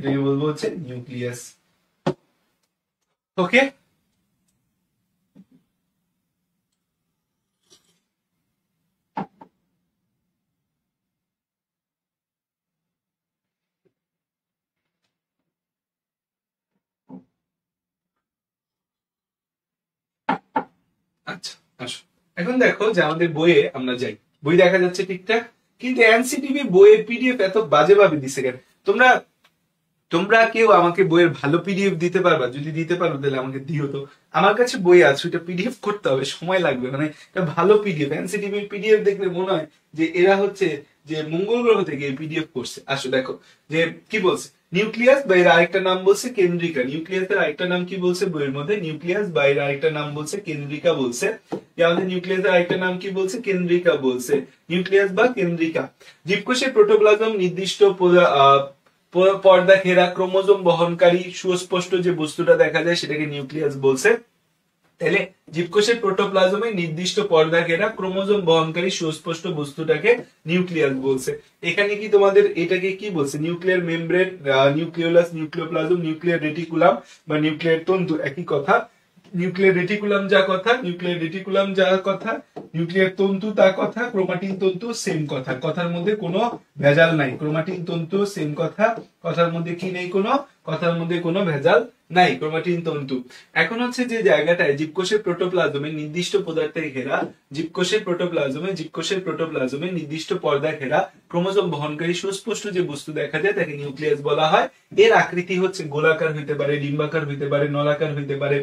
এটাকে বলবো হচ্ছে নিউক্লিয়াস। ওকে, আচ্ছা আসো, এখন দেখো যে আমাদের বইয়ে আমরা যাই, বই দেখা যাচ্ছে ঠিকঠাক, কিন্তু এনসিটিভি বইয়ের পিডিএফ এত বাজে ভাবে দিছে কেন? তোমরা তোমরা কেউ আমাকে বইয়ের ভালো পিডিএফ দিতে পারবা? যদি দিতে পারো তাহলে আমাকে দিও তো। আমার কাছে বই আছে, ওইটা পিডিএফ করতে হবে, সময় লাগবে, মানে একটা ভালো পিডিএফ। এনসিটিভির পিডিএফ দেখলে মনে হয় যে এরা হচ্ছে যে মঙ্গল গ্রহ থেকে পিডিএফ করছে। আসো দেখো যে কি বলছে, নিউক্লিয়াস বা এর আরেকটা নাম বলছে কেন্দ্রিকা। নিউক্লিয়াসের আরেকটা নাম কি বলছে বইয়ের মধ্যে? নিউক্লিয়াস বা এর আরেকটা নাম বলছে কেন্দ্রিকা বলছে। যে আমাদের নিউক্লিয়াসের আরেকটা নাম কি বলছে? কেন্দ্রিকা বলছে। নিউক্লিয়াস বা কেন্দ্রিকা। জীবকোষের প্রোটোপ্লাজম নির্দিষ্ট পর্দা ঘেরা ক্রোমোজোম বহনকারী সুস্পষ্ট যে বস্তুটা দেখা যায় সেটাকে নিউক্লিয়াস বলছে। তাহলে জীবকোষের প্রোটোপ্লাজমে নির্দিষ্ট পর্দা ঘেরা ক্রোমোজোম বহনকারী সুস্পষ্ট বস্তুটাকে নিউক্লিয়াস বলছে। এখানে কি তোমাদের এটাকে কি বলছে? Nuclear membrane, nucleolus, nucleoplasm, nuclear reticulum বা নিউক্লিয়ার তন্তু, একই কথা। নিউক্লিয়ার রেটিকুলাম যা কথা, নিউক্লিয়ার রেটিকুলাম যা কথা, নিউক্লিয়ার তন্তু তা কথা, ক্রোমাটিন তন্তু সেম কথা, কথার মধ্যে কোনো ভেজাল নাই। ক্রোমাটিন তন্তু সেম কথা, কথার মধ্যে কি নেই? কোনো কথার মধ্যে কোনো ভেজাল নাই, ক্রোমাটিন তন্তু। এখন হচ্ছে যে জায়গাটায় জীবকোষের প্রোটোপ্লাজমে নির্দিষ্ট পদার্থে ঘেরা, জীবকোষের প্রোটোপ্লাজমে নির্দিষ্ট পর্দা ঘেরা ক্রোমোজোম বহনকারী সুস্পষ্ট যে বস্তু দেখা যায় তাকে নিউক্লিয়াস বলা হয়। এর আকৃতি হচ্ছে গোলাকার হইতে পারে, ডিম্বাকার হইতে পারে, নলাকার হইতে পারে।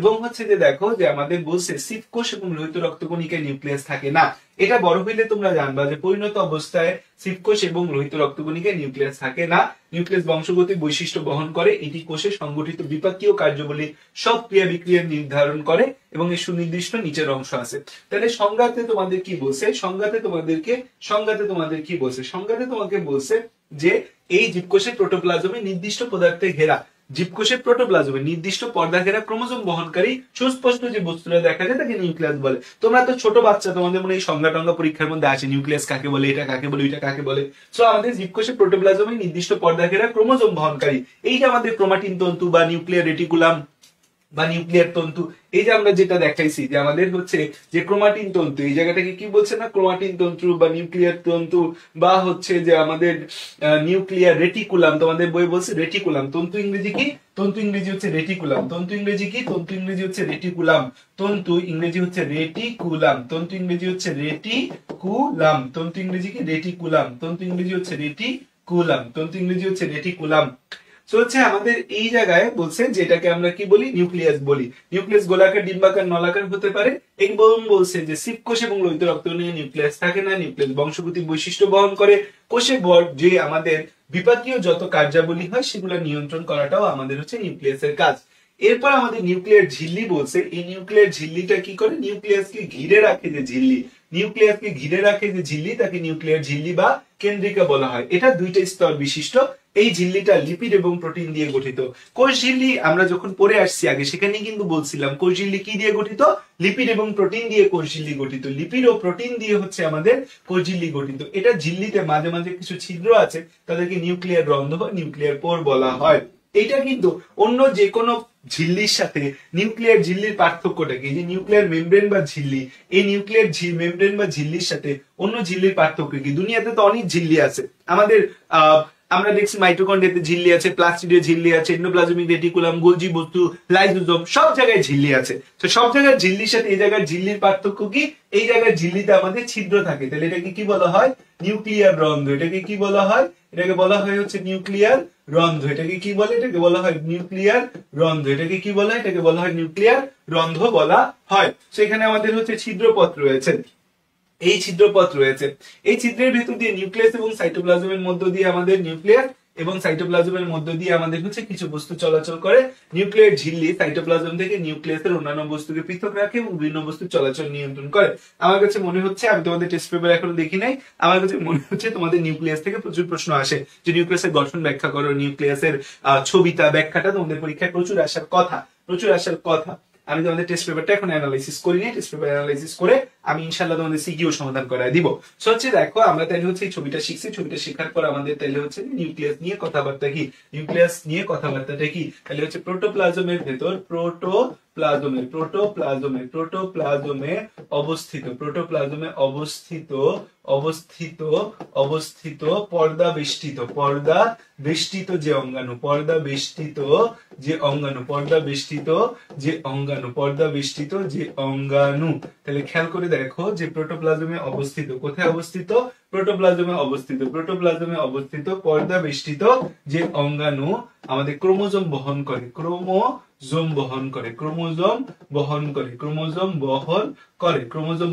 এবং হচ্ছে যে দেখো যে আমাদের বলছে সিফকোষ এবং লোহিত রক্তকণিকায় নিউক্লিয়াস থাকে না। এটা বড় হইলে তোমরা জানবা যে পরিণত অবস্থায় সিফকোষ এবং লোহিত রক্তকণিকায় নিউক্লিয়াস থাকে না। নিউক্লিয়াস বংশগতিক বৈশিষ্ট্য বহন করে, এটি কোষে সংগঠিত বিপাকীয় কার্যাবলী সব ক্রিয়া বিক্রিয়া নির্ধারণ করে এবং এর সুনির্দিষ্ট নিচের অংশ আছে। তাহলে সংজ্ঞাতে তোমাদের কি বলছে? সংজ্ঞাতে তোমাকে বলছে যে এই জীবকোষের প্রোটোপ্লাজমে নির্দিষ্ট পদার্থে ঘেরা, জীবকোষের প্রোটোপ্লাজমে নির্দিষ্ট পর্দা ঘেরা ক্রোমোজোম বহনকারী সুস্পষ্ট যে বস্তুটা দেখা যায় তাকে নিউক্লিয়াস বলে। তোমরা তো ছোট বাচ্চা, তোমাদের মনে এই সংজ্ঞা টঙ্গা পরীক্ষার মধ্যে আছে, নিউক্লিয়াস কাকে বলে, এটা কাকে বলে, এটা কাকে বলে। সো আমাদের জীবকোষের প্রোটোপ্লাজমে নির্দিষ্ট পর্দা ঘেরা ক্রোমোজোম বহনকারী, এই যে আমাদের ক্রোমাটিন তন্তু বা নিউক্লিয়ার রেটিকুলাম বা নিউক্লিয়ার তন্তু, এই যে আমরা যেটা দেখাইছি যে আমাদের হচ্ছে যে ক্রোমাটিন তন্তু, এই জায়গাটাকে কি বলছে না? ক্রোমাটিন তন্তু বা নিউক্লিয়ার তন্তু বা হচ্ছে যে আমাদের নিউক্লিয়ার রেটিকুলাম, তোমাদের বই বলছে রেটিকুলাম। তন্তু ইংরেজি কি? তন্তু ইংরেজি হচ্ছে রেটিকুলাম। তন্তু ইংরেজি কি? তন্তু ইংরেজি হচ্ছে রেটিকুলাম। তন্তু ইংরেজি হচ্ছে রেটিকুলাম। তন্তু ইংরেজি হচ্ছে রেটিকুলাম। তন্তু ইংরেজি কি? রেটিকুলাম। তন্তু ইংরেজি হচ্ছে রেটিকুলাম। তন্তু ইংরেজি হচ্ছে রেটিকুলাম। তো হচ্ছে আমাদের এই জায়গায় বলছে যে এটাকে আমরা কি বলি? নিউক্লিয়াস বলি। নিউক্লিয়াস গোলাকার, ডিম্বাকার, নলাকার হতে পারে। এবং বলছে যে সিপকোষ এবং লোহিত রক্তকণিকায় নিউক্লিয়াস থাকে না। নিউক্লিয়াস বংশগতিক বৈশিষ্ট্য বহন করে, কোষে যে আমাদের বিপাকীয় যত কার্যাবলী হয় সেগুলো নিয়ন্ত্রণ করাটাও আমাদের হচ্ছে নিউক্লিয়াসের কাজ। এরপর আমাদের নিউক্লিয়ার ঝিল্লি বলছে। এই নিউক্লিয়ার ঝিল্লিটা কি করে? নিউক্লিয়াসকে ঘিরে রাখে যে ঝিল্লি, নিউক্লিয়াসকে ঘিরে রাখে যে ঝিল্লি তাকে নিউক্লিয়ার ঝিল্লি বা কেন্দ্রিকা বলা হয়। এটা দুইটা স্তর বিশিষ্ট। এই ঝিল্লিটা লিপিড এবং প্রোটিন দিয়ে গঠিত। কোষ ঝিল্লি আমরা যখন পড়ে আসছি আগে সেখানে কিন্তু বলছিলাম কোষ ঝিল্লি কি দিয়ে গঠিত? লিপিড এবং প্রোটিন দিয়ে কোষ ঝিল্লি গঠিত। লিপিড ও প্রোটিন দিয়ে হচ্ছে আমাদের কোষ ঝিল্লি গঠিত। এটা ঝিল্লিতে মাঝে মাঝে কিছু ছিদ্র আছে, তাদেরকে নিউক্লিয়ার রন্ধ্র বা নিউক্লিয়ার পোর বলা হয়। এটা কিন্তু অন্য যে কোনো ঝিল্লির সাথে নিউক্লিয়ার ঝিল্লির পার্থক্যটা কি? যে নিউক্লিয়ার মেমব্রেন বা ঝিল্লি, এই নিউক্লিয়ার মেমব্রেন বা ঝিল্লির সাথে অন্য ঝিল্লির পার্থক্য কি? দুনিয়াতে তো অনেক ঝিল্লি আছে। আমাদের আমরা দেখছি মাইটোকন্ড্রিয়াতে ঝিল্লি আছে, প্লাস্টিডে ঝিল্লি আছে, এন্ডোপ্লাজমিক রেটিকুলাম, গোলজি বস্তু, লাইসোজোম, সব জায়গায় ঝিল্লি আছে। তো সব জায়গায় ঝিল্লির সাথে এই জায়গার ঝিল্লির পার্থক্য কি? এই জায়গার ঝিল্লিতে আমাদের ছিদ্র থাকে। তাহলে এটাকে কি বলা হয়? নিউক্লিয়ার রন্ধ্র। এটাকে কি বলা হয়? এটাকে বলা হয় হচ্ছে নিউক্লিয়ার রন্ধ্র। এটাকে কি বলে? এটাকে বলা হয় নিউক্লিয়ার রন্ধ্র। এটাকে কি বলা হয়? এটাকে বলা হয় নিউক্লিয়ার রন্ধ্র বলা হয়। সেখানে আমাদের হচ্ছে ছিদ্রপথ রয়েছে। এই ছিদ্রপথ রয়েছে, এই ছিদ্রের ভিতর দিয়ে নিউক্লিয়াস এবং সাইটোপ্লাজমের মধ্য দিয়ে আমাদের নিউক্লিয়াস এবং সাইটোপ্লাজমের মধ্য দিয়ে আমাদের হচ্ছে কিছু বস্তু চলাচল করে। নিউক্লিয়ার ঝিল্লি সাইটোপ্লাজম থেকে নিউক্লিয়াসের অন্যান্য বস্তুকে পৃথক রাখে এবং বিভিন্ন বস্তু চলাচল নিয়ন্ত্রণ করে। আমার কাছে মনে হচ্ছে, আমি তোমাদের টেস্ট পেপার এখনো দেখি নাই, আমার কাছে মনে হচ্ছে তোমাদের নিউক্লিয়াস থেকে প্রচুর প্রশ্ন আসে যে নিউক্লিয়াসের গঠন ব্যাখ্যা করো, নিউক্লিয়াসের ছবিটা ব্যাখ্যাটা তোমাদের পরীক্ষায় প্রচুর আসার কথা। আমি তোমাদের টেস্ট পেপারটা এখন অ্যানালাইসিস করি নি, টেস্ট পেপার অ্যানালাইসিস করে আমি ইনশাআল্লাহ তোমাদের সিকিউ সমাধান করায় দিব। সো হচ্ছে দেখো আমরা তাইলে হচ্ছে এই ছবিটা শিখছি, ছবিটা শেখার পর আমাদের তাইলে হচ্ছে নিউক্লিয়াস নিয়ে কথাবার্তা কি, নিউক্লিয়াস নিয়ে কথাবার্তাটা কি, তাহলে হচ্ছে প্রোটোপ্লাজমের ভেতর প্রোটোপ্লাজমে অবস্থিত পর্দা বেষ্টিত যে অঙ্গাণু, তাহলে খেয়াল করে দেখো যে প্রোটোপ্লাজমে অবস্থিত, কোথায় অবস্থিত, প্রোটোপ্লাজমে অবস্থিত পর্দা বেষ্টিত যে অঙ্গাণু আমাদের ক্রোমোজোম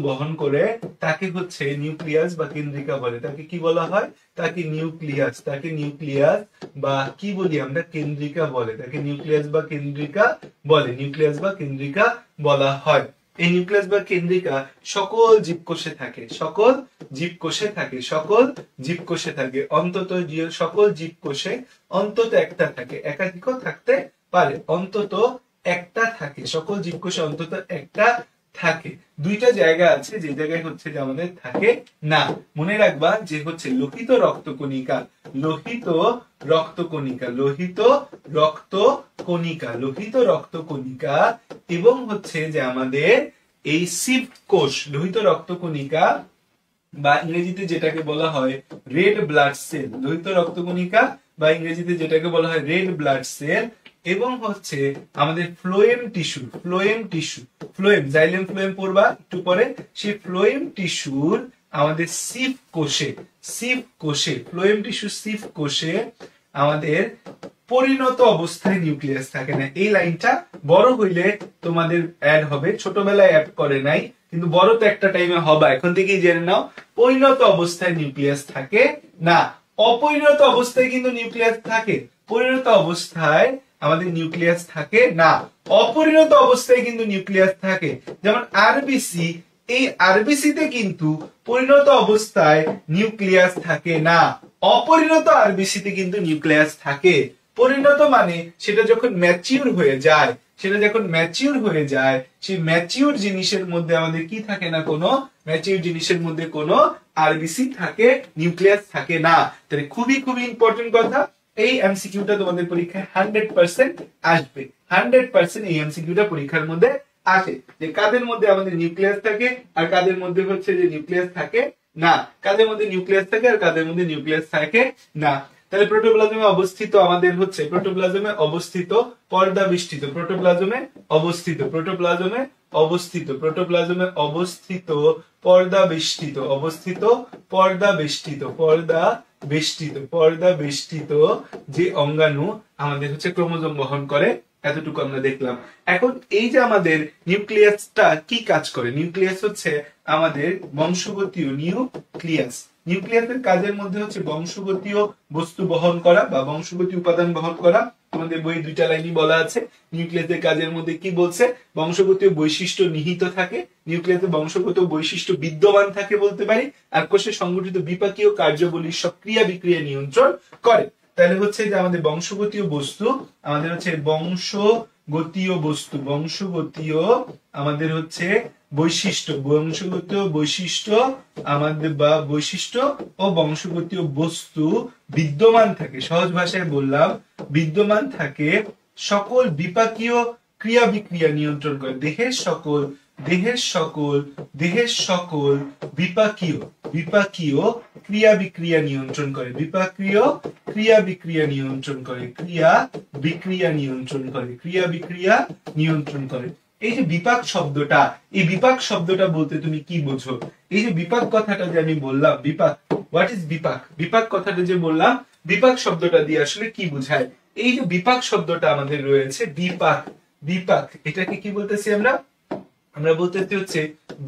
বহন করে তাকে হচ্ছে নিউক্লিয়াস বা কেন্দ্রিকা বলে। তাকে কি বলা হয়, তাকে নিউক্লিয়াস বা কি বলি আমরা, কেন্দ্রিকা বলে। তাকে নিউক্লিয়াস বা কেন্দ্রিকা বলা হয়। এই নিউক্লিয়াস বা কেন্দ্রিকা সকল জীবকোষে থাকে, অন্তত সকল জীবকোষে অন্তত একটা থাকে, একাধিকও থাকতে পারে, অন্তত একটা থাকে, সকল জীবকোষে অন্তত একটা থাকে। দুইটা জায়গা আছে যে জায়গায় হচ্ছে যে আমাদের থাকে না। মনে রাখবা যে হচ্ছে লোহিত রক্তকণিকা এবং হচ্ছে যে আমাদের এই সিভ কোষ, লোহিত রক্তকণিকা বা ইংরেজিতে যেটাকে বলা হয় রেড ব্লাড সেল, লোহিত রক্তকণিকা বা ইংরেজিতে যেটাকে বলা হয় রেড ব্লাড সেল, এবং হচ্ছে আমাদের ফ্লোয়েম জাইলেম ফ্লোয়েম পড়বা একটু পরে, সেই ফ্লোয়েম টিস্যুর আমাদের সিভ কোষে আমাদের পরিণত অবস্থায় নিউক্লিয়াস থাকে না। এই লাইনটা বড় হইলে তোমাদের অ্যাড হবে, ছোটবেলায় অ্যাড করে নাই, কিন্তু বড় তো একটা টাইমে হবে, এখন থেকেই জেনে নাও। পরিণত অবস্থায় নিউক্লিয়াস থাকে না, অপরিণত অবস্থায় কিন্তু নিউক্লিয়াস থাকে। পরিণত অবস্থায় আমাদের নিউক্লিয়াস থাকে না, অপরিণত অবস্থায় কিন্তু নিউক্লিয়াস থাকে। যেমন আরবিসি, এই আরবিসি তে কিন্তু পরিণত অবস্থায় নিউক্লিয়াস থাকে না, অপরিণত আরবিসি তে কিন্তু নিউক্লিয়াস থাকে। পরিণত মানে সেটা যখন ম্যাচিউর হয়ে যায়, সেই ম্যাচিউর জিনিসের মধ্যে আমাদের কি থাকে না, কোনো আরবিসি থাকে, নিউক্লিয়াস থাকে না। তাহলে খুবই ইম্পর্টেন্ট কথা, এই এমসিকিউটা তোমাদের পরীক্ষায় 100% আসবে, 100% এই এমসিকিউটা পরীক্ষার মধ্যে আসে, যে কাদের মধ্যে আমাদের নিউক্লিয়াস থাকে আর কাদের মধ্যে হচ্ছে যে নিউক্লিয়াস থাকে না, কাদের মধ্যে নিউক্লিয়াস থাকে আর কাদের মধ্যে নিউক্লিয়াস থাকে না। তাহলে প্রোটোপ্লাজমে অবস্থিত আমাদের হচ্ছে প্রোটোপ্লাজমে অবস্থিত পর্দা বেষ্টিত, পর্দা বেষ্টিত যে অঙ্গাণু আমাদের হচ্ছে ক্রোমোজোম বহন করে, এতটুকু আমরা দেখলাম। এখন এই যে আমাদের নিউক্লিয়াসটা কি কাজ করে, নিউক্লিয়াস হচ্ছে আমাদের বংশগতীয় নিউক্লিয়াসের কাজের মধ্যে হচ্ছে বংশগতীয় বস্তু বহন করা বা বংশগতীয় উপাদান বহন করা। তোমাদের বই দুইটা লাইনই বলা আছে নিউক্লিয়াসের কাজের মধ্যে কি বলছে, বংশগতীয় বৈশিষ্ট্য নিহিত থাকে, নিউক্লিয়াসে বংশগত বৈশিষ্ট্য বিদ্যমান থাকে বলতে পারি, আর কোষে সংগঠিত বিপাকীয় কার্যাবলীর সব ক্রিয়া বিক্রিয়া নিয়ন্ত্রণ করে। তাহলে হচ্ছে যে আমাদের বংশগতীয় বস্তু, আমাদের হচ্ছে বংশগতীয় আমাদের হচ্ছে বৈশিষ্ট্য আমাদের বা বৈশিষ্ট্য ও বংশগতীয় বস্তু বিদ্যমান থাকে, সহজ ভাষায় বললাম বিদ্যমান থাকে, সকল বিপাকীয় ক্রিয়া বিক্রিয়া নিয়ন্ত্রণ করে। দেহের সকল বিপাকীয় ক্রিয়া বিক্রিয়া নিয়ন্ত্রণ করে, ক্রিয়া বিক্রিয়া নিয়ন্ত্রণ করে। এই যে বিপাক শব্দটা, এই বিপাক শব্দটা বলতে তুমি কি বোঝো? এই যে বিপাক কথাটা যে আমি বললাম, বিপাক, হোয়াট ইজ বিপাক, বিপাক কথাটা যে বললাম, বিপাক শব্দটা দিয়ে আসলে কি বোঝায়? এই যে বিপাক শব্দটা আমাদের রয়েছে, বিপাক এটাকে কি বলতেছি আমরা বলতেছি হচ্ছে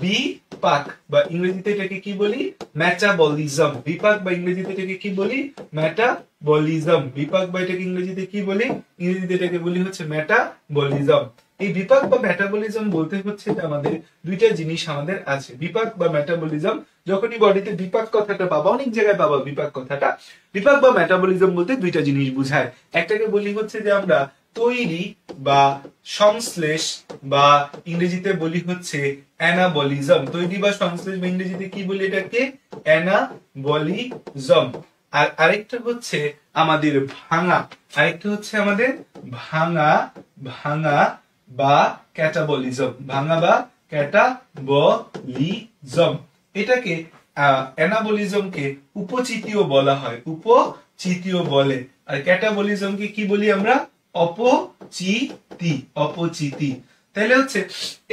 বিপাক, বা ইংরেজিতে এটাকে কি বলি, মেটাবলিজম। বিপাক বা ইংরেজিতে এটাকে কি বলি, মেটাবলিজম। বিপাক বা এটাকে ইংরেজিতে কি বলি, ইংরেজিতে এটাকে বলি হচ্ছে মেটাবলিজম। এই বিপাক বা মেটাবলিজম বলতে হচ্ছে যে আমাদের দুইটা জিনিস আমাদের আছে, বিপাক বা মেটাবলিজম। যখনই বডিতে বিপাক কথাটা পাবা, অনেক জায়গায় পাবা বিপাক কথাটা, বিপাক বা মেটাবলিজম বলতে দুইটা জিনিস বুঝায়। একটাকে বলি হচ্ছে যে আমরা তৈরি বা সংশ্লেষ বা ইংরেজিতে বলি হচ্ছে অ্যানাবলিজম। তৈরি বা সংশ্লেষ বা ইংরেজিতে কি বলি এটাকে? অ্যানাবলিজম। আর আরেকটা হচ্ছে আমাদের ভাঙা, আরেকটা হচ্ছে আমাদের ভাঙা ভাঙা বা ক্যাটাবলিজম, ভাঙা বা ক্যাটাবলিজম। এটাকে অ্যানাবলিজমকে উপচিতীয় বলা হয়, উপচিতীয় বলে। আর ক্যাটাবলিজমকে কি বলি আমরা? অপচিতি, অপচিতি। তাহলে হচ্ছে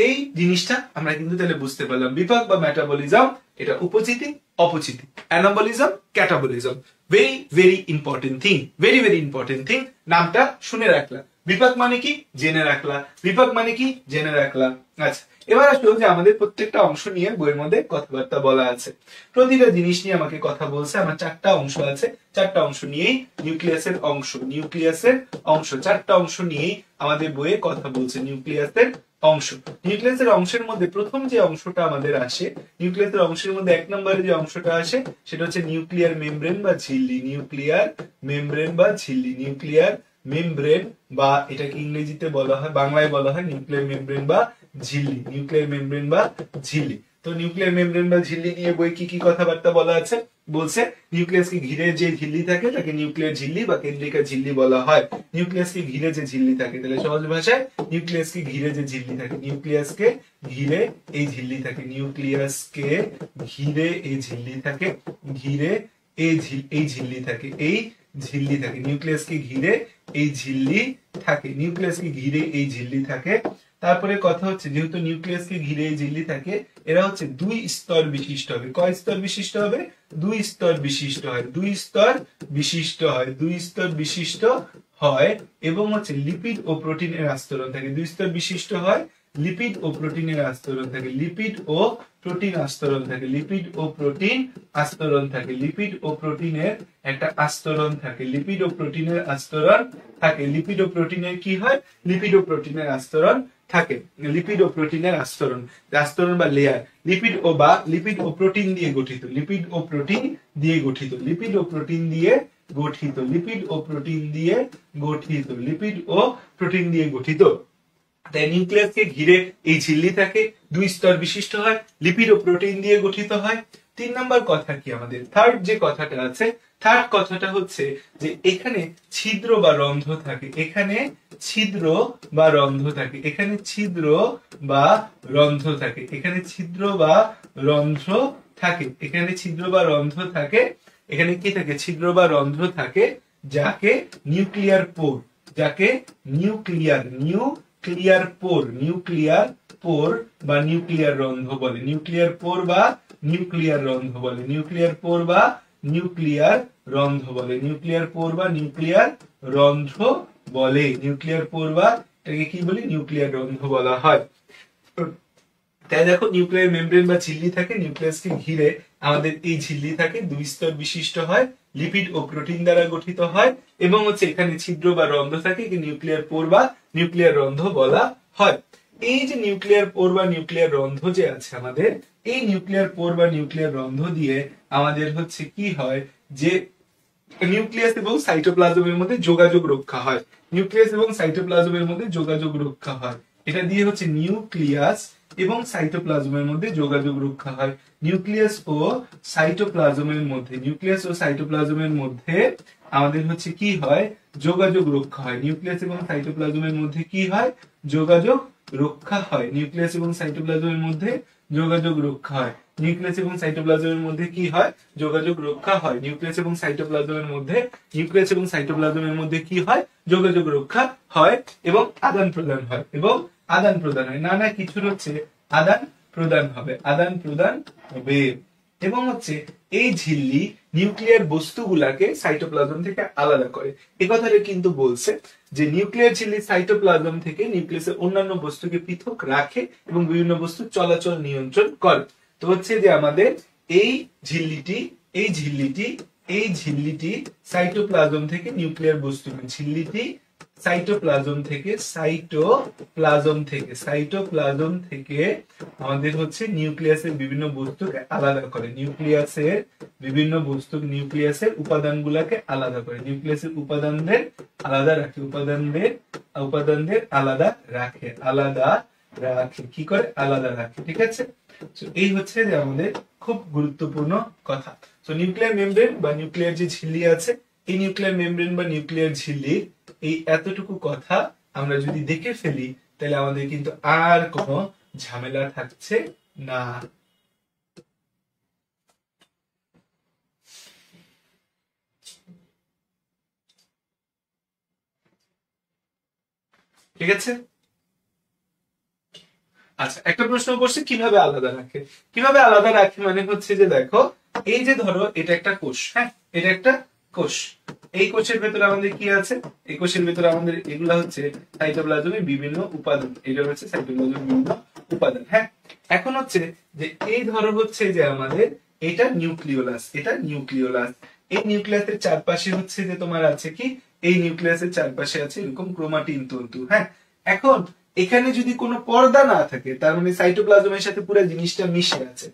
এই জিনিসটা আমরা কিন্তু তাহলে বুঝতে পারলাম, বিপাক বা মেটাবলিজম এটা উপচিতি, অপচিতি, anabolism, catabolism. Very very important thing, very very important thing. নামটা শুনে রাখলা। বিপাক মানে কি? জেনে রাখলা। বিপাক মানে কি? জেনে রাখলা। আচ্ছা, এবার আসলো যে আমাদের প্রত্যেকটা অংশ নিয়ে বইয়ের মধ্যে কথাবার্তা বলা আছে। প্রতিটা জিনিস নিয়ে আমাকে কথা বলছে। আমার 4টা অংশ আছে, 4টা অংশ নিয়েই নিউক্লিয়াসের অংশ, নিউক্লিয়াসের অংশ, 4টা অংশ নিয়েই আমাদের বইয়ে কথা বলছে। নিউক্লিয়াসের অংশ, নিউক্লিয়াসের অংশের মধ্যে প্রথম যে অংশটা আমাদের আসে, নিউক্লিয়াসের অংশের মধ্যে 1 নম্বরে যে অংশটা আসে সেটা হচ্ছে নিউক্লিয়ার মেমব্রেন বা ঝিল্লি। নিউক্লিয়ার মেমব্রেন বা ঝিল্লি, নিউক্লিয়ার মেমব্রেন বা এটাকে ইংরেজিতে বলা হয়, বাংলায় বলা হয় নিউক্লিয়ার মেমব্রেন বা ঝিল্লি, নিউক্লিয়ার মেমব্রেন বা ঝিল্লি। তো নিউক্লিয়ার মেমব্রেন বা ঝিল্লি নিয়ে বই কি কি কথাবার্তা বলা আছে? বলছে নিউক্লিয়াসকে ঘিরে যে ঝিল্লি থাকে তাকে নিউক্লিয়ার ঝিল্লি বা কেন্দ্রিকা ঝিল্লি বলা হয়। নিউক্লিয়াসকে ঘিরে যে ঝিল্লি থাকে, তাহলে সহজ ভাষায় নিউক্লিয়াসকে ঘিরে যে ঝিল্লি থাকে, নিউক্লিয়াসকে ঘিরে এই ঝিল্লি থাকে, নিউক্লিয়াসকে ঘিরে এই ঝিল্লি থাকে, ঘিরে এই ঝিল্লি থাকে, এই ঝিল্লি থাকে, নিউক্লিয়াসকে ঘিরে এই ঝিল্লি থাকে, নিউক্লিয়াসকে ঘিরে এই ঝিল্লি থাকে। তারপরে কথা হচ্ছে যেহেতু নিউক্লিয়াসকে ঘিরে এই ঝিল্লি থাকে, এরা হচ্ছে 2 স্তর বিশিষ্ট হবে। কয় স্তর বিশিষ্ট হবে? 2 স্তর বিশিষ্ট হয়, 2 স্তর বিশিষ্ট হয়, 2 স্তর বিশিষ্ট হয়। এবং হচ্ছে লিপিড ও প্রোটিনের আস্তরণ থাকে, 2 স্তর বিশিষ্ট হয়, লিপিড ও প্রোটিনের আস্তরণ থাকে, লিপিড ও প্রোটিন আস্তরণ থাকে, লিপিড ও প্রোটিন আস্তরণ থাকে, লিপিড ও প্রোটিনের একটা আস্তরণ থাকে, লিপিড ও প্রোটিনের আস্তরণ থাকে। লিপিড ও প্রোটিনের কি হয়? লিপিড ও প্রোটিনের আস্তরণ থাকে, লিপিড ও প্রোটিনের আস্তরণ, আস্তরণ বা লেয়ার। লিপিড ও প্রোটিন দিয়ে গঠিত, লিপিড ও প্রোটিন দিয়ে গঠিত, লিপিড ও প্রোটিন দিয়ে গঠিত, লিপিড ও প্রোটিন দিয়ে গঠিত, লিপিড ও প্রোটিন দিয়ে গঠিত। তাই নিউক্লিয়াসকে ঘিরে এই ঝিল্লি থাকে, 2 স্তর বিশিষ্ট হয়, লিপিড ও প্রোটিন দিয়ে গঠিত হয়। 3 নম্বর কথা কি আমাদের? থার্ড যে কথাটা আছে, থার্ড কথাটা হচ্ছে যে এখানে ছিদ্র বা রন্ধ্র থাকে, এখানে ছিদ্র বা রন্ধ্র থাকে, এখানে ছিদ্র বা রন্ধ্র থাকে, এখানে ছিদ্র বা রন্ধ্র থাকে, এখানে ছিদ্র বা রন্ধ্র থাকে। এখানে কি থাকে? ছিদ্র বা রন্ধ্র থাকে, যাকে নিউক্লিয়ার পোর, যাকে নিউক্লিয়ার পোর বা নিউক্লিয়ার রন্ধ্র বলে, নিউক্লিয়ার পোর বা নিউক্লিয়ার রন্ধ্র বলে, নিউক্লিয়ার পোর বা নিউক্লিয়ার রন্ধ্র বলে, নিউক্লিয়ার পোর বা নিউক্লিয়ার রন্ধ্র বলে, নিউক্লিয়ার পোর বা এটাকে কি বলি? নিউক্লিয়ার রন্ধ্র বলা হয়। তাই দেখো নিউক্লিয়ার মেমব্রেন বা ঝিল্লি থাকে, নিউক্লিয়াসকে ঘিরে আমাদের এই ঝিল্লি থাকে, 2 স্তর বিশিষ্ট হয়, লিপিড ও প্রোটিন দ্বারা গঠিত হয় এবং হচ্ছে এখানে ছিদ্র বা রন্ধ্র থাকে, নিউক্লিয়ার পোর বা নিউক্লিয়ার রন্ধ্র বলা হয়। এই যে নিউক্লিয়ার পোর বা নিউক্লিয়ার রন্ধ্র যে আছে আমাদের, এই নিউক্লিয়ার পোর বা নিউক্লিয়ার রন্ধ্র দিয়ে আমাদের হচ্ছে কি হয় যে নিউক্লিয়াস এবং সাইটোপ্লাজমের মধ্যে যোগাযোগ রক্ষা হয়, নিউক্লিয়াস এবং সাইটোপ্লাজমের মধ্যে যোগাযোগ রক্ষা হয়। এটা দিয়ে হচ্ছে নিউক্লিয়াস এবং সাইটোপ্লাজমের মধ্যে যোগাযোগ রক্ষা হয়। নিউক্লিয়াস ও সাইটোপ্লাজমের মধ্যে, নিউক্লিয়াস ও সাইটোপ্লাজমের মধ্যে আমাদের হচ্ছে কি হয়? যোগাযোগ রক্ষা হয়। নিউক্লিয়াস এবং সাইটোপ্লাজমের মধ্যে কি হয়? যোগাযোগ রক্ষা হয়। নিউক্লিয়াস এবং সাইটোপ্লাজমের মধ্যে যোগাযোগ রক্ষা হয়। নিউক্লিয়াস এবং সাইটোপ্লাজমের মধ্যে কি হয়? যোগাযোগ রক্ষা হয়। নিউক্লিয়াস এবং সাইটোপ্লাজমের মধ্যে, নিউক্লিয়াস এবং সাইটোপ্লাজমের মধ্যে কি হয়? যোগাযোগ রক্ষা হয় এবং আদান প্রদান হয়, এবং আদান প্রদান হয়, নানা কিছুর হচ্ছে আদান প্রদান হবে, আদান প্রদান হবে। এবং হচ্ছে এই ঝিল্লি নিউক্লিয়ার বস্তুগুলাকে সাইটোপ্লাজম থেকে আলাদা করে। এই কথাটা কিন্তু বলছে যে নিউক্লিয়ার ঝিল্লি সাইটোপ্লাজম থেকে নিউক্লিয়াসের অন্যান্য বস্তুকে পৃথক রাখে এবং বিভিন্ন বস্তু চলাচল নিয়ন্ত্রণ করে। তো হচ্ছে যে আমাদের এই ঝিল্লিটি সাইটোপ্লাজম থেকে নিউক্লিয়ার বস্তুকে, ঝিল্লিটি সাইটোপ্লাজম থেকে আমাদের হচ্ছে নিউক্লিয়াসের বিভিন্ন বস্তুকে আলাদা করে, নিউক্লিয়াসের উপাদানগুলোকে আলাদা করে, নিউক্লিয়াসের উপাদানদের আলাদা রাখে, আলাদা রাখে কি করে, আলাদা রাখে। ঠিক আছে, এই হচ্ছে যে আমাদের খুব গুরুত্বপূর্ণ কথা। তো নিউক্লিয়ার মেমব্রেন বা নিউক্লিয়ার যে ঝিল্লি আছে, এই নিউক্লিয়ার মেমব্রেন বা নিউক্লিয়ার ঝিল্লি, এই এতটুকু কথা আমরা যদি দেখে ফেলি তাহলে আমাদের কিন্তু আর কোনো ঝামেলা থাকছে না। ঠিক আছে, আচ্ছা একটা প্রশ্ন করছে কিভাবে আলাদা রাখে, মানে হচ্ছে যে দেখো এই যে ধরো এটা একটা কোষ, হ্যাঁ এটা একটা কোষ, এই কোষের ভেতরে আমাদের কি আছে, এই কোষের ভেতরে আমাদের এগুলা হচ্ছে সাইটোপ্লাজমের বিভিন্ন উপাদান, এটা হচ্ছে সাইটোপ্লাজমের বিভিন্ন উপাদান। হ্যাঁ, এখন হচ্ছে যে এই ধরো হচ্ছে যে আমাদের এটা নিউক্লিওলাস, এই নিউক্লিয়াসের চারপাশে হচ্ছে যে তোমার আছে কি, এই নিউক্লিয়াসের চারপাশে আছে এরকম ক্রোমাটিন তন্তু। হ্যাঁ, এখন এখানে যদি কোনো পর্দা না থাকে তার মানে সাইটোপ্লাজমের সাথে পুরো জিনিসটা মিশে আছে।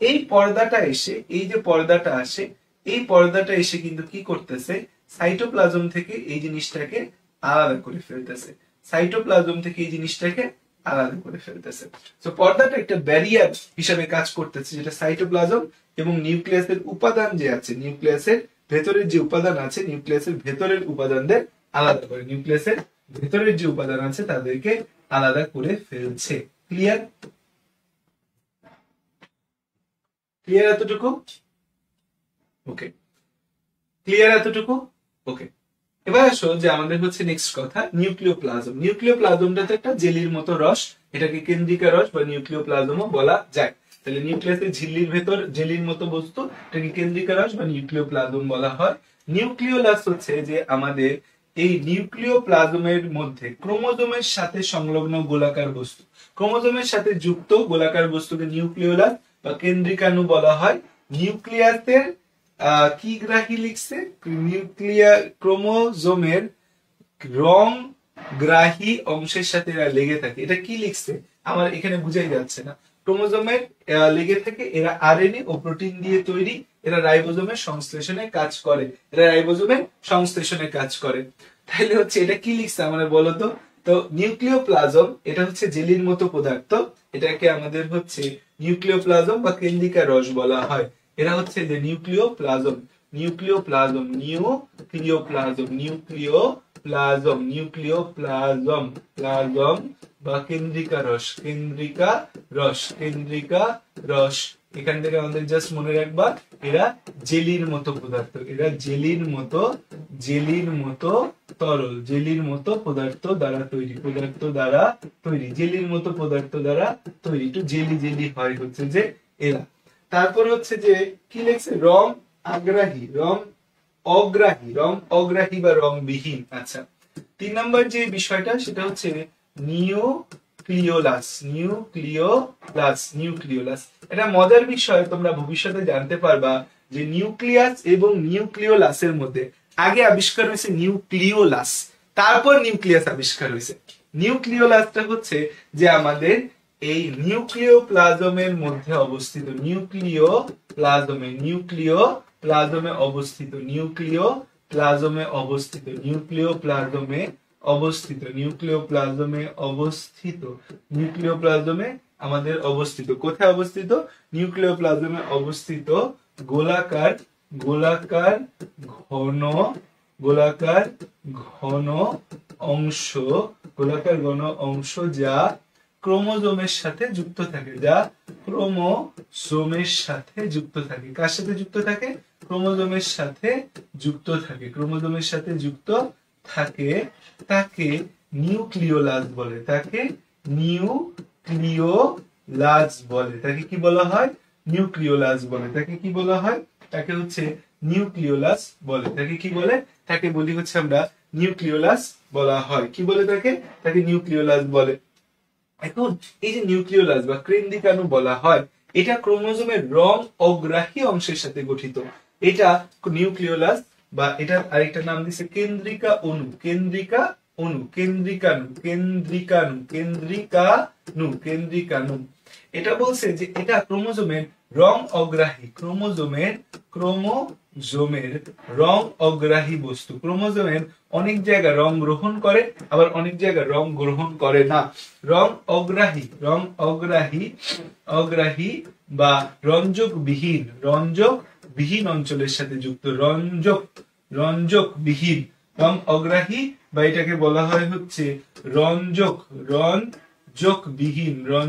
এই পর্দাটা এসে, এই যে পর্দাটা আসে, এই পর্দাটা এসে কিন্তু কি করতেছে, সাইটোপ্লাজম থেকে এই জিনিসটাকে আলাদা করে ফেলতেছে, তো পর্দাটা একটা ব্যারিয়ার হিসাবে কাজ করতেছে, যেটা সাইটোপ্লাজম এবং নিউক্লিয়াসের উপাদান যে আছে, নিউক্লিয়াসের ভেতরের যে উপাদান আছে, নিউক্লিয়াসের ভেতরের উপাদানদের আলাদা করে, নিউক্লিয়াসের ভেতরের যে উপাদান আছে তাদেরকে আলাদা করে ফেলছে। ক্লিয়ার এতটুকু? ওকে, ক্লিয়ার এতটুকু? ওকে, এবার আসো যে আমাদের হচ্ছে নেক্সট কথা নিউক্লিওপ্লাজমটা তো একটা জেলির মতো রস, এটাকে কেন্দ্রিকা রস বা নিউক্লিওপ্লাজমও বলা যায়। তাহলে নিউক্লিয়াসের ঝিল্লির ভেতর জেলির মতো বস্তু, এটাকে কেন্দ্রিকা রস বা নিউক্লিওপ্লাজম বলা হয়। নিউক্লিওলাস হচ্ছে যে আমাদের এই নিউক্লিওপ্লাজমের মধ্যে ক্রোমোজোমের সাথে সংলগ্ন গোলাকার বস্তু, ক্রোমোজোমের সাথে যুক্ত গোলাকার বস্তুকে নিউক্লিওলাস বা কেন্দ্রিকাণু বলা হয়। নিউক্লিয়াসের কি গ্রাহী লিখছে, ক্রোমোজোমের রং গ্রাহী অংশের সাথে এরা লেগে থাকে, এটা কি লিখছে আমার এখানে বুঝাই যাচ্ছে না। ক্রোমোজোমের লেগে থাকে, এরা আরএনএ ও প্রোটিন দিয়ে তৈরি, এরা রাইবোজোমের সংশ্লেষণে কাজ করে, তাহলে হচ্ছে এটা কি লিখছে আমার বলতো। তো নিউক্লিওপ্লাজম এটা হচ্ছে জেলির মতো পদার্থ, এটাকে আমাদের হচ্ছে নিউক্লিওপ্লাজম বা কেন্দ্রিকা রস বলা হয়। এরা হচ্ছে যে নিউক্লিওপ্লাজম বা কেন্দ্রিকা রস। এখান থেকে আমাদের জাস্ট মনে রাখবা এরা জেলির মতো পদার্থ, এরা জেলির মতো তরল, জেলির মতো পদার্থ দ্বারা তৈরি, জেলির মতো পদার্থ দ্বারা তৈরি, একটু জেলি হয় হচ্ছে যে এরা। তারপর হচ্ছে যে কি লিখছে, রং অগ্রাহী বা রংবিহীন। আচ্ছা, 3 নম্বর যে বিষয়টা সেটা হচ্ছে নিউক্লিওলাস। এটা মজার বিষয়, তোমরা ভবিষ্যতে জানতে পারবা যে নিউক্লিয়াস এবং নিউক্লিওলাসের মধ্যে আগে আবিষ্কার হয়েছে নিউক্লিওলাস, তারপর নিউক্লিয়াস আবিষ্কার হয়েছে। নিউক্লিওলাসটা হচ্ছে যে আমাদের এই নিউক্লিওপ্লাজমের মধ্যে অবস্থিত, নিউক্লিওপ্লাজমে আমাদের অবস্থিত, কোথায় অবস্থিত, নিউক্লিওপ্লাজমে অবস্থিত গোলাকার ঘন অংশ যা ক্রোমোজোমের সাথে যুক্ত থাকে, কার সাথে যুক্ত থাকে, ক্রোমোজোমের সাথে যুক্ত থাকে, তাকে নিউক্লিওলাস বলে, তাকে কি বলা হয়, নিউক্লিওলাস বলে, তাকে হচ্ছে নিউক্লিওলাস বলে, তাকে বলি হচ্ছে আমরা নিউক্লিওলাস বলা হয়, কি বলে তাকে নিউক্লিওলাস বলে। এখন এই যে নিউক্লিওলাস বা কেন্দ্রিকাণু বলা হয়, এটা ক্রোমোজোমের রং অগ্রাহী অংশের সাথে গঠিত, এটা নিউক্লিওলাস বা এটার আরেকটা নাম দিচ্ছে কেন্দ্রিকা অনু, কেন্দ্রিকাণু, কেন্দ্রিকাণু, কেন্দ্রিকাণু, কেন্দ্রিকাণু। এটা বলছে যে এটা ক্রোমোজোমের রং অগ্রাহী, ক্রোমোজোমের রং অগ্রাহী বস্তু। ক্রোমোজোমের অনেক জায়গায় রং গ্রহণ করে, আবার অনেক জায়গায় রং গ্রহণ করে না। রং অগ্রাহী, রং অগ্রাহী, অগ্রাহী বা রঞ্জক বিহীন অঞ্চলের সাথে যুক্ত। রঞ্জক বিহীন, রং অগ্রাহী বা এটাকে বলা হয় হচ্ছে রঞ্জক বিহীন, রং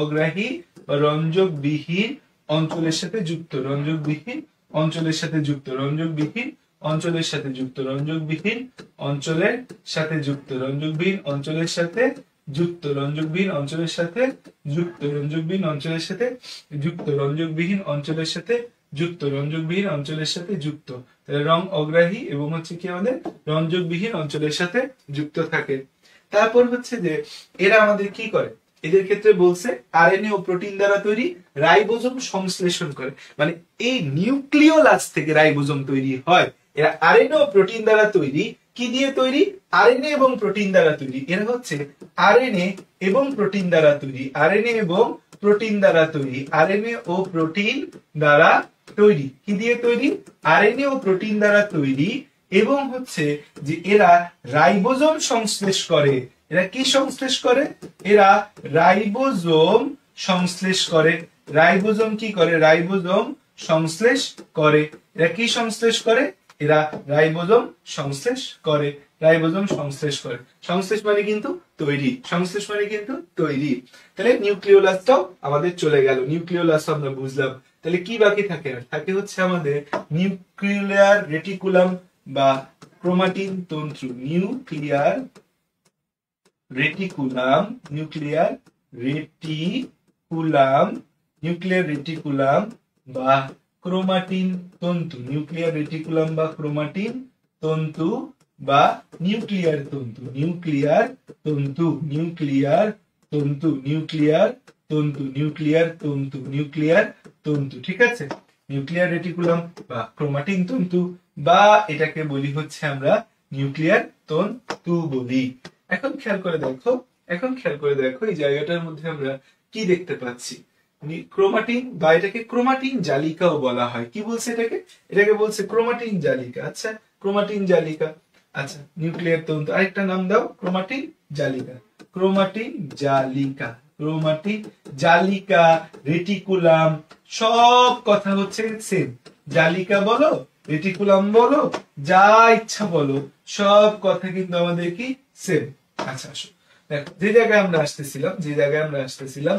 অগ্রাহী বা রঞ্জক বিহীন অঞ্চলের সাথে যুক্ত, রঞ্জক বিহীন অঞ্চলের সাথে যুক্ত, রঞ্জক বিহীন অঞ্চলের সাথে যুক্ত, রঞ্জক বিহীন অঞ্চলের সাথে যুক্ত, রঞ্জক বিহীন অঞ্চলের সাথে যুক্ত, রঞ্জক বিহীন অঞ্চলের সাথে যুক্ত, রঞ্জক বিহীন অঞ্চলের সাথে যুক্ত, রঞ্জক বিহীন অঞ্চলের সাথে যুক্ত, রঞ্জক বিহীন অঞ্চলের সাথে যুক্ত। তাহলে রং অগ্রাহী এবং হচ্ছে কি আমাদের রঞ্জক বিহীন অঞ্চলের সাথে যুক্ত থাকে। তারপর হচ্ছে যে এরা আমাদের কি করে, এদের ক্ষেত্রে বলছে আরএনএ ও প্রোটিন দ্বারা তৈরি রাইবোজোম সংশ্লেষণ করে। মানে এই নিউক্লিওলাস থেকে রাইবোজোম তৈরি হয়। এরা আরএনএ ও প্রোটিন দ্বারা তৈরি। কি দিয়ে তৈরি? আরএনএ এবং প্রোটিন দ্বারা তৈরি। এরা হচ্ছে আরএনএ এবং প্রোটিন দ্বারা তৈরি, আরএনএ এবং প্রোটিন দ্বারা তৈরি, আরএনএ ও প্রোটিন দ্বারা তৈরি। কি দিয়ে তৈরি? আরএনএ ও প্রোটিন দ্বারা তৈরি। এবং হচ্ছে যে এরা রাইবোজোম সংশ্লেষ করে। এরা কি সংশ্লেষ করে? এরা রাইবোজোম সংশ্লেষ করে। রাইবোজোম কি করে? রাইবোজোম সংশ্লেষ করে। এরা কি সংশ্লেষ করে? এরা রাইবোজোম সংশ্লেষ করে, রাইবোজোম সংশ্লেষ করে। সংশ্লেষ মানে কিন্তু তৈরি, সংশ্লেষ মানে কিন্তু তৈরি। তাহলে নিউক্লিওলাসটাও আমাদের চলে গেল, নিউক্লিওলাস আমরা বুঝলাম। তাহলে কি বাকি থাকে? থাকে হচ্ছে আমাদের নিউক্লিয়ার রেটিকুলাম বা ক্রোমাটিন তন্তু। Nuclear reticulum, nuclear reticulum, nuclear reticulum বা ক্রোমাটিন তন্তু, নিউক্লিয়ার রেটিকুলাম বা ক্রোমাটিন তন্তু বা নিউক্লিয়ার তন্তু, নিউক্লিয়ার তন্তু, নিউক্লিয়ার তন্তু, নিউক্লিয়ার তন্তু, নিউক্লিয়ার তন্তু, নিউক্লিয়ার তন্তু। ঠিক আছে, নিউক্লিয়ার রেটিকুলাম বা ক্রোমাটিন তন্তু বা এটাকে বলি হচ্ছে আমরা নিউক্লিয়ার তন্তু বলি। এখন খেয়াল করে দেখো এই জায়গাটার মধ্যে আমরা কি দেখতে পাচ্ছি? ক্রোমাটিন বা এটাকে ক্রোমাটিন জালিকাও বলা হয়। কি বলছে এটাকে? এটাকে বলছে ক্রোমাটিন জালিকা। আচ্ছা, ক্রোমাটিন জালিকা। আচ্ছা, নিউক্লিয়ার তন্তু আরেকটা নাম দাও, ক্রোমাটিন জালিকা। ক্রোমাটিন জালিকা, ক্রোমাটিন জালিকা, রেটিকুলাম, সব কথা হচ্ছে সেম। জালিকা বলো, রেটিকুলাম বলো, যা ইচ্ছা বলো, সব কথা কিন্তু আমাদের কি সেম। আচ্ছা আসো, দেখো যে জায়গায় আমরা আসতেছিলাম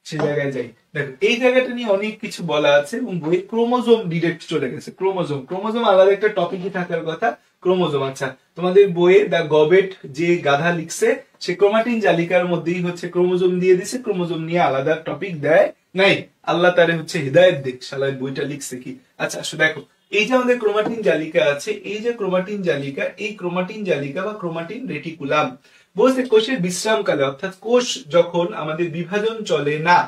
সেই জায়গায় যাই। দেখো এই জায়গাটা নিয়ে অনেক কিছু বলা আছে এবং বই ক্রোমোজোম ডিরেক্ট চলে গেছে। ক্রোমোজোম আলাদা একটা টপিকই থাকার কথা। ক্রোমোজোম, আচ্ছা তোমাদের বইয়ে দা গবেট যে গাধা লিখছে সে ক্রোমাটিন জালিকার মধ্যেই হচ্ছে ক্রোমোজোম দিয়ে দিছে, ক্রোমোজোম নিয়ে আলাদা টপিক দেয় নাই। আল্লাহ তারে হচ্ছে হিদায়ত দিক, শালায় বইটা লিখছে কি। আচ্ছা আসো দেখো, এই যে আমাদের ক্রোমাটিন জালিকা আছে, এই যে ক্রোমাটিন জালিকা, এই ক্রোমাটিন জালিকা বা ক্রোমাটিন রেটিকুলাম বলছে কোষের বিশ্রামকালে, অর্থাৎ কোষ যখন আমাদের বিভাজন চলে না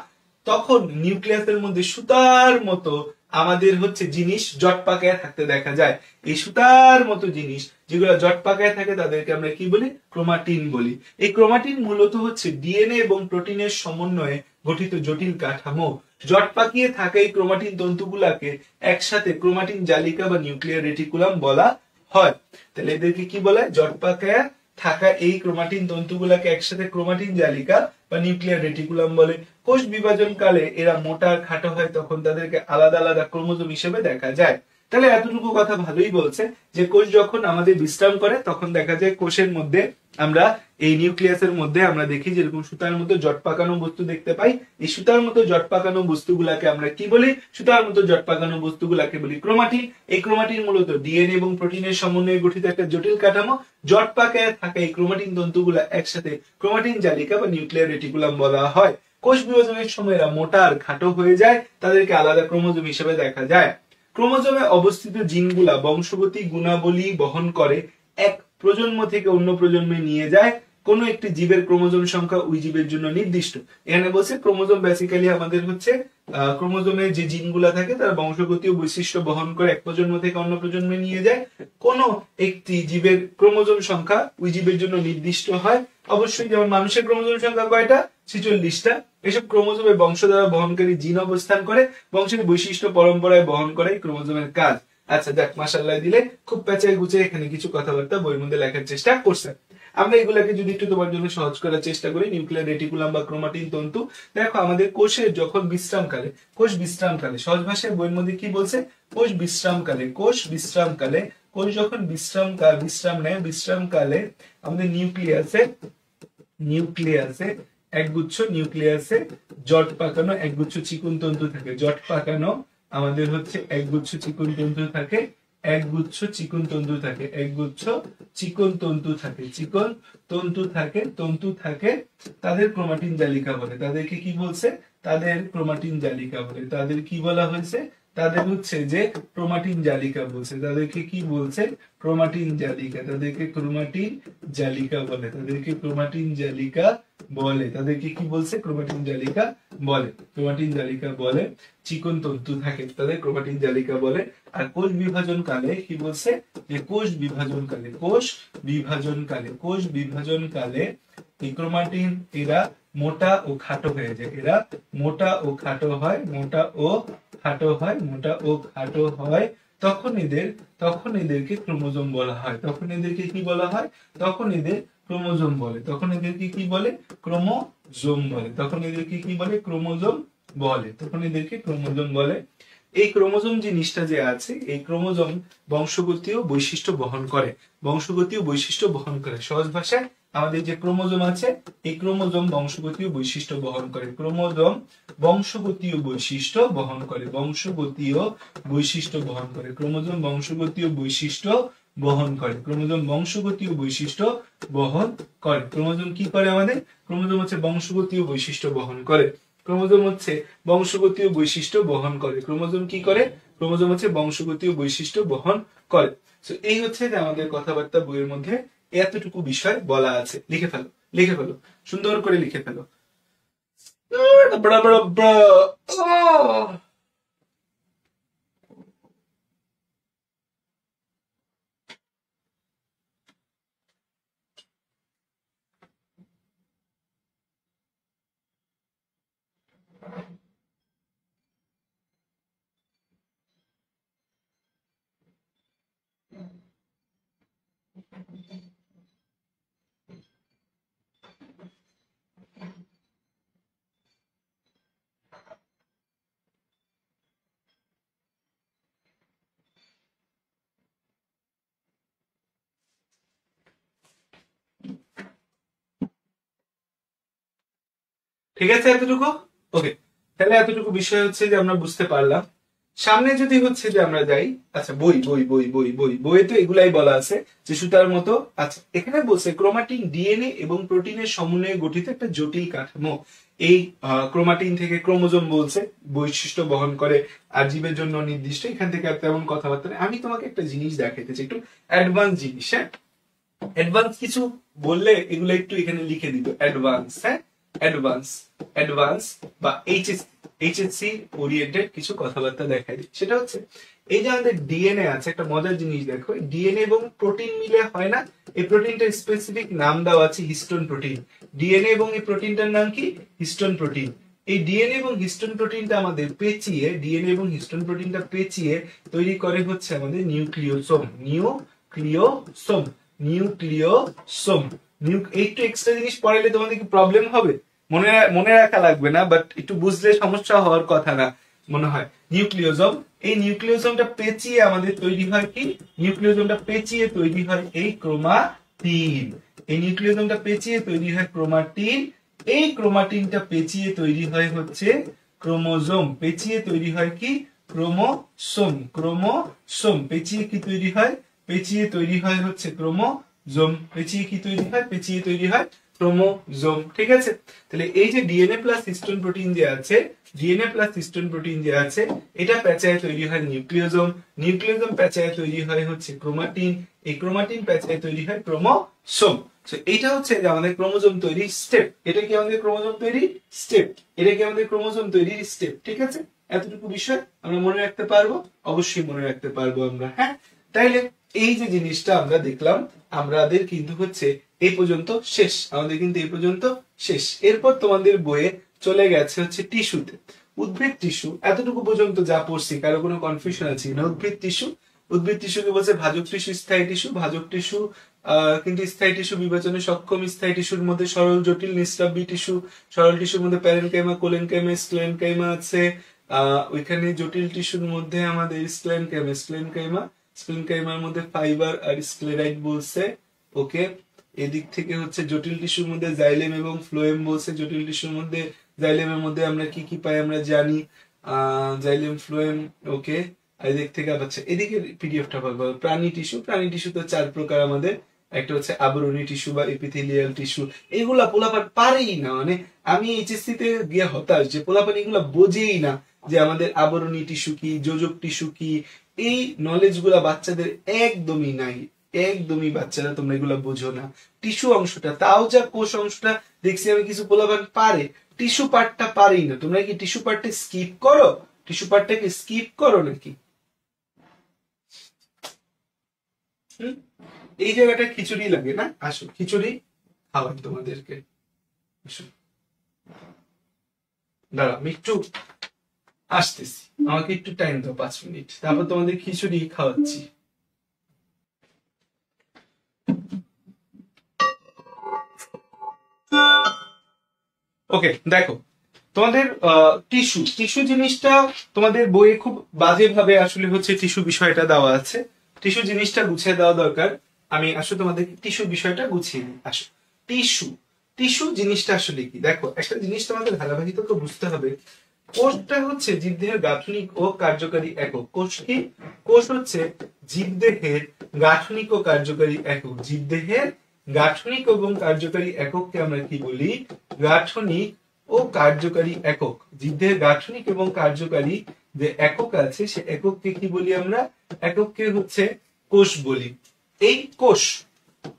তখন নিউক্লিয়াসের মধ্যে সুতার মতো আমাদের হচ্ছে জিনিস জট পাকায় থাকতে দেখা যায়। এই সুতার মতো জিনিস যেগুলো জট পাকায় থাকে তাদেরকে আমরা কি বলি? ক্রোমাটিন বলি। এই ক্রোমাটিন মূলত হচ্ছে ডিএনএ এবং প্রোটিনের সমন্বয়ে গঠিত জটিল কাঠামো। জট পাকিয়ে থাকা এই ক্রোমাটিন তন্তুগুলাকে একসাথে ক্রোমাটিন জালিকা বা নিউক্লিয়ার রেটিকুলাম বলা হয়। তাহলে এদেরকে কি বলা হয়? জট পাকায় থাকা এই ক্রোমাটিন তন্তুগুলাকে একসাথে ক্রোমাটিন জালিকা বা নিউক্লিয়ার রেটিকুলাম বলে। কোষ বিভাজন কালে এরা মোটা খাটো হয়, তখন তাদেরকে আলাদা আলাদা ক্রোমোজোম হিসেবে দেখা যায়। তাহলে এতটুকু কথা ভালোই বলছে যে কোষ যখন আমাদের বিশ্রাম করে তখন দেখা যায় কোষের মধ্যে আমরা এই নিউক্লিয়াসের মধ্যে আমরা দেখি যেরকম সুতার মতো জট পাকানো বস্তু দেখতে পাই। এই সুতার মতো জট পাকানো বস্তুগুলাকে আমরা কি বলি? সুতার মতো জট পাকানো বস্তুগুলাকে বলি ক্রোমাটিন। এই ক্রোমাটিন মূলত ডিএনএ এবং প্রোটিনের সমন্বয়ে গঠিত একটা জটিল কাঠামো। জট পাকায় থাকা এই ক্রোমাটিন তন্তুগুলা একসাথে ক্রোমাটিন জালিকা বা নিউক্লিয়ার রেটিকুলাম বলা হয়। কোষ বিভাজনের সময় এরা মোটা আর খাটো হয়ে যায়, তাদেরকে আলাদা ক্রোমোজোম হিসেবে দেখা যায়। ক্রোমোজোমে অবস্থিত জিনগুলা বংশগতি গুণাবলী বহন করে, এক প্রজন্ম থেকে অন্য প্রজন্মে নিয়ে যায়। কোন একটি জীবের ক্রোমোজোম সংখ্যা ওই জীবের জন্য নির্দিষ্ট। এখানে বলছে ক্রোমোজোম বেসিক্যালি আমাদের হচ্ছে ক্রোমোজোমে যে জিনগুলা থাকে তারা বংশগতীয় বৈশিষ্ট্য বহন করে এক প্রজন্ম থেকে অন্য প্রজন্মে নিয়ে যায়। কোন একটি জীবের ক্রোমোজোম সংখ্যা ওই জীবের জন্য নির্দিষ্ট হয়। অবশ্যই যেমন মানুষের ক্রোমোজোম সংখ্যা কয়টা? 46টা। এসব ক্রোমোজোমে বংশ দ্বারা বহনকারী জিন অবস্থান করে, বংশের বৈশিষ্ট্য পরম্পরায় বহন করে ক্রোমোজোমের কাজ। আচ্ছা যাক, মাশাআল্লাহ দিলে খুব পেঁচায় গুছিয়ে এখানে কিছু কথাবার্তা বইয়ের মধ্যে লেখার চেষ্টা করছে। আমরা এগুলাকে যদি একটু তোমার জন্য সহজ করার চেষ্টা করি, নিউক্লিয়ার রেটিকুলাম বা ক্রোমাটিন তন্তু, দেখো আমাদের কোষের যখন বিশ্রামকালে, কোষ বিশ্রামকালে, সহজ ভাষায় বইয়ের মধ্যে কি বলছে? কোষ বিশ্রামকালে, কোষ বিশ্রামকালে, কোষ যখন বিশ্রাম নেয়, বিশ্রামকালে আমাদের নিউক্লিয়াসে একগুচ্ছ নিউক্লিয়াসে জট পাকানো একগুচ্ছ চিকন তন্তু থাকে। জট পাকানো আমাদের হচ্ছে একগুচ্ছ চিকন তন্তু থাকে, একগুচ্ছ চিকন তন্তু থাকে, একগুচ্ছ চিকন তন্তু থাকে, চিকন তন্তু থাকে। তাদের ক্রোমাটিন জালিকা বলে। তাদেরকে কি বলছে? তাদের ক্রোমাটিন জালিকা বলে। তাদের কি বলা হয়েছে? তাদের হচ্ছে যে ক্রোমাটিন জালিকা বলছে। তাদেরকে কি বলছে? ক্রোমাটিন জালিকা। তাদেরকে ক্রোমাটিন জালিকা বলে। তাদেরকে ক্রোমাটিন জালিকা বলে। তাদেরকে কি বলছে? ক্রোমাটিন জালিকা বলে। ক্রোমাটিন জালিকা বলে। চিকন তন্তু থাকে, তাদের ক্রোমাটিন জালিকা বলে। আর কোষ বিভাজন কালে কি বলছে? যে কোষ বিভাজন কালে এই ক্রোমাটিন এরা মোটা ও খাটো হয়ে যায়। এরা মোটা ও খাটো হয়, তখন এদেরকে ক্রোমোজোম বলা হয়। তখন এদেরকে কি বলা হয়? তখন এদের ক্রোমোজোম বলে। তখন এদেরকে কি বলে? ক্রোমোজোম বলে। তখন এদেরকে কি বলে? ক্রোমোজোম বলে। তখন এদেরকে ক্রোমোজোম বলে। এই ক্রোমোজোম জিনিসটা যে আছে, এই ক্রোমোজোম বংশগতীয় বৈশিষ্ট্য বহন করে। বংশগতীয় বৈশিষ্ট্য বহন করে। সহজ ভাষায় আমাদের যে ক্রোমোজোম আছে, এই ক্রোমোজোম বংশগতীয় বৈশিষ্ট্য বহন করে। ক্রোমোজোম বংশগতীয় বৈশিষ্ট্য বহন করে। বংশগতীয় বৈশিষ্ট্য বহন করে। ক্রোমোজোম বংশগতীয় বৈশিষ্ট্য বহন করে। ক্রোমোজোম বংশগতীয় বৈশিষ্ট্য বহন করে। ক্রোমোজোম কি করে আমাদের? ক্রোমোজোম হচ্ছে বংশগতীয় বৈশিষ্ট্য বহন করে। ক্রোমোজোম হচ্ছে বংশগতীয় বৈশিষ্ট্য বহন করে। ক্রোমোজোম কি করে? ক্রোমোজোম হচ্ছে বংশগতীয় বৈশিষ্ট্য বহন করে। তো এই হচ্ছে যে আমাদের কথাবার্তা বইয়ের মধ্যে এতটুকু বিষয় বলা আছে। লিখে ফেলো, সুন্দর করে লিখে ফেলো। ঠিক আছে এতটুকু? ওকে, তাহলে এতটুকু বিষয় হচ্ছে যে আমরা বুঝতে পারলাম। সামনে যদি হচ্ছে যে আমরা যাই, আচ্ছা বইয়ে তো এগুলাই বলা আছে যে সুতার মতো। আচ্ছা এখানে বলছে ক্রোমাটিন ডিএনএ এবং প্রোটিনের সমন্বয়ে গঠিত একটা জটিল কাঠামো। এই ক্রোমাটিন থেকে ক্রোমোজোম বলছে বৈশিষ্ট্য বহন করে, আর জীবের জন্য নির্দিষ্ট। এখান থেকে আর তেমন কথাবার্তা নেই। আমি তোমাকে একটা জিনিস দেখাইতে চাই, একটু অ্যাডভান্স জিনিস। হ্যাঁ, অ্যাডভান্স কিছু বললে এগুলো একটু এখানে লিখে দিত। অ্যাডভান্স, হ্যাঁ, অ্যাডভান্স বা এইচএসসি ওরিয়েন্টেড কিছু কথাবার্তা দেখাই দিই। সেটা হচ্ছে এই যে আমাদের ডিএনএ আছে, একটা মজার জিনিস দেখো, ডিএনএ এবং প্রোটিন মিলে হয় না। এই প্রোটিনটার স্পেসিফিক নাম দেওয়া আছে হিস্টোন প্রোটিন। ডিএনএ এবং এই প্রোটিনটার নাম কি? Histone protein. এই ডিএনএ এবং হিস্টোন প্রোটিনটা আমাদের পেঁচিয়ে, ডিএনএ এবং হিস্টোন প্রোটিনটা পেঁচিয়ে তৈরি করে হচ্ছে আমাদের নিউক্লিওসোম। একটু এক্সট্রা জিনিস পড়াইলে তোমাদের কি প্রবলেম হবে? মনে রাখা লাগবে না, বাট একটু বুঝলে সমস্যা হওয়ার কথা না মনে হয়। নিউক্লিওজোম, এই নিউক্লিওজোমটা পেঁচিয়ে আমাদের তৈরি হয় কি? নিউক্লিওজোমটা পেঁচিয়ে তৈরি হয় এই ক্রোমাটিন। এই নিউক্লিওজোমটা পেঁচিয়ে তৈরি হয় ক্রোমাটিন। এই ক্রোমাটিনটা পেঁচিয়ে তৈরি হয় হচ্ছে ক্রোমোজোম। পেঁচিয়ে তৈরি হয় কি? ক্রোমোসোম। পেঁচিয়ে কি তৈরি হয়? পেঁচিয়ে তৈরি হয় হচ্ছে ক্রোমোজোম। পেঁচিয়ে কি তৈরি হয়? পেঁচিয়ে তৈরি হয় ক্রোমোজোম, ঠিক আছে। তাহলে এই যে ডিএনএ প্লাস হিস্টোন প্রোটিন যে আছে, ডিএনএ প্লাস হিস্টোন প্রোটিন যে আছে, এটা প্যাঁচায় তৈরি হয় নিউক্লিওজোম, নিউক্লিওজোম প্যাঁচায় তৈরি হয় হচ্ছে ক্রোমাটিন, এই ক্রোমাটিন প্যাঁচায় তৈরি হয় ক্রোমোসোম। এইটা হচ্ছে যে আমাদের ক্রোমোজোম তৈরির স্টেপ। এটা কি আমাদের ক্রোমোজোম তৈরির স্টেপ, এটা কি আমাদের ক্রোমোজোম তৈরির স্টেপ, ঠিক আছে। এতটুকু বিষয় আমরা মনে রাখতে পারবো, অবশ্যই মনে রাখতে পারবো আমরা, হ্যাঁ। তাইলে এই যে জিনিসটা আমরা দেখলাম, আমাদের কিন্তু হচ্ছে এই পর্যন্ত শেষ, আমাদের কিন্তু এই পর্যন্ত শেষ। এরপর তোমাদের বইয়ে চলে গেছে হচ্ছে টিস্যুতে, উদ্ভিদ টিস্যু। এতটুকু পর্যন্ত যা পড়ছি কারো কোনো কনফিউশন আছে না? উদ্ভিদ টিস্যু, উদ্ভিদ টিস্যুকে বলছে ভাজক টিস্যু, স্থায়ী টিস্যু। ভাজক টিস্যু কিন্তু স্থায়ী টিস্যু বিভাজনে সক্ষম। স্থায়ী টিস্যুর মধ্যে সরল, জটিল, নিষ্কাব্যী টিস্যু। সরল টিস্যুর মধ্যে প্যারেনকাইমা, কোলেনকাইমা, স্ক্লেনকাইমা আছে। ওইখানে জটিল টিস্যুর মধ্যে আমাদের স্ক্লেনকাইমা, স্ক্লেনকাইমার মধ্যে ফাইবার আর স্ক্লেরাইড বলছে, ওকে। এদিক থেকে হচ্ছে জটিল টিস্যুর মধ্যে জাইলেম এবং ফ্লোয়েম বলছে। জটিল টিস্যুর মধ্যে জাইলেমের মধ্যে আমরা কি কি পাই আমরা জানি, জাইলেম, ফ্লোয়েম, ওকে। আর এদিক থেকে আচ্ছা এদিকে পিডিএফটা পাবো। প্রাণী টিস্যু, প্রাণী টিস্যু তো 4 প্রকার আমাদের। একটা হচ্ছে আবরণী টিস্যু বা এপিথেলিয়াল টিস্যু। এগুলা পোলাপান পারেই না, মানে আমি এইচএসসি তে গিয়ে হতাশ যে পোলাপান এগুলা বোঝেই না যে আমাদের আবরণী টিস্যু কি, যোজক টিস্যু কি। এই নলেজ গুলা বাচ্চাদের একদমই নাই, একদমই বাচ্চারা তোমরা এগুলা বোঝো না। টিস্যু অংশটা, তাও যা কোষ অংশটা দেখছি আমি কিছু পোলাপান পারে, টিস্যু পার্টটা পারেই না। তোমরা কি টিস্যু পার্টটা স্কিপ করো? টিস্যু পার্টটাকে স্কিপ করো নাকি? এই জায়গাটা খিচুড়ি লাগে না? আসো খিচুড়ি খাওয়াই তোমাদেরকে, আসো। দাঁড়া আমি একটু আসতেছি, আমাকে একটু টাইম দাও 5 মিনিট, তারপর তোমাদের খিচুড়ি খাওয়াচ্ছি। ওকে, দেখো তোমাদের টিস্যু, টিস্যু জিনিসটা তোমাদের বইয়ে খুব বাজে ভাবে আসলে হচ্ছে টিস্যু বিষয়টা দেওয়া আছে। টিস্যু জিনিসটা গুছিয়ে দেওয়া দরকার। আমি আসলে তোমাদের টিস্যু বিষয়টা গুছিয়ে দিই। আসো, টিস্যু, টিস্যু জিনিসটা আসলে কি? দেখো একটা জিনিস তোমাদের ধারাবাহিক তো বুঝতে হবে। কোষটা হচ্ছে জীবদেহের গাঠনিক ও কার্যকারী একক। কোষ কি? কোষ হচ্ছে জীবদেহের গাঠনিক ও কার্যকারী একক। জীবদেহের গাঠনিক এবং কার্যকারী একককে আমরা কি বলি? গাঠনিক ও কার্যকারী একক। জীবদেহের গাঠনিক এবং কার্যকারী যে একক আছে সে একককে কি বলি আমরা? একককে হচ্ছে কোষ বলি। এই কোষ,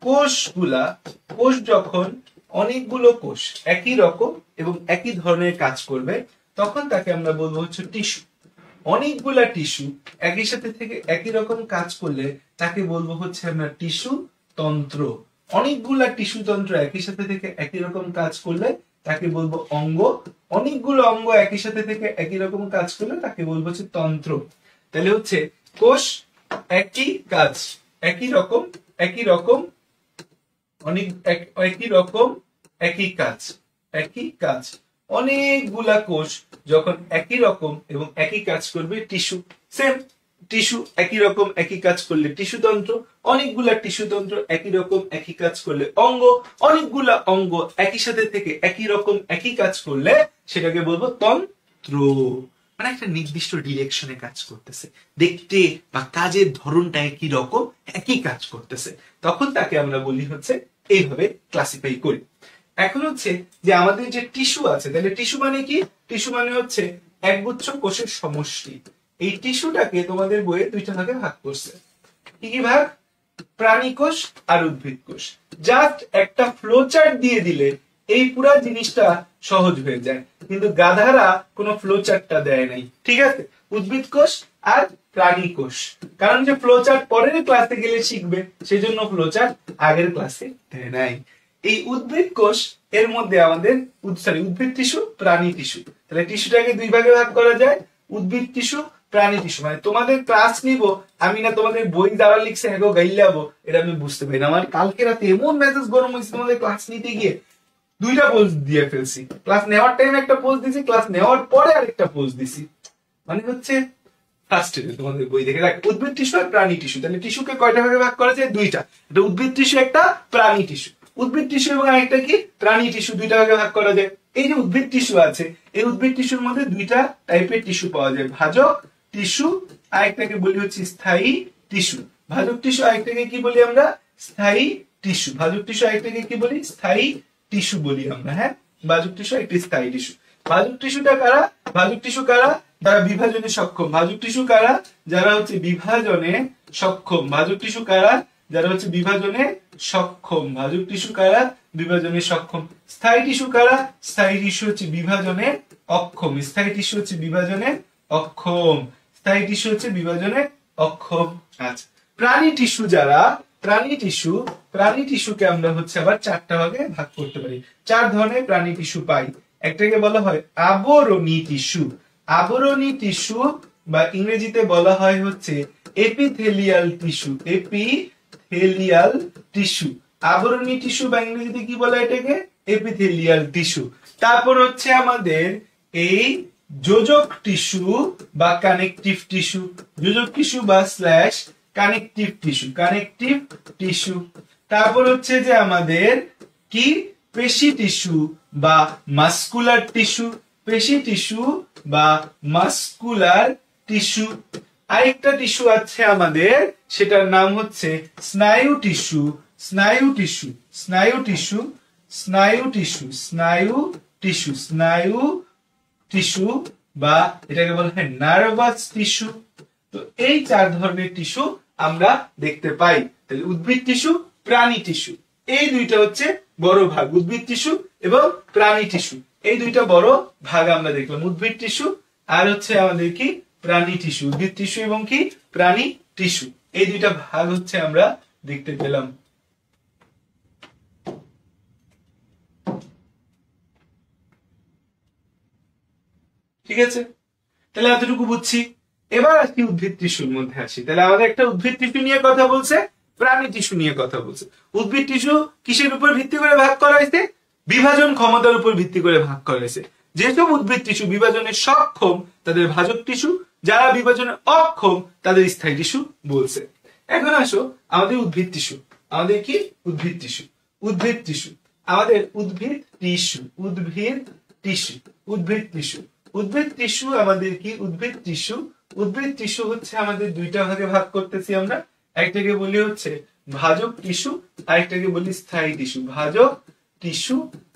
কোষগুলা, কোষ যখন অনেকগুলো কোষ একই রকম এবং একই ধরনের কাজ করবে তখন তাকে আমরা বলবো হচ্ছে টিস্যু। অনেকগুলা টিস্যু একই সাথে থেকে একই রকম কাজ করলে তাকে বলবো হচ্ছে আমরা টিস্যু তন্ত্র। অনেকগুলা টিস্যু তন্ত্র একই সাথে থেকে একই রকম কাজ করলে তাকে বলবো অঙ্গ। অনেকগুলো অঙ্গ একই সাথে থেকে একই রকম কাজ করলে তাকে বলবো হচ্ছে তন্ত্র। তাহলে হচ্ছে কোষ একই কাজ, একই রকম, একই রকম, অনেক একই রকম, একই কাজ, একই কাজ। অনেকগুলা কোষ যখন একই রকম এবং একই কাজ করবে টিস্যু। সেম টিস্যু একই রকম একই কাজ করলে টিস্যু তন্ত্র। অনেকগুলা টিস্যু তন্ত্র একই রকম একই কাজ করলে অঙ্গ। অনেকগুলা অঙ্গ একই সাথে থেকে একই রকম একই কাজ করলে সেটাকে বলবো তন্ত্র। মানে একটা নির্দিষ্ট ডিরেকশনে কাজ করতেছে, দেখতে বা কাজের ধরনটা একই রকম, একই কাজ করতেছে, তখন তাকে আমরা বলি হচ্ছে এইভাবে ক্লাসিফাই করি। এখন হচ্ছে যে আমাদের যে টিস্যু আছে, তাহলে টিস্যু মানে কি? টিস্যু মানে হচ্ছে একগুচ্ছ কোষের সমষ্টি। এই টিস্যুটাকে তোমাদের বইয়ে 2টা ভাগে ভাগ করছে। কি কি ভাগ? প্রাণী কোষ আর উদ্ভিদ কোষ। জাস্ট একটা ফ্লো চার্ট দিয়ে দিলে এই পুরা জিনিসটা সহজ হয়ে যায়, কিন্তু গাধারা কোনো ফ্লো চার্টটা দেয় নাই, ঠিক আছে? উদ্ভিদ কোষ আর প্রাণী কোষ, কারণ যে ফ্লো চার্ট পরের ক্লাসে গেলে শিখবে, সেই জন্য ফ্লো চার্ট আগের ক্লাসে দেয় নাই। এই উদ্ভিদ কোষ এর মধ্যে আমাদের উদ্ভিদ টিস্যু, প্রাণী টিস্যু। তাহলে টিস্যুটাকে 2 ভাগে ভাগ করা যায়, উদ্ভিদ টিস্যু, প্রাণী টিস্যু। মানে তোমাদের ক্লাস নিব আমি না তোমাদের বই দ্বারা লিখছে হ্যাঁ গাইলাবো, এটা আমি বুঝতে পারি না। আমার কালকে রাতে এমন মেসেজ গরম হয়েছে তোমাদের ক্লাস নিতে গিয়ে, 2টা পোস্ট দিয়ে ফেলছি। ক্লাস নেওয়ার টাইমে একটা পোস্ট দিছি, ক্লাস নেওয়ার পরে আরেকটা পোস্ট দিছি। মানে হচ্ছে ফ্রাস্ট্রেটেড তোমাদের বই দেখে। দেখ, উদ্ভিদ টিস্যু আর প্রাণী টিস্যু। তাহলে টিস্যুকে কয়টা ভাগে ভাগ করা যায়? 2টা। একটা উদ্ভিদ টিস্যু, একটা প্রাণী টিস্যু। উদ্ভিদ টিস্যু এবং আরেকটা কি? প্রাণী টিস্যু। 2টা ভাগে ভাগ করা যায়। এই যে উদ্ভিদ টিস্যু আছে, এই উদ্ভিদ টিস্যুর মধ্যে 2টা টাইপের টিস্যু পাওয়া যায়, ভাজক টিস্যু, আরেকটাকে বলি হচ্ছে স্থায়ী টিস্যু। ভাজক টিস্যু আরেকটাকে কি বলি আমরা? স্থায়ী টিস্যু। ভাজক টিস্যু আরেকটাকে কি বলি? স্থায়ী টিস্যু বলি আমরা। হ্যাঁ, ভাজক টিস্যু একটি স্থায়ী টিস্যু। ভাজক টিস্যুটা কারা? ভাজক টিস্যু কারা? যারা বিভাজনে সক্ষম। ভাজক টিস্যু কারা? যারা হচ্ছে বিভাজনে সক্ষম। ভাজক টিস্যু কারা? যারা হচ্ছে বিভাজনে সক্ষম। ভাজক টিস্যু কারা? বিভাজনে সক্ষম। স্থায়ী টিস্যু কারা? স্থায়ী টিস্যু হচ্ছে বিভাজনে অক্ষম। স্থায়ী টিস্যু হচ্ছে বিভাজনে অক্ষম। স্থায়ী টিস্যু হচ্ছে বিভাজনে অক্ষম। আচ্ছা, প্রাণী টিস্যু যারা, প্রাণী টিস্যুকে আমরা হচ্ছে আবার চারটা ভাগে ভাগ করতে পারি। চার ধরনের প্রাণী টিস্যু পাই। একটাকে বলা হয় আবরণী টিস্যু। আবরণী টিস্যু বা ইংরেজিতে বলা হয় হচ্ছে এপিথেলিয়াল টিস্যু। Epithelial tissue. আবরণী টিস্যু বা ইংরেজিতে কি বলা এটাকে? Epithelial tissue. তারপর হচ্ছে আমাদের এই যোজক টিস্যু বা কানেকটিভ টিস্যু। যোজক টিস্যু বা slash connective tissue. Connective tissue. তারপর হচ্ছে যে আমাদের কি পেশি টিস্যু বা মাস্কুলার টিস্যু। পেশি টিস্যু বা মাস্কুলার টিস্যু। আরেকটা টিস্যু আছে আমাদের, সেটার নাম হচ্ছে স্নায়ু টিস্যু। স্নায়ু টিস্যু। স্নায়ু টিস্যু। স্নায়ু টিস্যু। স্নায়ু টিস্যু। স্নায়ু টিস্যু বা এটাকে বলা হয় নার্ভাস টিস্যু। তো এই চার ধরনের টিস্যু আমরা দেখতে পাই। তাহলে উদ্ভিদ টিস্যু, প্রাণী টিস্যু, এই দুইটা হচ্ছে বড় ভাগ। উদ্ভিদ টিস্যু এবং প্রাণী টিস্যু, এই দুইটা বড় ভাগ আমরা দেখলাম। উদ্ভিদ টিস্যু আর হচ্ছে আমাদের কি প্রাণী টিস্যু। উদ্ভিদ টিস্যু এবং কি প্রাণী টিস্যু, এই দুইটা ভাগ হচ্ছে আমরা দেখতে পেলাম। ঠিক আছে, তাহলে এতটুকু বুঝছি। এবার আসি উদ্ভিদ টিস্যুর মধ্যে আসি। তাহলে আমাদের একটা উদ্ভিদ টিস্যু নিয়ে কথা বলছে, প্রাণী টিস্যু নিয়ে কথা বলছে। উদ্ভিদ টিস্যু কিসের উপর ভিত্তি করে ভাগ করা হয়েছে? বিভাজন ক্ষমতার উপর ভিত্তি করে ভাগ করা হয়েছে। যেসব উদ্ভিদ টিস্যু বিভাজনে সক্ষম তাদের ভাজক টিস্যু, যারা বিভাজনে অক্ষম তাদের স্থায়ী টিস্যু বলছে। এখন আসো আমাদের উদ্ভিদ টিস্যু। আমাদের কি উদ্ভিদ টিস্যু? উদ্ভিদ টিস্যু আমাদের উদ্ভিদ টিস্যু। উদ্ভিদ টিস্যু। উদ্ভিদ টিস্যু। উদ্ভিদ টিস্যু আমাদের কি উদ্ভিদ টিস্যু। উদ্ভিদ টিস্যু হচ্ছে আমাদের দুইটা ভাগে ভাগ করতেছি আমরা। একটাকে বলি হচ্ছে ভাজক টিস্যু, আরেকটাকে বলি স্থায়ী টিস্যু। ভাজক টিস্যু,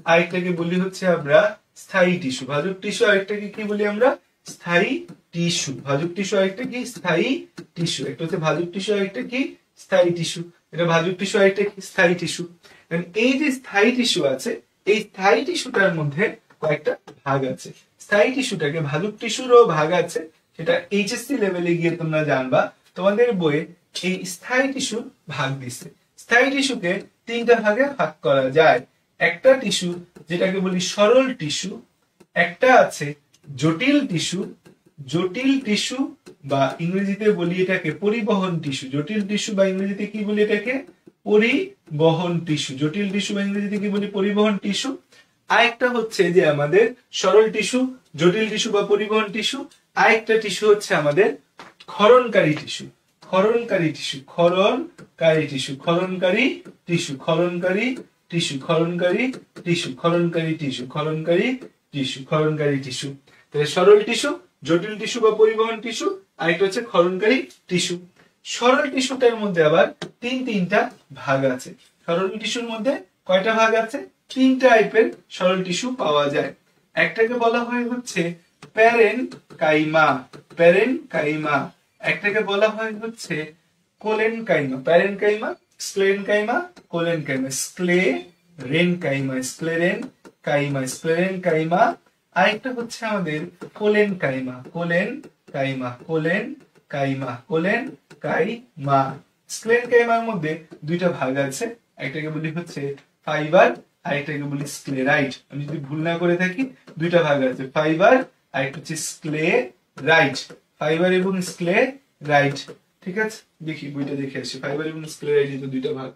আরেকটাকে বলি হচ্ছে আমরা স্থায়ী টিস্যু। ভাজক টিস্যু আরেকটাকে কি বলি আমরা? স্থায়ী টিস্যু। ভাজক টিস্যু আরেকটা কি? স্থায়ী টিস্যু। একটা হচ্ছে ভাজক টিস্যু, আরেকটা কি স্থায়ী টিস্যু। এটা ভাজক টিস্যু, আরেকটা কি স্থায়ী টিস্যু। এই যে স্থায়ী টিস্যু আছে, এই স্থায়ী টিস্যুটার মধ্যে কয়েকটা ভাগ আছে। স্থায়ী টিস্যুটাকে ভাজক টিস্যুরও ভাগ আছে, সেটা এইচএসসি লেভেলে গিয়ে তোমরা জানবা। তোমাদের বইয়ে এই স্থায়ী টিস্যুর ভাগ দিছে। স্থায়ী টিস্যুকে তিনটা ভাগে ভাগ করা যায়। একটা টিস্যু যেটাকে বলি সরল টিস্যু, একটা আছে জটিল টিস্যু। জটিল টিস্যু বা ইংরেজিতে বলি এটাকে পরিবহন টিস্যু। জটিল টিস্যু বা ইংরেজিতে কি বলি এটাকে? পরিবহন টিস্যু। জটিল টিস্যু বা ইংরেজিতে কি বলি? পরিবহন টিস্যু। আরেকটা হচ্ছে যে আমাদের সরল টিস্যু, জটিল টিস্যু বা পরিবহন টিস্যু। আরেকটা টিস্যু হচ্ছে আমাদের ক্ষরণকারী টিস্যু। ক্ষরণকারী টিস্যু। ক্ষরণকারী টিস্যু। ক্ষরণকারী টিস্যু। ক্ষরণকারী টিস্যু। ক্ষরণকারী টিস্যু। ক্ষরণকারী টিস্যু। ক্ষরণকারী টিস্যু। ক্ষরণকারী টিস্যু। তাহলে সরল টিস্যু, জটিল টিস্যু বা পরিবহন টিস্যু, আরেকটা হচ্ছে ক্ষরণকারী টিস্যু। সরল টিস্যুটার মধ্যে আবার তিনটা ভাগ আছে। সরল টিস্যুর মধ্যে কয়টা ভাগ আছে? তিন টাইপের সরল টিস্যু পাওয়া যায়। একটাকে বলা হয় হচ্ছে প্যারেনকাইমা। প্যারেনকাইমা। একটাকে বলা হয় হচ্ছে collenchyma. Parenchyma, sclerenchyma, collenchyma. Sclerenchyma. Sclerenchyma. Sclerenchyma. আরেকটা হচ্ছে আমাদের কোলেনকাইমা। কোলেনকাইমা। কোলেনকাইমা। কোলেনকাইমা। স্ক্লেরেনকাইমার মধ্যে দুইটা ভাগ আছে। একটাকে বলি হচ্ছে ফাইবার, আরেকটাকে বলি স্ক্লেরাইট। আমি যদি ভুল না করে থাকি দুইটা ভাগ আছে, ফাইবার আর একটা হচ্ছে স্ক্লেরাইট। ফাইবার এবং স্ক্লেরাইট। ঠিক আছে, দেখি বইটা দেখে আসি। ফাইবার এবং স্ক্লেরাইট তো দুইটা ভাগ।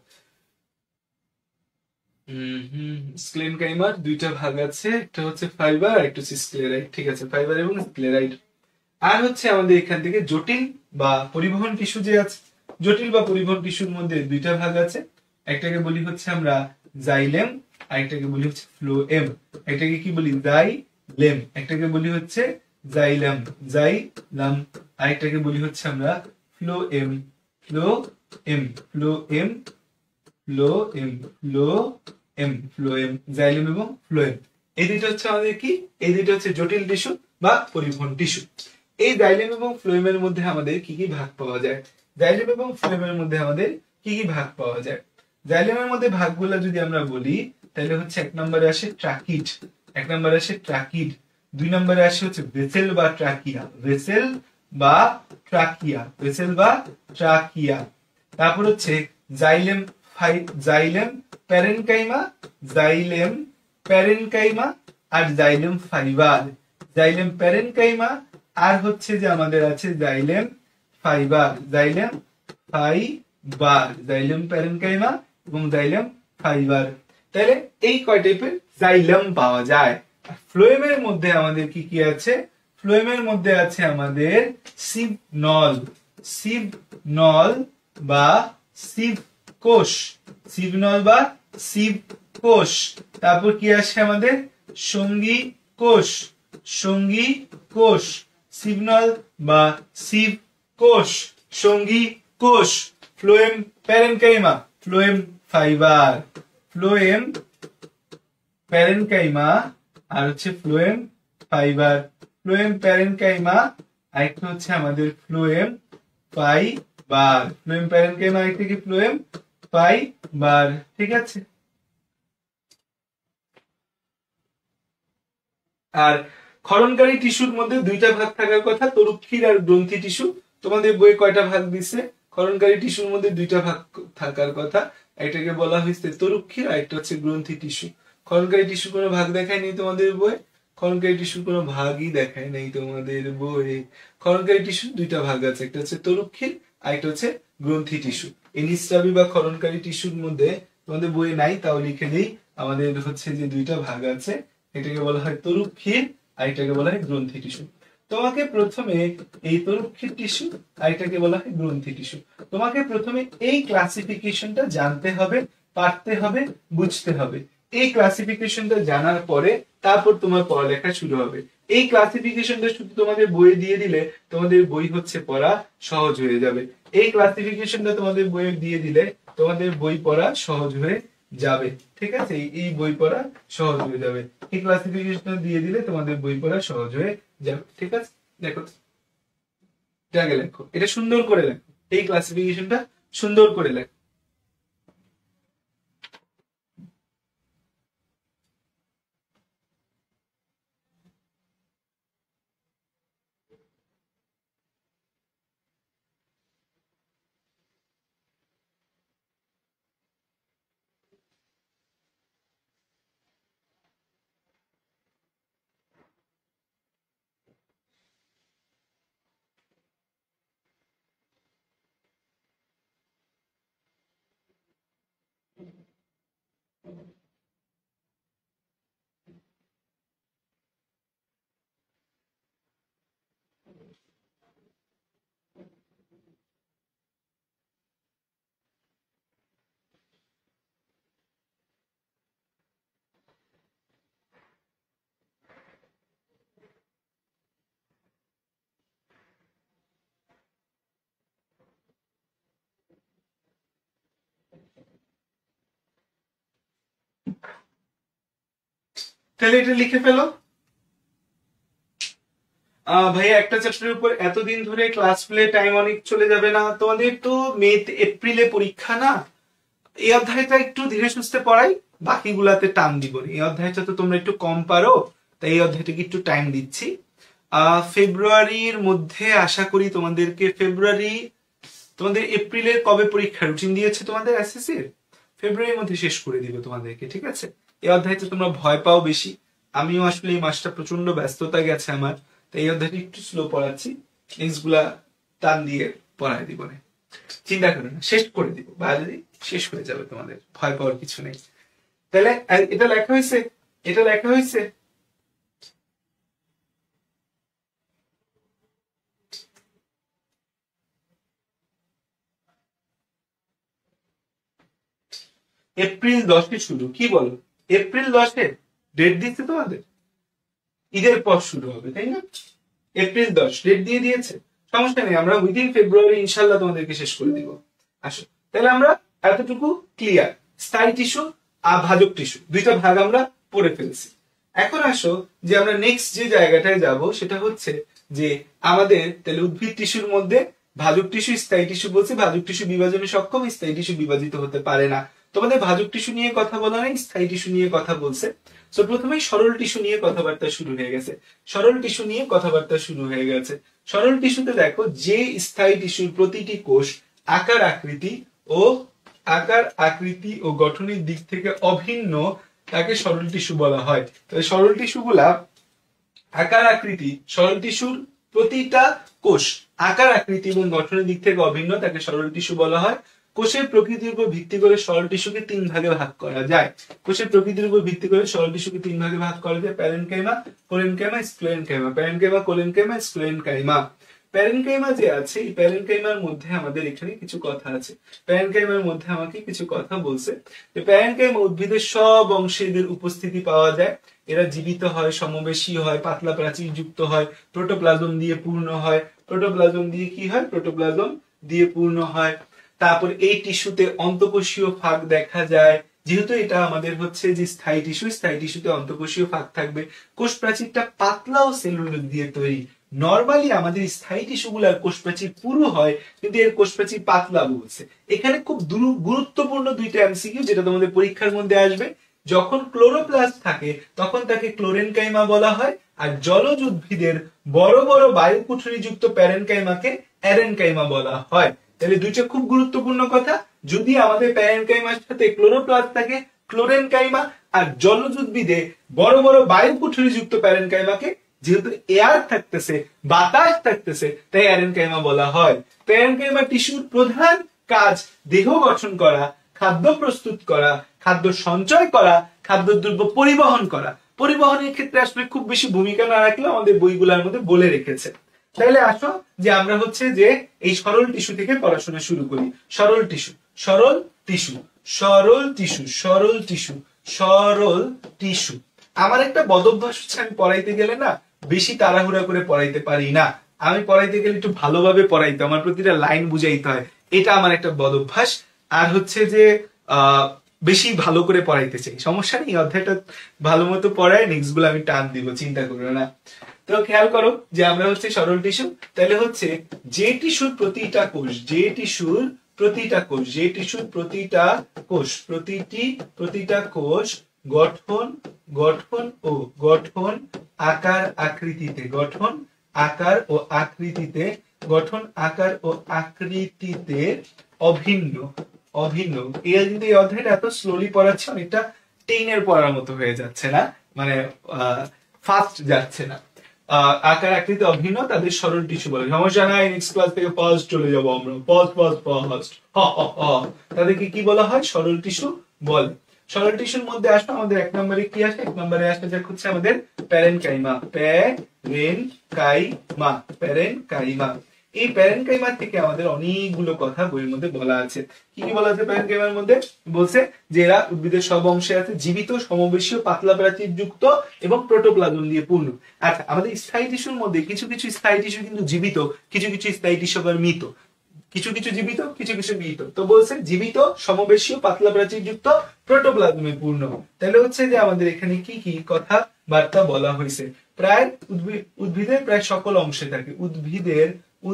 স্ক্লেরেনকাইমার দুইটা ভাগ আছে, একটা হচ্ছে ফাইবার আর একটা হচ্ছে স্ক্লেরাইট। ঠিক আছে, ফাইবার এবং স্ক্লেরাইট। আর হচ্ছে আমাদের এখান থেকে জটিল বা পরিবহন টিস্যু যে আছে, জটিল বা পরিবহন টিস্যুর মধ্যে দুইটা ভাগ আছে। একটাকে বলি হচ্ছে আমরা জাইলেম, আরেকটাকে বলি হচ্ছে ফ্লোএম। একটাকে কি বলি? জাইলেম। একটাকে বলি হচ্ছে জাইলাম। জাইলাম। আরেকটাকে বলি হচ্ছে আমরা ফ্লোএম। ফ্লোএম। ফ্লোএম। ফ্লোএম। ফ্লোএম। এম, ফ্লোয়েম, জাইলেম এবং ফ্লোয়েম। এই দুইটা হচ্ছে আমাদের কি, এই দুইটা হচ্ছে জটিল টিস্যু বা পরিবহন টিস্যু। এই জাইলেম এবং ফ্লোয়েমের মধ্যে আমাদের কি কি ভাগ পাওয়া যায়? জাইলেম এবং ফ্লোয়েমের মধ্যে আমাদের কি কি ভাগ পাওয়া যায়? জাইলেমের মধ্যে ভাগগুলো যদি আমরা বলি তাহলে হচ্ছে 1 নম্বরে আসে ট্রাকিড, 1 নম্বরে আসে ট্রাকিড, 2 নম্বরে আসে হচ্ছে ভেসেল বা ট্রাকিয়া, ভেসেল বা ট্রাকিয়া, ভেসেল বা ট্রাকিয়া। তারপর হচ্ছে xylem, xylem parenchyma, xylem parenchyma আর জাইলেম ফাইবার, জাইলেম প্যারেনকাইমা আর হচ্ছে যে আমাদের আছে xylem fibre, xylem fibre, xylem parenchyma এবং জাইলেম ফাইবার। তাহলে এই কয় টাইপের জাইলেম পাওয়া যায়। ফ্লোয়েমের মধ্যে আমাদের কি কি আছে? ফ্লোয়েমের মধ্যে আছে আমাদের সিবনল, সিবনল বা সিব কোষ, সিবনল বা সিব কোষ। তারপর কি আসে আমাদের সঙ্গী কোষ, সঙ্গী কোষ, সিবনল বা সিব কোষ, সঙ্গী কোষ। Phloem parenchyma, phloem fibre, phloem parenchyma আর হচ্ছে ফ্লোয়েম ফাইবার, ফ্লোয়েম প্যারেনকাইমা আরেকটা হচ্ছে আমাদের ফ্লোয়েম ফাইবার, ফ্লোয়েম প্যারেনকাইমা আরেকটা কি ফ্লোয়েম ফাইবার। ঠিক আছে। আর ক্ষরণকারী টিস্যুর মধ্যে দুইটা ভাগ থাকার কথা, তরুক্ষীর আর গ্রন্থি টিস্যু। তোমাদের বইয়ে কয়টা ভাগ দিছে? ক্ষরণকারী টিস্যুর মধ্যে দুইটা ভাগ থাকার কথা, এটাকে বলা হয়েছে তরুক্ষীর আর একটা হচ্ছে গ্রন্থি টিস্যু। ক্ষরণকারী টিস্যু কোনো ভাগ দেখায় নেই তোমাদের বই, ক্ষরণকারী টিস্যুর কোনো ভাগই দেখায় নেই তোমাদের বই। ক্ষরণকারী টিস্যুর দুইটা ভাগ আছে, একটা হচ্ছে তরুক্ষীর আর একটা হচ্ছে গ্রন্থি টিস্যু। এই নিঃস্রাবী বা ক্ষরণকারী টিস্যুর মধ্যে তোমাদের বইয়ে নাই, তাও লিখে নেই, আমাদের হচ্ছে যে দুইটা ভাগ আছে, এটাকে বলা হয় তরুক্ষীর আর এটাকে বলা হয় গ্রন্থি টিস্যু। তোমাকে প্রথমে এই তরুক্ষীর টিস্যু আর এটাকে বলা হয় গ্রন্থি টিস্যু, তোমাকে প্রথমে এই ক্লাসিফিকেশনটা জানতে হবে, পারতে হবে, বুঝতে হবে। এই ক্লাসিফিকেশনটা জানার পরে তারপর তোমার পড়ালেখা শুরু হবে। এই ক্লাসিফিকেশনটা শুধু তোমাদের বইয়ে দিয়ে দিলে তোমাদের বই হচ্ছে পড়া সহজ হয়ে যাবে। এই ক্লাসিফিকেশনটা তোমাদের বইয়ে দিয়ে দিলে তোমাদের বই পড়া সহজ হয়ে যাবে। ঠিক আছে, এই বই পড়া সহজ হয়ে যাবে। এই ক্লাসিফিকেশন দিয়ে দিলে তোমাদের বই পড়া সহজ হয়ে যাবে। ঠিক আছে, দেখো আগে লেখো, এটা সুন্দর করে লেখো, এই ক্লাসিফিকেশনটা সুন্দর করে লেখো। তাহলে এটা লিখে ফেলো। ভাইয়া একটা চ্যাপ্টারের উপর এতদিন ধরে ক্লাস প্লে টাইম অনেক চলে যাবে না? তোমাদের তো মে এপ্রিলে পরীক্ষা না? এই অধ্যায়টা একটু ধীরে সুস্থে পড়াই, বাকিগুলাতে টান দিব। এই অধ্যায়টা তো তোমরা একটু কম পারো, তাই এই অধ্যায়টাকে একটু টাইম দিচ্ছি। ফেব্রুয়ারির মধ্যে আশা করি তোমাদেরকে, ফেব্রুয়ারি, তোমাদের এপ্রিলের কবে পরীক্ষা রুটিন দিয়েছে তোমাদের এসএসসির? ফেব্রুয়ারির মধ্যে শেষ করে দিব তোমাদেরকে। ঠিক আছে, এই অধ্যায়টা তোমরা ভয় পাও বেশি, আমিও আসলে এই মাসটা প্রচন্ড ব্যস্ততা গেছে আমার, তাই এই অধ্যায়টা একটু স্লো পড়াচ্ছি, লিঙ্কস গুলা টান দিয়ে পড়াই দিব না, চিন্তা করো না, শেষ করে দিব, বায়োলজি শেষ হয়ে যাবে, তোমাদের ভয় পাওয়ার কিছু নেই। তাহলে এটা লেখা হয়েছে, এটা লেখা হয়েছে। এপ্রিল 10-এ শুরু, কি বলো? এপ্রিল 10-এ ডেট দিচ্ছে তোমাদের, ঈদের পর শুরু হবে তাই না? এপ্রিল 10 ডেট দিয়ে দিয়েছে, সমস্যা নেই, আমরা উইদিন ফেব্রুয়ারি ইনশাল্লাহ তোমাদেরকে শেষ করে দিব। আসো, তাহলে আমরা এতটুকু ক্লিয়ার। স্থায়ী টিস্যু, ভাজক টিস্যু, দুইটা ভাগ আমরা পড়ে ফেলছি। এখন আসো যে আমরা নেক্সট যে জায়গাটায় যাব সেটা হচ্ছে যে আমাদের তাহলে উদ্ভিদ টিস্যুর মধ্যে ভাজক টিস্যু, স্থায়ী টিস্যু বলছে। ভাজক টিস্যু বিভাজনে সক্ষম, স্থায়ী টিস্যু বিভাজিত হতে পারে না। তোমাদের ভাজক টিস্যু নিয়ে কথা বলা নেই, স্থায়ী টিস্যু নিয়ে কথা বলছে। তো প্রথমেই সরল টিস্যু নিয়ে কথাবার্তা শুরু হয়ে গেছে। সরল টিস্যু নিয়ে কথাবার্তা শুরু হয়ে গেছে। সরল টিস্যুতে দেখো যে স্থায়ী টিস্যুর প্রতিটি কোষ আকার আকৃতি ও গঠনের দিক থেকে অভিন্ন তাকে সরল টিস্যু বলা হয়। তাহলে সরল টিস্যু গুলা আকার আকৃতি, সরল টিস্যুর প্রতিটা কোষ আকার আকৃতি এবং গঠনের দিক থেকে অভিন্ন তাকে সরল টিস্যু বলা হয়। কোষের প্রকৃতির উপর ভিত্তি করে সরল টিস্যুকে তিন ভাগে ভাগ করা যায়। কোষের প্রকৃতির উপর ভিত্তি করে সরল টিস্যুকে তিন ভাগে ভাগ করা যায়: parenchyma, collenchyma, sclerenchyma. Parenchyma, collenchyma, sclerenchyma. Parenchyma যে আছে, এই প্যারেনকাইমার মধ্যে আমাদের এখানে কিছু কথা আছে। প্যারেনকাইমার মধ্যে আমাকে কিছু কথা বলছে যে প্যারেনকাইমা উদ্ভিদের সব অংশে এদের উপস্থিতি পাওয়া যায়। এরা জীবিত হয়, সমবেশী হয়, পাতলা প্রাচীর যুক্ত হয়, প্রোটোপ্লাজম দিয়ে পূর্ণ হয়। প্রোটোপ্লাজম দিয়ে কি হয়? প্রোটোপ্লাজম দিয়ে পূর্ণ হয়। তারপর এই টিস্যুতে অন্তঃকোষীয় ফাঁক দেখা যায়। যেহেতু এটা আমাদের হচ্ছে যে স্থায়ী টিস্যু, স্থায়ী টিস্যুতে অন্তঃকোষীয় ফাঁক থাকবে। কোষ প্রাচীরটা পাতলা ও সেলুলোজ দিয়ে তৈরি। নরমালি আমাদের স্থায়ী টিস্যুগুলোর কোষ প্রাচীর পুরু হয়, কিন্তু এর কোষ প্রাচীর পাতলা বলছে। এখানে খুব গুরুত্বপূর্ণ দুইটা এমসিকিউ যেটা তোমাদের পরীক্ষার মধ্যে আসবে। যখন ক্লোরোপ্লাস্ট থাকে তখন তাকে ক্লোরেনকাইমা বলা হয়, আর জলজ উদ্ভিদের বড় বড় বায়ুকুঠরি যুক্ত প্যারেনকাইমাকে অ্যারেনকাইমা বলা হয়। তাহলে দুইটা খুব গুরুত্বপূর্ণ কথা। যদি আমাদের প্যারেনকাইমার সাথে ক্লোরোপ্লাস্ট থাকে ক্লোরেনকাইমা, আর জলজ উদ্ভিদে বড় বড় বায়ুকুঠরি যুক্ত প্যারেনকাইমাকে, যেহেতু এয়ার থাকতেছে, বাতাস থাকতেছে, তাই অ্যারেনকাইমা বলা হয়। প্যারেনকাইমা টিস্যুর প্রধান কাজ দেহ গঠন করা, খাদ্য প্রস্তুত করা, খাদ্য সঞ্চয় করা, খাদ্যদ্রব্য পরিবহন করা। পরিবহনের ক্ষেত্রে আসলে খুব বেশি ভূমিকা না রাখলেও আমাদের বইগুলোর মধ্যে বলে রেখেছে। তাহলে আসো যে আমরা হচ্ছে যে এই সরল টিস্যু থেকে পড়াশোনা শুরু করি। সরল টিস্যু, সরল টিস্যু, সরল টিস্যু, সরল টিস্যু, সরল টিস্যু। আমার একটা বদভ্যাস হচ্ছে, আমি পড়াইতে গেলে না বেশি তাড়াহুড়া করে পড়াইতে পারি না। আমি পড়াইতে গেলে একটু ভালোভাবে পড়াইতে, আমার প্রতিটা লাইন বুঝাইতে হয়। এটা আমার একটা বদভ্যাস। আর হচ্ছে যে বেশি ভালো করে পড়াইতে চাই। সমস্যা নেই, অধ্যায়টা ভালো মতো পড়ায়, নেক্সট গুলো আমি টান দিব, চিন্তা করো না। তো খেয়াল করো যে আমরা হচ্ছে সরল টিস্যু। তাহলে হচ্ছে যে টিস্যুর প্রতিটা কোষ, যে টিস্যুর প্রতিটা কোষ, যে টিস্যুর প্রতিটা কোষ, প্রতিটা কোষ গঠন গঠন ও গঠন আকার আকৃতিতে, গঠন আকার ও আকৃতিতে, গঠন আকার ও আকৃতিতে অভিন্ন, অভিন্ন। এই কিন্তু এই অধ্যায়টা এত স্লোলি পড়াচ্ছে, অনেকটা টেনের পড়ার মতো হয়ে যাচ্ছে না, মানে ফাস্ট যাচ্ছে না। আকার আকৃতি অভিন্ন তাদের সরল টিস্যু বলে। সমস্যা নাই, নেক্সট ক্লাস থেকে ফার্স্ট চলে যাবো আমরা। ফার্স্ট তাদেরকে কি বলা হয়? সরল টিস্যু বলে। সরল টিস্যুর মধ্যে আসবে আমাদের এক নম্বরে কি আসে? এক নম্বরে আসবে যা হচ্ছে আমাদের প্যারেনকাইমা, প্যারেনকাইমা, প্যারেনকাইমা। এই প্যারেনকাইমা থেকে আমাদের অনেকগুলো কথা বইয়ের মধ্যে বলা আছে। কি কি বলা আছে প্যারেনকাইমার মধ্যে? বলছে যে এরা উদ্ভিদের সব অংশে আছে, জীবিত, সমবেশীয়, পাতলা প্রাচীর যুক্ত এবং প্রোটোপ্লাজম দিয়ে পূর্ণ। আচ্ছা, আমাদের স্থায়ী টিস্যুর মধ্যে কিছু কিছু স্থায়ী টিস্যু কিন্তু জীবিত, কিছু কিছু স্থায়ী টিস্যু আবার মৃত। কিছু কিছু জীবিত, কিছু কিছু মৃত। তো বলছে জীবিত, সমবেশীয়, পাতলা প্রাচীর যুক্ত, প্রোটোপ্লাজমে পূর্ণ। তাহলে হচ্ছে যে আমাদের এখানে কি কি কথা বার্তা বলা হয়েছে? প্রায় উদ্ভিদের প্রায় সকল অংশে থাকে, উদ্ভিদের প্রায়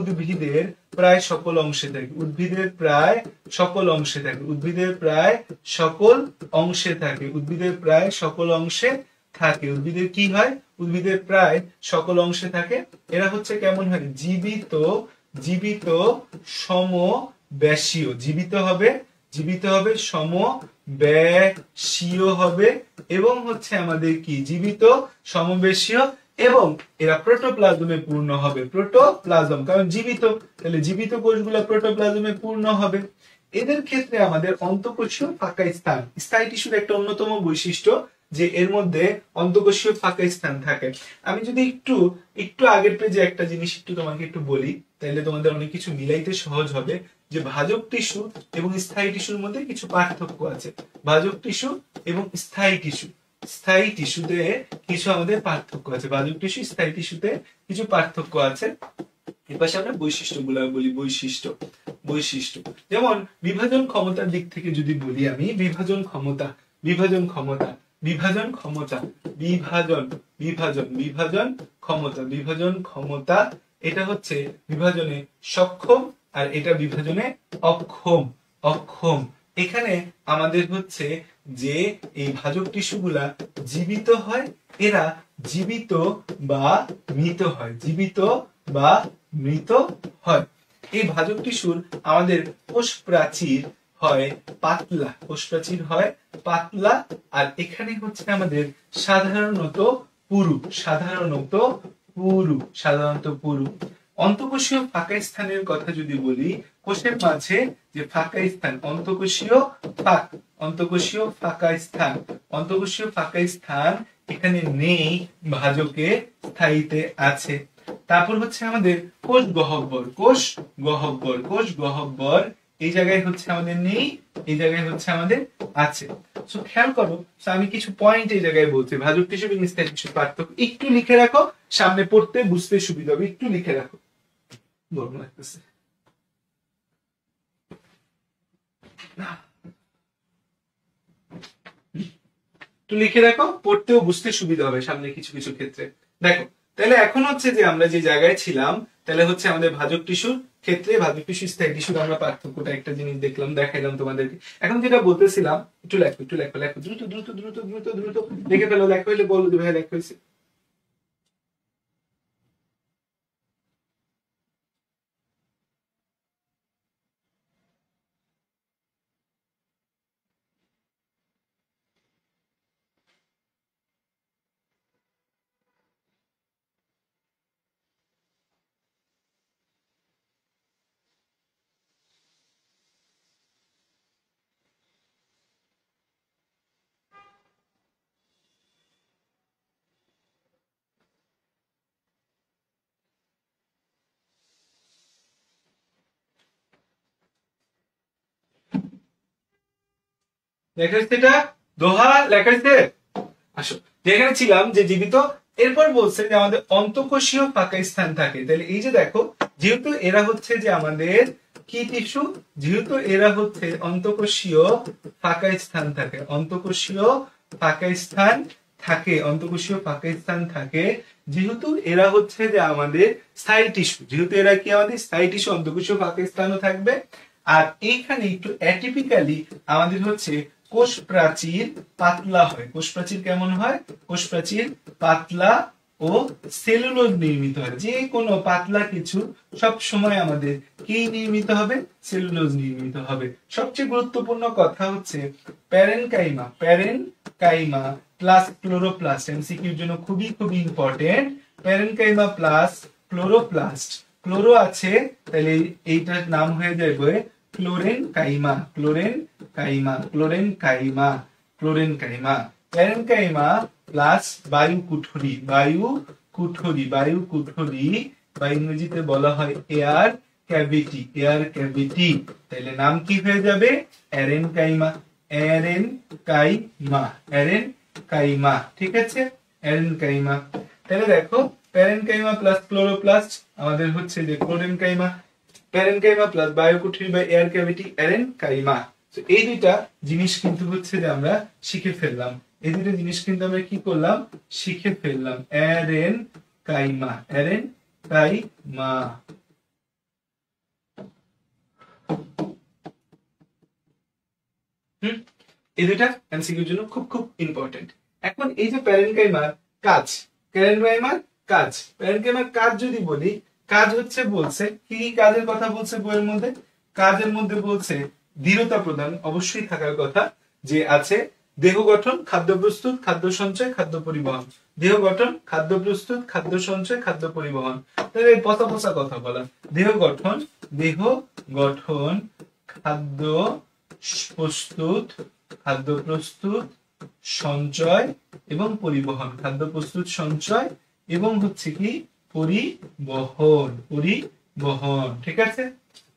সকল অংশে থাকে, উদ্ভিদের প্রায় সকল অংশে থাকে, উদ্ভিদের প্রায় সকল অংশে থাকে, উদ্ভিদের প্রায় সকল অংশে থাকে। উদ্ভিদের কি হয়? উদ্ভিদের প্রায় সকল অংশে থাকে। এরা হচ্ছে কেমন হয়? জীবিত, জীবিত সমব্যাসীয়, জীবিত হবে, জীবিত হবে, সমব্যাসীয় হবে, এবং হচ্ছে আমাদের কি? জীবিত, সমবেশীয়, এবং এরা প্রোটোপ্লাজমে পূর্ণ হবে। প্রোটোপ্লাজম, কারণ জীবিত, তাহলে জীবিত কোষগুলো প্রোটোপ্লাজমে পূর্ণ হবে। এদের ক্ষেত্রে আমাদের অন্তঃকোষীয় ফাঁকা স্থান, স্থায়ী টিস্যুর একটা অন্যতম বৈশিষ্ট্য যে এর মধ্যে অন্তঃকোষীয় ফাঁকা স্থান থাকে। আমি যদি একটু আগের পেজে একটা জিনিস একটু তোমাকে একটু বলি, তাহলে তোমাদের অনেক কিছু মিলাইতে সহজ হবে। যে ভাজক টিস্যু এবং স্থায়ী টিস্যুর মধ্যে কিছু পার্থক্য আছে। ভাজক টিস্যু এবং স্থায়ী টিস্যু, স্থায়ী টিস্যুতে কিছু আমাদের পার্থক্য আছে। ভাজক টিস্যু, স্থায়ী টিস্যুতে কিছু পার্থক্য আছে। এর পাশে আমরা বৈশিষ্ট্যগুলো বলি। বৈশিষ্ট্য যেমন বিভাজন ক্ষমতার দিক থেকে যদি বলি আমি, বিভাজন ক্ষমতা, বিভাজন ক্ষমতা, বিভাজন ক্ষমতা, বিভাজন বিভাজন বিভাজন ক্ষমতা, বিভাজন ক্ষমতা, এটা হচ্ছে বিভাজনে সক্ষম আর এটা বিভাজনে অক্ষম, অক্ষম। এখানে আমাদের হচ্ছে যে এই ভাজক টিস্যুগুলা জীবিত হয়, এরা জীবিত বা মৃত হয়, জীবিত বা মৃত হয়। এই ভাজক টিস্যুর আমাদের কোষ প্রাচীর হয় পাতলা, কোষ প্রাচীর হয় পাতলা, আর এখানে হচ্ছে আমাদের সাধারণত পুরু, সাধারণত পুরু, সাধারণত পুরু। অন্তঃকোষীয় ফাঁকা স্থানের কথা যদি বলি, কোষের মাঝে যে ফাঁকা স্থান, অন্তঃকোষীয় ফাঁক, অন্তঃকোষীয় ফাঁকা স্থান, অন্তঃকোষীয় ফাঁকা স্থান এখানে নেই, ভাজকে স্থায়ীতে আছে। তারপর হচ্ছে আমাদের কোষ গহ্বর, কোষ গহ্বর, কোষ গহ্বর এই জায়গায় হচ্ছে আমাদের নেই, এই জায়গায় হচ্ছে আমাদের আছে। সো খেয়াল করো, আমি কিছু পয়েন্ট এই জায়গায় বলছি, ভাজক টিস্যু এবং স্থায়ী টিস্যুর পার্থক্য একটু লিখে রাখো, সামনে পড়তে বুঝতে সুবিধা হবে, একটু লিখে রাখো। গরম লাগতেছে। একটু লিখে রাখো, পড়তেও বুঝতে সুবিধা হবে সামনে কিছু কিছু ক্ষেত্রে। দেখো তাহলে এখন হচ্ছে যে আমরা যে জায়গায় ছিলাম, তাহলে হচ্ছে আমাদের ভাজক টিস্যুর ক্ষেত্রে ভাজক টিস্যু স্থায়ী টিস্যুর আমরা পার্থক্যটা একটা জিনিস দেখলাম, দেখাইলাম তোমাদেরকে। এখন যেটা বলতেছিলাম, একটু লেখো, একটু লেখো, লেখো দ্রুত দ্রুত দ্রুত দ্রুত দ্রুত লিখে ফেলো, লেখা হইলে বলো যে ভাই লেখা হয়েছে। লেখা হয়েছে, এটা দোহা লেখা হয়েছে। আসো, যেখানে ছিলাম যে জীবিত, এরপর বলছে যে আমাদের অন্তঃকোষীয় ফাঁকা স্থান থাকে। তাহলে এই যে দেখো, যেহেতু এরা হচ্ছে যে আমাদের কি টিস্যু, যেহেতু এরা হচ্ছে অন্তঃকোষীয় ফাঁকা স্থান থাকে, অন্তঃকোষীয় ফাঁকা স্থান থাকে, অন্তঃকোষীয় ফাঁকা স্থান থাকে, যেহেতু এরা হচ্ছে যে আমাদের স্থায়ী টিস্যু, যেহেতু এরা কি আমাদের স্থায়ী টিস্যু, অন্তঃকোষীয় ফাঁকা স্থানও থাকবে। আর এইখানে একটু অ্যাটিপিক্যালি আমাদের হচ্ছে কোষ প্রাচীর পাতলা হয়। কোষ প্রাচীর কেমন হয়? কোষ প্রাচীর পাতলা ও সেলুলোজ নির্মিত হয়। যে কোনো পাতলা কিছু সব সময় আমাদের কি নির্মিত হবে? সেলুলোজ নির্মিত হবে। সবচেয়ে গুরুত্বপূর্ণ কথা হচ্ছে প্যারেনকাইমা, প্যারেনকাইমা প্লাস ক্লোরোপ্লাস্ট, এমসিকিউর জন্য খুবই খুবই important. Parenchyma plus chloroplast, chloro আছে তাহলে এইটার নাম হয়ে যাবে chlorenchyma, chlorenchyma, chlorenchyma, chlorenchyma. Parenchyma plus বায়ু কুঠরি, বায়ু কুঠরি, বায়ু কুঠরি বা ইংরেজিতে বলা হয় এয়ার ক্যাভিটি, এয়ার ক্যাভিটি। তাহলে নাম কি হয়ে যাবে? Eren chyma, Eren chyma, Eren chyma. ঠিক আছে, অ্যারেন কাইমা। তাহলে দেখো প্যারেনকাইমা প্লাস ক্লোরোপ্লাস্ট আমাদের হচ্ছে যে ক্লোরেন কাইমা, প্যারেনকাইমা প্লাস বায়োকুঠরি বা এয়ার ক্যাভিটি, অ্যারেন কাইমা। তো এই দুইটা জিনিস কিন্তু হচ্ছে যে আমরা শিখে ফেললাম, এই দুইটা জিনিস কিন্তু আমরা কি করলাম? শিখে ফেললাম। Eren chyma, Eren chyma. এই দুইটা এমসিকিউর জন্য খুব খুব ইম্পর্টেন্ট। এখন এই যে প্যারেনকাইমার কাজ, প্যারেনকাইমার কাজ, প্যারেনকাইমার কাজ যদি বলি, কাজ হচ্ছে বলছে কি কি কাজের কথা বলছে বইয়ের মধ্যে? কাজের মধ্যে বলছে দৃঢ়তা প্রদান অবশ্যই থাকার কথা, যে আছে দেহ গঠন, খাদ্য প্রস্তুত, খাদ্য সঞ্চয়, খাদ্য পরিবহন। দেহ গঠন, খাদ্য প্রস্তুত, খাদ্য সঞ্চয়, খাদ্য পরিবহন। তাহলে এই পচা পচা কথা বলা, দেহ গঠন, দেহ গঠন, খাদ্য প্রস্তুত, খাদ্য প্রস্তুত, সঞ্চয় এবং পরিবহন, খাদ্য প্রস্তুত, সঞ্চয় এবং হচ্ছে কি পরিবহন, পরিবহন। ঠিক আছে,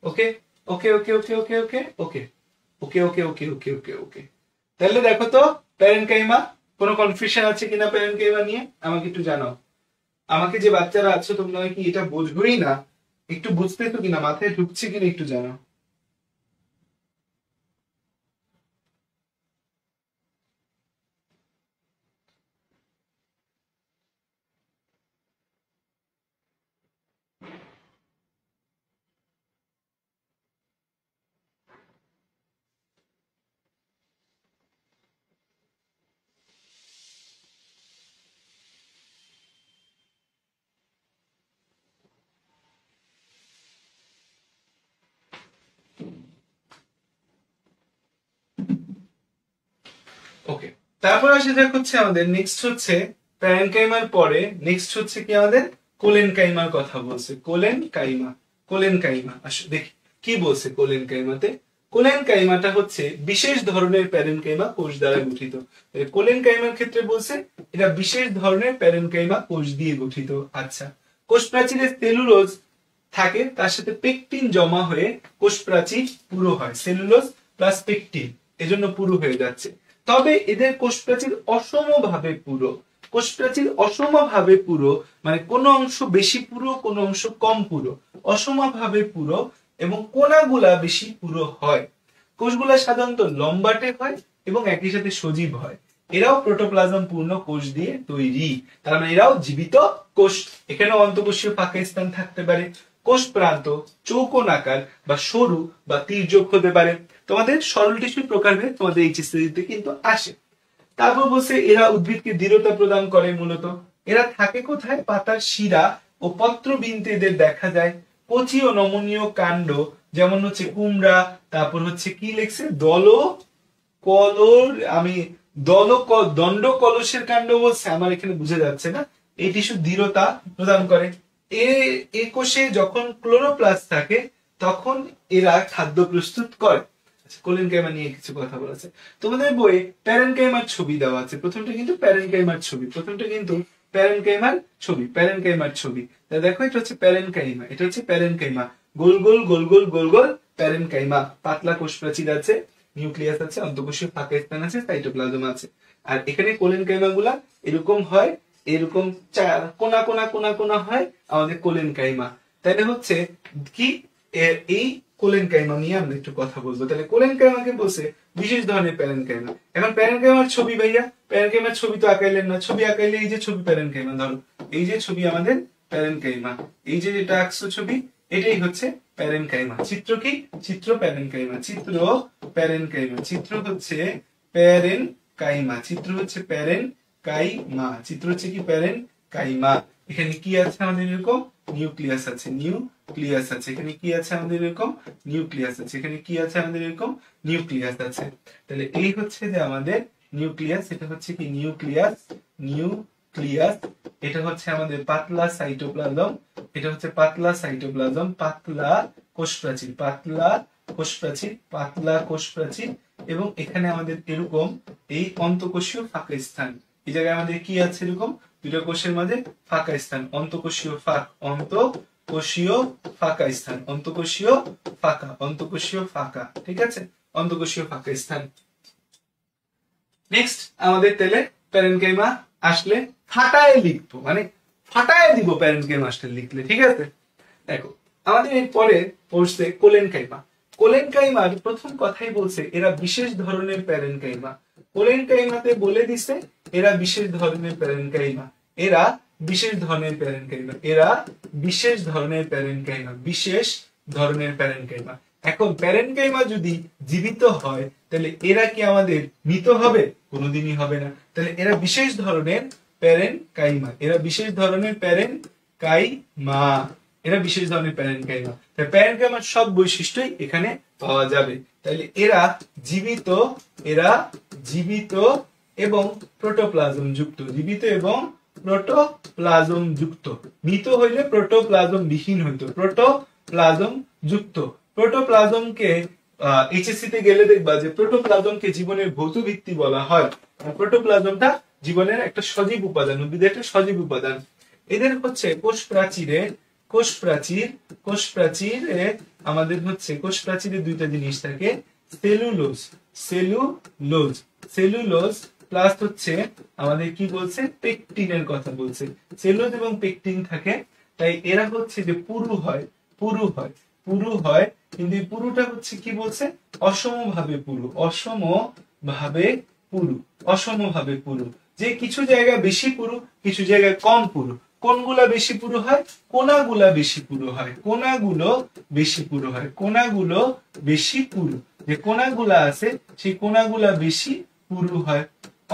ওকে ওকে ওকে ওকে ওকে ওকে ওকে ওকে ওকে ওকে ওকে ওকে ওকে। তাহলে দেখো তো প্যারেনকাইমা কোনো কনফিউশন আছে কিনা প্যারেনকাইমা নিয়ে আমাকে একটু জানাও। আমাকে যে বাচ্চারা আছো তোমরা কি এটা বুঝবোই না, একটু বুঝতে তো কিনা, মাথায় ঢুকছে কিনা একটু জানাও। ওকে, তারপর আসে যাক হচ্ছে আমাদের নেক্সট হচ্ছে প্যারেনকাইমার পরে নেক্সট হচ্ছে কি আমাদের কোলেনকাইমার কথা বলছে। কোলেনকাইমা আসলে দেখি কি বলছে কোলেনকাইমাতে। কোলেনকাইমাটা হচ্ছে বিশেষ ধরনের প্যারেনকাইমা কোষ দ্বারা গঠিত। কোলেনকাইমার ক্ষেত্রে বলছে এটা বিশেষ ধরনের প্যারেনকাইমা কোষ দিয়ে গঠিত। আচ্ছা, কোষ প্রাচীরে সেলুলোজ থাকে, তার সাথে পেকটিন জমা হয়ে কোষ প্রাচীর পুরো হয়। সেলুলোজ প্লাস পেকটিন, এজন্য পুরো হয়ে যাচ্ছে। তবে এদের কোষ প্রাচীর অসমভাবে পুরো। কোষ প্রাচীর অসমভাবে পুরো মানে কোন অংশ বেশি পুরো, কোন অংশ কম পুরো, অসমভাবে পুরো এবং কোনাগুলা বেশি পুরো হয়। কোষগুলা সাধারণত লম্বাটে হয় এবং একই সাথে সজীব হয়। এরাও প্রোটোপ্লাজম পূর্ণ কোষ দিয়ে তৈরি, তার মানে এরাও জীবিত কোষ। এখানেও অন্তঃকোষীয় ফাঁকা স্থান থাকতে পারে। কোষ প্রান্ত চৌকোনাকার বা সরু বা তির্যক হতে পারে। তোমাদের সরল টিস্যুর প্রকারভেদ তোমাদের এইচএসসি কিন্তু আসে। তারপর বলছে এরা উদ্ভিদকে দৃঢ়তা প্রদান করে। মূলত এরা থাকে কোথায়? পাতার শিরা ও পত্রবিন্দুতে এদের দেখা যায়। কচি ও নমনীয় কাণ্ড, যেমন হচ্ছে কুমড়া, তারপর হচ্ছে কি লিখছে দণ্ড কলসের কাণ্ড বলছে, আমার এখানে বুঝা যাচ্ছে না। এই টিস্যু দৃঢ়তা প্রদান করে। এ কোষে যখন ক্লোরোপ্লাস্ট থাকে তখন এরা খাদ্য প্রস্তুত করে। কোলেনকাইমা নিয়ে কিছু কথা বলেছে তোমাদের বইয়ে। প্যারেনকাইমার ছবি দেওয়া আছে। প্রথমটা কিন্তু প্যারেনকাইমার ছবি। দেখো এটা হচ্ছে প্যারেনকাইমা, এটা হচ্ছে প্যারেনকাইমা। গোল গোল গোল গোল গোল গোল প্যারেনকাইমা। পাতলা কোষ প্রাচীর আছে, নিউক্লিয়াস আছে, অন্তঃকোষীয় ফাঁকা স্থান আছে, সাইটোপ্লাজম আছে। আর এখানে কোলেনকাইমা গুলা এরকম হয়, এরকম কোনা কোনা কোনা কোনা হয় আমাদের কোলেনকাইমা। তাহলে হচ্ছে কি এই কোলেনকাইমা নিয়ে আমরা একটু কথা বলবো। তাহলে কোলেনকাইমাকে বলছে বিশেষ ধরনের প্যারেনকাইমা। এখন প্যারেনকাইমার ছবি ভাইয়া, প্যারেনকাইমার ছবি তো আঁকাইলেন না। ছবি আঁকাইলে এই যে ছবি প্যারেনকাইমা, ধরো এই যে ছবি আমাদের প্যারেনকাইমা, এই যে যেটা আঁকছো ছবি এটাই হচ্ছে প্যারেনকাইমা। চিত্র কি? চিত্র প্যারেনকাইমা, চিত্র প্যারেনকাইমা, চিত্র হচ্ছে প্যারেনকাইমা, চিত্র হচ্ছে প্যারেনকাইমা, চিত্র হচ্ছে কি প্যারেনকাইমা। এখানে কি আছে আমাদের? এরকম নিউক্লিয়াস আছে, নিউক্লিয়াস আছে। এখানে কি আছে আমাদের? এরকম নিউক্লিয়াস আছে। এখানে কি আছে আমাদের? এরকম নিউক্লিয়াস আছে। তাহলে এই হচ্ছে যে আমাদের নিউক্লিয়াস, এটা হচ্ছে কি নিউক্লিয়াস, নিউক্লিয়াস। এটা হচ্ছে আমাদের পাতলা সাইটোপ্লাজম, এটা হচ্ছে পাতলা সাইটোপ্লাজম, পাতলা কোষ প্রাচীর, পাতলা কোষ প্রাচীর, পাতলা কোষ প্রাচীর। এবং এখানে আমাদের এরকম এই অন্তঃকোষীয় ফাঁকা স্থান। এই জায়গায় আমাদের কি আছে? এরকম দুটো কোষের মাঝে ফাঁকা স্থান, অন্তঃকোষীয় ফাঁক, অন্তঃকোষীয় ফাঁকা স্থান, অন্তঃকোষীয় ফাঁকা, অন্তঃকোষীয় ফাঁকা। ঠিক আছে, অন্তঃকোষীয় ফাঁকা স্থান। নেক্সট আমাদের তেলে প্যারেনকাইমা আসলে ফাটায় লিখবো, মানে ফাটায় দিব প্যারেনকাইমা আসলে লিখলে। ঠিক আছে, দেখো আমাদের এরপরে পড়ছে কোলেনকাইমা। কোলেনকাইমার প্রথম কথাই বলছে এরা বিশেষ ধরনের প্যারেনকাইমা। কোলেনকাইমাতে বলে দিছে এরা বিশেষ ধরনের প্যারেনকাইমা, এরা বিশেষ ধরনের প্যারেনকাইমা, এরা বিশেষ ধরনের প্যারেনকাইমা, বিশেষ ধরনের প্যারেনকাইমা। এখন প্যারেনকাইমা যদি জীবিত হয় তাহলে এরা কি আমাদের মৃত হবে? কোনোদিনই হবে না। তাহলে এরা বিশেষ ধরনের প্যারেনকাইমা, এরা বিশেষ ধরনের প্যারেনকাইমা, এরা বিশেষ ধরনের প্যারেনকাইমা। তাই প্যারেনকাইমার সব বৈশিষ্ট্যই এখানে পাওয়া যাবে। তাহলে এরা জীবিত, এরা জীবিত এবং প্রোটোপ্লাজম যুক্ত, জীবিত এবং প্রোটোপ্লাজম যুক্ত। মৃত হইলে প্রোটোপ্লাজম বিহীন হইতো, প্রোটোপ্লাজম যুক্ত। প্রোটোপ্লাজমকে এইচএসসি তে গেলে দেখবা যে প্রোটোপ্লাজমকে জীবনের ভৌত ভিত্তি বলা হয়। প্রোটোপ্লাজমটা জীবনের একটা সজীব উপাদান, উদ্ভিদের একটা সজীব উপাদান। এদের হচ্ছে কোষ প্রাচীরে, কোষ প্রাচীরে আমাদের হচ্ছে কোষ প্রাচীরে দুইটা জিনিস থাকে, সেলুলোজ, সেলুলোজ, সেলুলোজ প্লাস হচ্ছে আমাদের কি বলছে? পেকটিনের কথা বলছে। সেলুলোজ এবং পেকটিন থাকে, তাই এরা হচ্ছে যে পুরু হয়, পুরু হয়, পুরু হয়। কিন্তু এই পুরুটা হচ্ছে কি বলছে? অসমভাবে পুরু, অসমভাবে পুরু, অসমভাবে পুরু। যে কিছু জায়গায় বেশি পুরু, কিছু জায়গায় কম পুরু। কোনগুলা বেশি পুরু হয়? কোনাগুলা বেশি পুরু হয়, কোনাগুলো বেশি পুরু হয়, কোনাগুলো বেশি পুরু। যে কোনাগুলা আছে সেই কোনাগুলা বেশি পুরু হয়।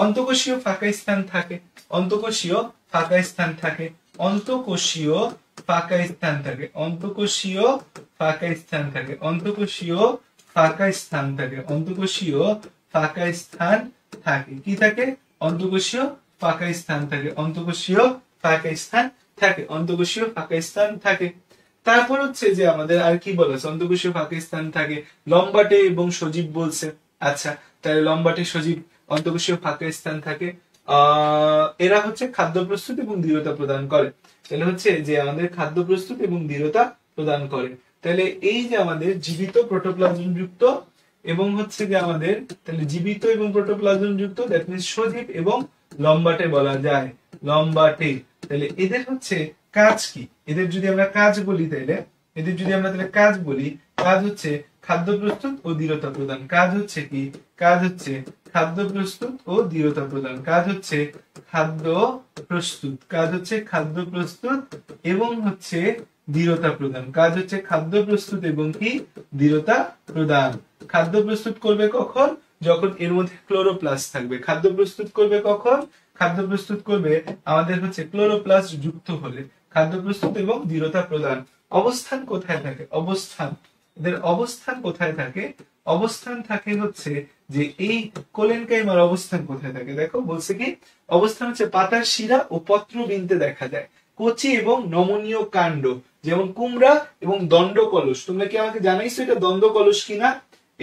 অন্তঃকোষীয় ফাঁকা স্থান থাকে, অন্তঃকোষীয় ফাঁকা স্থান থাকে, অন্তঃকোষীয় ফাঁকা স্থান থাকে, অন্তঃকোষীয় ফাঁকা স্থান থাকে, অন্তঃকোষীয় ফাঁকা স্থান থাকে, অন্তঃকোষীয় ফাঁকা স্থান থাকে, কি থাকে? অন্তঃকোষীয় ফাঁকা স্থান থাকে, অন্তঃকোষীয় ফাঁকা স্থান থাকে, অন্তঃকোষীয় ফাঁকা স্থান থাকে। তারপর হচ্ছে যে আমাদের আর কি বলেছে, অন্তঃকোষীয় ফাঁকা স্থান থাকে, লম্বাটে এবং সজীব বলছে। আচ্ছা, তাহলে লম্বাটে সজীব অন্তঃকোষীয় ফাঁকা স্থান থাকে। এরা হচ্ছে খাদ্য প্রস্তুত এবং দৃঢ়তা প্রদান করে। তাহলে হচ্ছে যে আমাদের খাদ্য প্রস্তুত এবং দৃঢ়তা প্রদান করে। তাহলে এই যে আমাদের জীবিত প্রোটোপ্লাজম যুক্ত এবং হচ্ছে যে আমাদের তাহলে জীবিত এবং প্রোটোপ্লাজম যুক্ত, দ্যাট মিন্স সজীব এবং লম্বাটে বলা যায়, লম্বাটে। তাহলে এদের হচ্ছে কাজ কি? এদের যদি আমরা কাজ বলি তাহলে এদের যদি আমরা তাহলে কাজ বলি, কাজ হচ্ছে খাদ্য প্রস্তুত ও দৃঢ়তা প্রদান। কাজ হচ্ছে কি? কাজ হচ্ছে খাদ্য প্রস্তুত ও দৃঢ়তা প্রদান। কাজ হচ্ছে খাদ্য প্রস্তুত, কাজ হচ্ছে খাদ্য প্রস্তুত এবং হচ্ছে দৃঢ়তা প্রদান। কাজ হচ্ছে খাদ্য প্রস্তুত এবং কি? দৃঢ়তা প্রদান। খাদ্য প্রস্তুত করবে কখন? যখন এর মধ্যে ক্লোরোপ্লাস্ট থাকবে। খাদ্য প্রস্তুত করবে কখন? খাদ্য প্রস্তুত করবে আমাদের হচ্ছে ক্লোরোপ্লাস্ট যুক্ত হলে। খাদ্য প্রস্তুত এবং দৃঢ়তা প্রদান। অবস্থান কোথায় থাকে? অবস্থান, এদের অবস্থান কোথায় থাকে? অবস্থান থাকে হচ্ছে যে এই কোলেনকাইমার অবস্থান কোথায় থাকে? দেখো বলছে কি, অবস্থান হচ্ছে পাতার শিরা ও পত্রবিন্দে দেখা যায়, কচি এবং নমনীয় কাণ্ড, যেমন কুমড়া এবং দণ্ড কলস। তোমরা কি আমাকে জানাইছো এটা দ্বন্দ্ব কলস কিনা?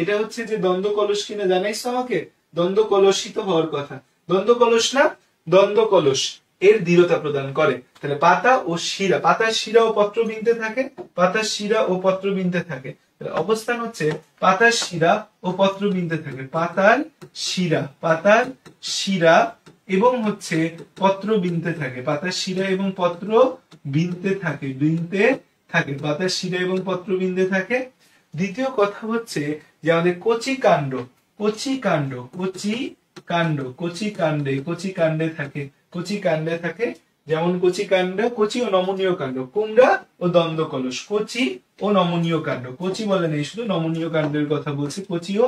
এটা হচ্ছে যে দ্বন্দ্ব কলস কিনা জানাইছো আমাকে? দ্বন্দ্ব কলসিত হওয়ার কথা, দ্বন্দ্ব কলস না, দ্বন্দ্ব কলস এর দৃঢ়তা প্রদান করে। তাহলে পাতা ও শিরা, পাতার শিরা ও পত্রবিন্দে থাকে, পাতার শিরা ও পত্রবিন্দে থাকে। অবস্থান হচ্ছে পাতার শিরা ও পত্রবিন্দে থাকে, পাতার শিরা, পাতার শিরা এবং হচ্ছে পত্রবিন্দে থাকে, পাতার শিরা এবং পত্র বিন্দে থাকে, বিন্দে থাকে, পাতার শিরা এবং পত্রবিন্দে থাকে। দ্বিতীয় কথা হচ্ছে যে আমাদের কচি কাণ্ড, কচি কাণ্ড, কচি কাণ্ড, কচি কাণ্ডে, কচি কাণ্ডে থাকে, কচি কাণ্ডে থাকে। যেমন কচি কাণ্ড, কচি ও নমনীয় কাণ্ড, কুমড়া ও দ্বন্দ্ব কলস, কচি ও নমনীয় কাণ্ড। কচি বলে নেই, শুধু নমনীয় কাণ্ডের কথা বলছি। কচি ও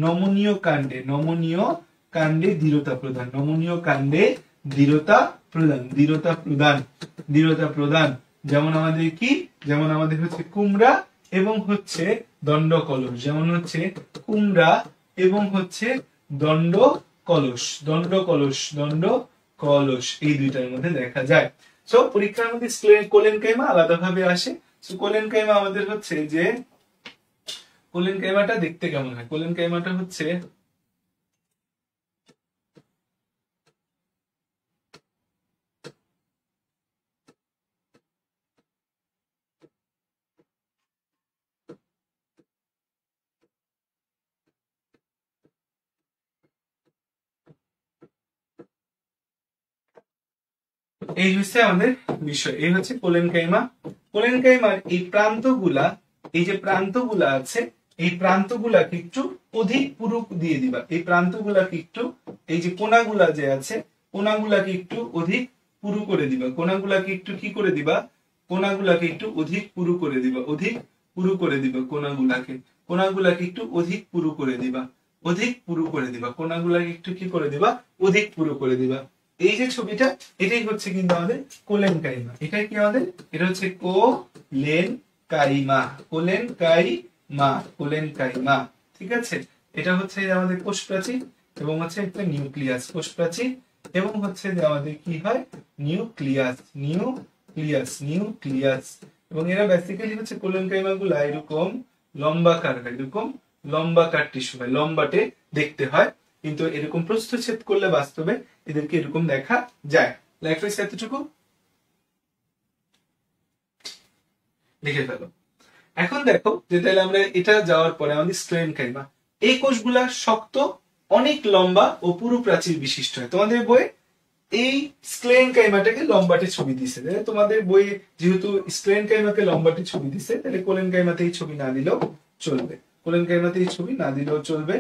নমনীয় কাণ্ডে, নমনীয় কাণ্ডে দৃঢ়তা প্রদান, নমনীয় কাণ্ডে দৃঢ়তা প্রদান, দৃঢ়তা প্রদান, দৃঢ়তা প্রদান। যেমন আমাদের কি? যেমন আমাদের হচ্ছে কুমড়া এবং হচ্ছে দণ্ড কলস, যেমন হচ্ছে কুমড়া এবং হচ্ছে দণ্ড কলস, দণ্ড কলস, দণ্ড কলস, এই দুইটার মধ্যে দেখা যায়। সো পরীক্ষার মধ্যে কোলেনকাইমা আলাদাভাবে আসে। সো কোলেনকাইমা আমাদের হচ্ছে যে কোলেনকাইমাটা দেখতে কেমন হয়? কোলেনকাইমাটা হচ্ছে এই হচ্ছে আমাদের বিষয়, এই হচ্ছে কোলেনকাইমা। কোলেনকাইমার এই প্রান্তগুলা, এই যে প্রান্তগুলা আছে, এই প্রান্তগুলাকে একটু অধিক পুরু দিয়ে দিবা। এই প্রান্তগুলাকে একটু, এই যে কোনাগুলা যে আছে, কোনাগুলাকে একটু অধিক পুরু করে দিবা। কোনাগুলাকে একটু কি করে দিবা? কোনাগুলাকে একটু অধিক পুরু করে দিবা, অধিক পুরু করে দিবা। কোনাগুলাকে, কোনাগুলাকে একটু অধিক পুরু করে দিবা, অধিক পুরু করে দিবা। কোনাগুলাকে একটু কি করে দিবা? অধিক পুরু করে দিবা। এই যে ছবিটা, এটাই হচ্ছে কিন্তু আমাদের কোলেনকাইমা। এটাই কি আমাদের? এটা হচ্ছে কোলেনকাইমা, কোলেনকাইমা, কোলেনকাইমা। ঠিক আছে, এটা হচ্ছে আমাদের কোষ প্রাচীর এবং হচ্ছে একটা নিউক্লিয়াস, কোষ প্রাচীর এবং হচ্ছে যে আমাদের কি হয়? Nucleus, nucleus, nucleus. এবং এরা বেসিক্যালি হচ্ছে কোলেনকাইমা গুলা এরকম লম্বাকার হয়, এরকম লম্বাকার টিস্যু হয়, লম্বাটে দেখতে হয়, কিন্তু এরকম প্রস্থচ্ছেদ করলে বাস্তবে এদেরকে এরকম দেখা যায়। লেখা হয়েছে এতটুকু, লিখে ফেলো। এখন দেখো যে তাহলে আমরা এটা যাওয়ার পরে আমাদের স্ক্লেনকাইমা, এই কোষগুলা শক্ত, অনেক লম্বা ও পুরু প্রাচীর বিশিষ্ট হয়। তোমাদের বইয়ে এই স্ক্লেনকাইমাটাকে লম্বাটে ছবি দিছে, তোমাদের বইয়ে যেহেতু স্ক্লেনকাইমাকে লম্বাটে ছবি দিছে, তাহলে কোলেনকাইমাতে এই ছবি না দিলেও চলবে, কোলেনকাইমাতে এই ছবি না দিলেও চলবে।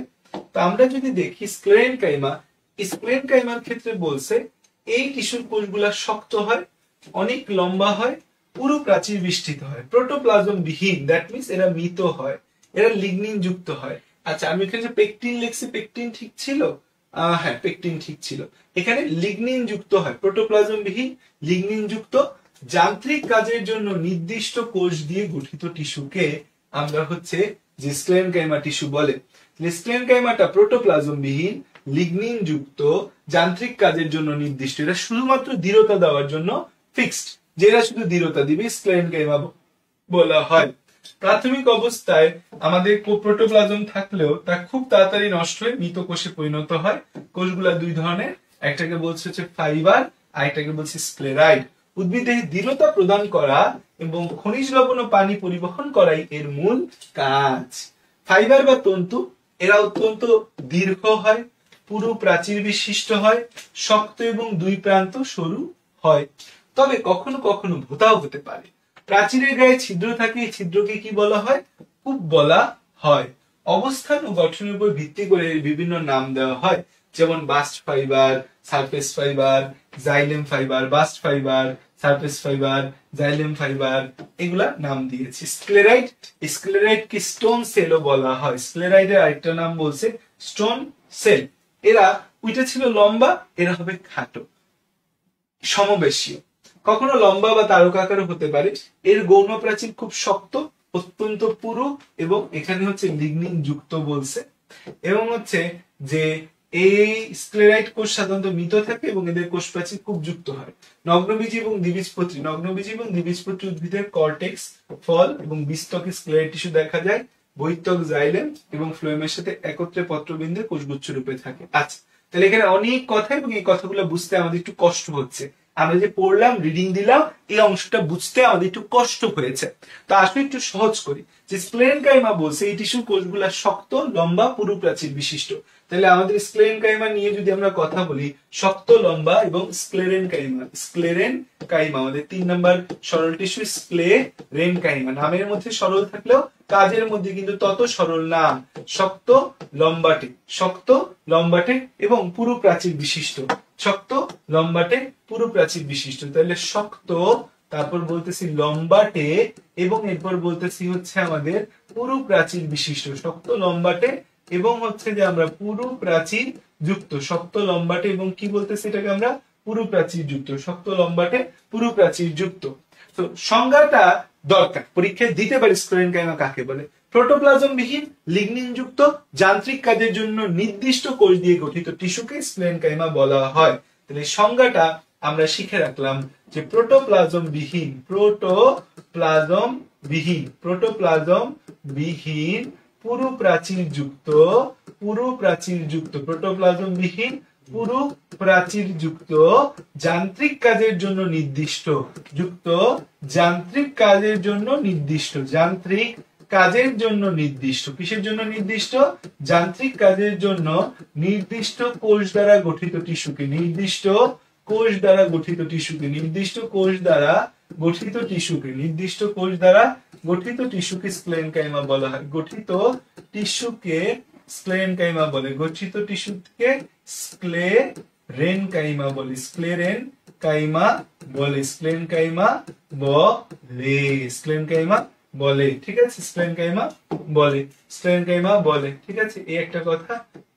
তো আমরা যদি দেখি স্ক্লেনকাইমা, স্ক্লেনকাইমার ক্ষেত্রে বলছে এই টিস্যুর কোষগুলা শক্ত হয়, অনেক লম্বা হয়, পুরো প্রাচীর বিষ্ঠিত হয়, প্রোটোপ্লাজম বিহীন, দ্যাট মিন্স এরা মৃত হয়, এরা লিগনিন যুক্ত হয়। আচ্ছা, আমি এখানে যে পেকটিন লিখছি, পেকটিন ঠিক ছিল? হ্যাঁ, পেকটিন ঠিক ছিল। এখানে লিগনিন যুক্ত হয়, প্রোটোপ্লাজম বিহীন, লিগনিন যুক্ত। যান্ত্রিক কাজের জন্য নির্দিষ্ট কোষ দিয়ে গঠিত টিস্যুকে আমরা হচ্ছে যে স্ক্লেনকাইমা টিস্যু বলে। স্ক্লেনকাইমাটা প্রোটোপ্লাজম বিহীন, লিগনিন যুক্ত যান্ত্রিক কাজের জন্য নির্দিষ্ট। এটা শুধুমাত্র দৃঢ়তা দেওয়ার জন্য ফিক্সড, যেটা শুধু দৃঢ়তা দিবে স্ক্লেরেনকাইমা বলা হয়। প্রাথমিক অবস্থায় আমাদের প্রোটোপ্লাজম থাকলেও তা খুব তাড়াতাড়ি নষ্ট হয়ে মৃত কোষে পরিণত হয়। কোষগুলা দুই ধরনের, একটাকে বলছে হচ্ছে ফাইবার, আরেকটাকে বলছে স্ক্লেরাইড। উদ্ভিদে দৃঢ়তা প্রদান করা এবং খনিজ লবণ ও পানি পরিবহন করাই এর মূল কাজ। ফাইবার বা তন্তু এরা অত্যন্ত দীর্ঘ হয়, পুরু প্রাচীর বিশিষ্ট হয়, শক্ত এবং দুই প্রান্ত সরু হয়, তবে কখনো কখনো ভোঁতাও হতে পারে। প্রাচীরের গায়ে ছিদ্র থাকে, এই ছিদ্রকে কি বলা হয়? কূপ বলা হয়। অবস্থান ও গঠনের উপর ভিত্তি করে বিভিন্ন নাম দেওয়া হয়, যেমন bast fibre, surface fibre, xylem fibre, bast fibre, surface fibre, xylem fibre, এগুলা নাম দিয়েছি। স্ক্লেরাইড, স্ক্লেরাইড কি স্টোন সেলও বলা হয়। স্ক্লেরাইডের আরেকটা নাম বলছে স্টোন সেল। এরা ওইটা ছিল লম্বা, এরা হবে খাটো, সমবেশীয়, কখনো লম্বা বা তারকাকারও হতে পারে। এর গৌণ প্রাচীর খুব শক্ত, অত্যন্ত পুরু এবং এখানে হচ্ছে লিগনিন যুক্ত বলছে। এবং হচ্ছে যে এই স্ক্লেরাইড কোষ সাধারণত মৃত থাকে এবং এদের কোষ প্রাচীর খুব যুক্ত হয়। নগ্নবীজী এবং দ্বিবীজপত্রী, নগ্নবীজী এবং দ্বিবীজপত্রী উদ্ভিদের কর্টেক্স, ফল এবং বীজত্বকে স্ক্লেরাইড টিস্যু দেখা যায়। বহিত্বক জাইলেম এবং ফ্লোয়েমের সাথে একত্রে পত্রবিন্দু কোষগুচ্ছ রূপে থাকে। আচ্ছা, তাহলে এখানে অনেক কথা এবং এই কথাগুলো বুঝতে আমাদের একটু কষ্ট হচ্ছে। আমরা যে পড়লাম, রিডিং দিলাম, এই অংশটা বুঝতে আমাদের একটু কষ্ট হয়েছে। তো আসলে একটু সহজ করি। যে স্ক্লেরেনকাইমা বলছে এই টিস্যুর কোষগুলা শক্ত, লম্বা, পুরু প্রাচীর বিশিষ্ট। তাহলে আমাদের স্ক্লেরেনকাইমা নিয়ে যদি আমরা কথা বলি, শক্ত, লম্বা এবং স্ক্লেরেনকাইমা। স্ক্লেরেনকাইমা আমাদের 3 নাম্বার সরল টিস্যু স্ক্লেরেনকাইমা। নামের মধ্যে সরল থাকলেও কাজের মধ্যে কিন্তু তত সরল না। শক্ত, লম্বাটে, শক্ত, লম্বাটে এবং পুরু প্রাচীর বিশিষ্ট। শক্ত, লম্বাটে, পুরু প্রাচীর বিশিষ্ট। তাহলে শক্ত, তারপর বলতেছি লম্বাটে এবং এরপর বলতেছি হচ্ছে আমাদের পুরু প্রাচীর বিশিষ্ট। শক্ত, লম্বাটে এবং হচ্ছে যে আমরা পুরু প্রাচীর যুক্ত। শক্ত, লম্বাটে এবং কি বলতেছি এটাকে আমরা? পুরু প্রাচীর যুক্ত। শক্ত, লম্বাটে, পুরু প্রাচীর যুক্ত। তো সংজ্ঞাটা দরকার, পরীক্ষায় দিতে পারি স্ক্লেরেনকাইমা কাকে বলে। প্রোটোপ্লাজম বিহীন লিগনিন যুক্ত যান্ত্রিক কাজের জন্য নির্দিষ্ট কোষ দিয়ে গঠিত টিস্যুকে স্ক্লেরেনকাইমা বলা হয়। তাহলে সংজ্ঞাটা আমরা শিখে রাখলাম যে প্রোটোপ্লাজম বিহীন, প্রোটোপ্লাজম বিহীন, প্রোটোপ্লাজম বিহীন পুরু প্রাচীর যুক্ত, পুরু প্রাচীর যুক্ত, প্রোটোপ্লাজম বিহীন পুরু প্রাচীর যুক্ত যান্ত্রিক কাজের জন্য নির্দিষ্ট, যুক্ত যান্ত্রিক কাজের জন্য নির্দিষ্ট, যান্ত্রিক কাজের জন্য নির্দিষ্ট। কিসের জন্য নির্দিষ্ট? যান্ত্রিক কাজের জন্য নির্দিষ্ট কোষ দ্বারা গঠিত টিস্যুকে, নির্দিষ্ট কোষ দ্বারা গঠিত টিস্যুকে, নির্দিষ্ট কোষ দ্বারা গঠিত টিস্যুকে, নির্দিষ্ট কোষ দ্বারা গঠিত টিস্যুকে স্ক্লেরেনকাইমা বলা হয়। গঠিত টিস্যুকে স্ক্লেরেনকাইমা বলে, গঠিত টিস্যুকে স্ক্লেরেনকাইমা বলে, স্ক্লেরেনকাইমা বলে, স্ক্লেরেনকাইমা বলে, স্ক্লেরেনকাইমা বলে। ঠিক আছে, স্ক্লেরেনকাইমা বলে, স্ক্লেরেনকাইমা বলে। ঠিক আছে, এই একটা কথা,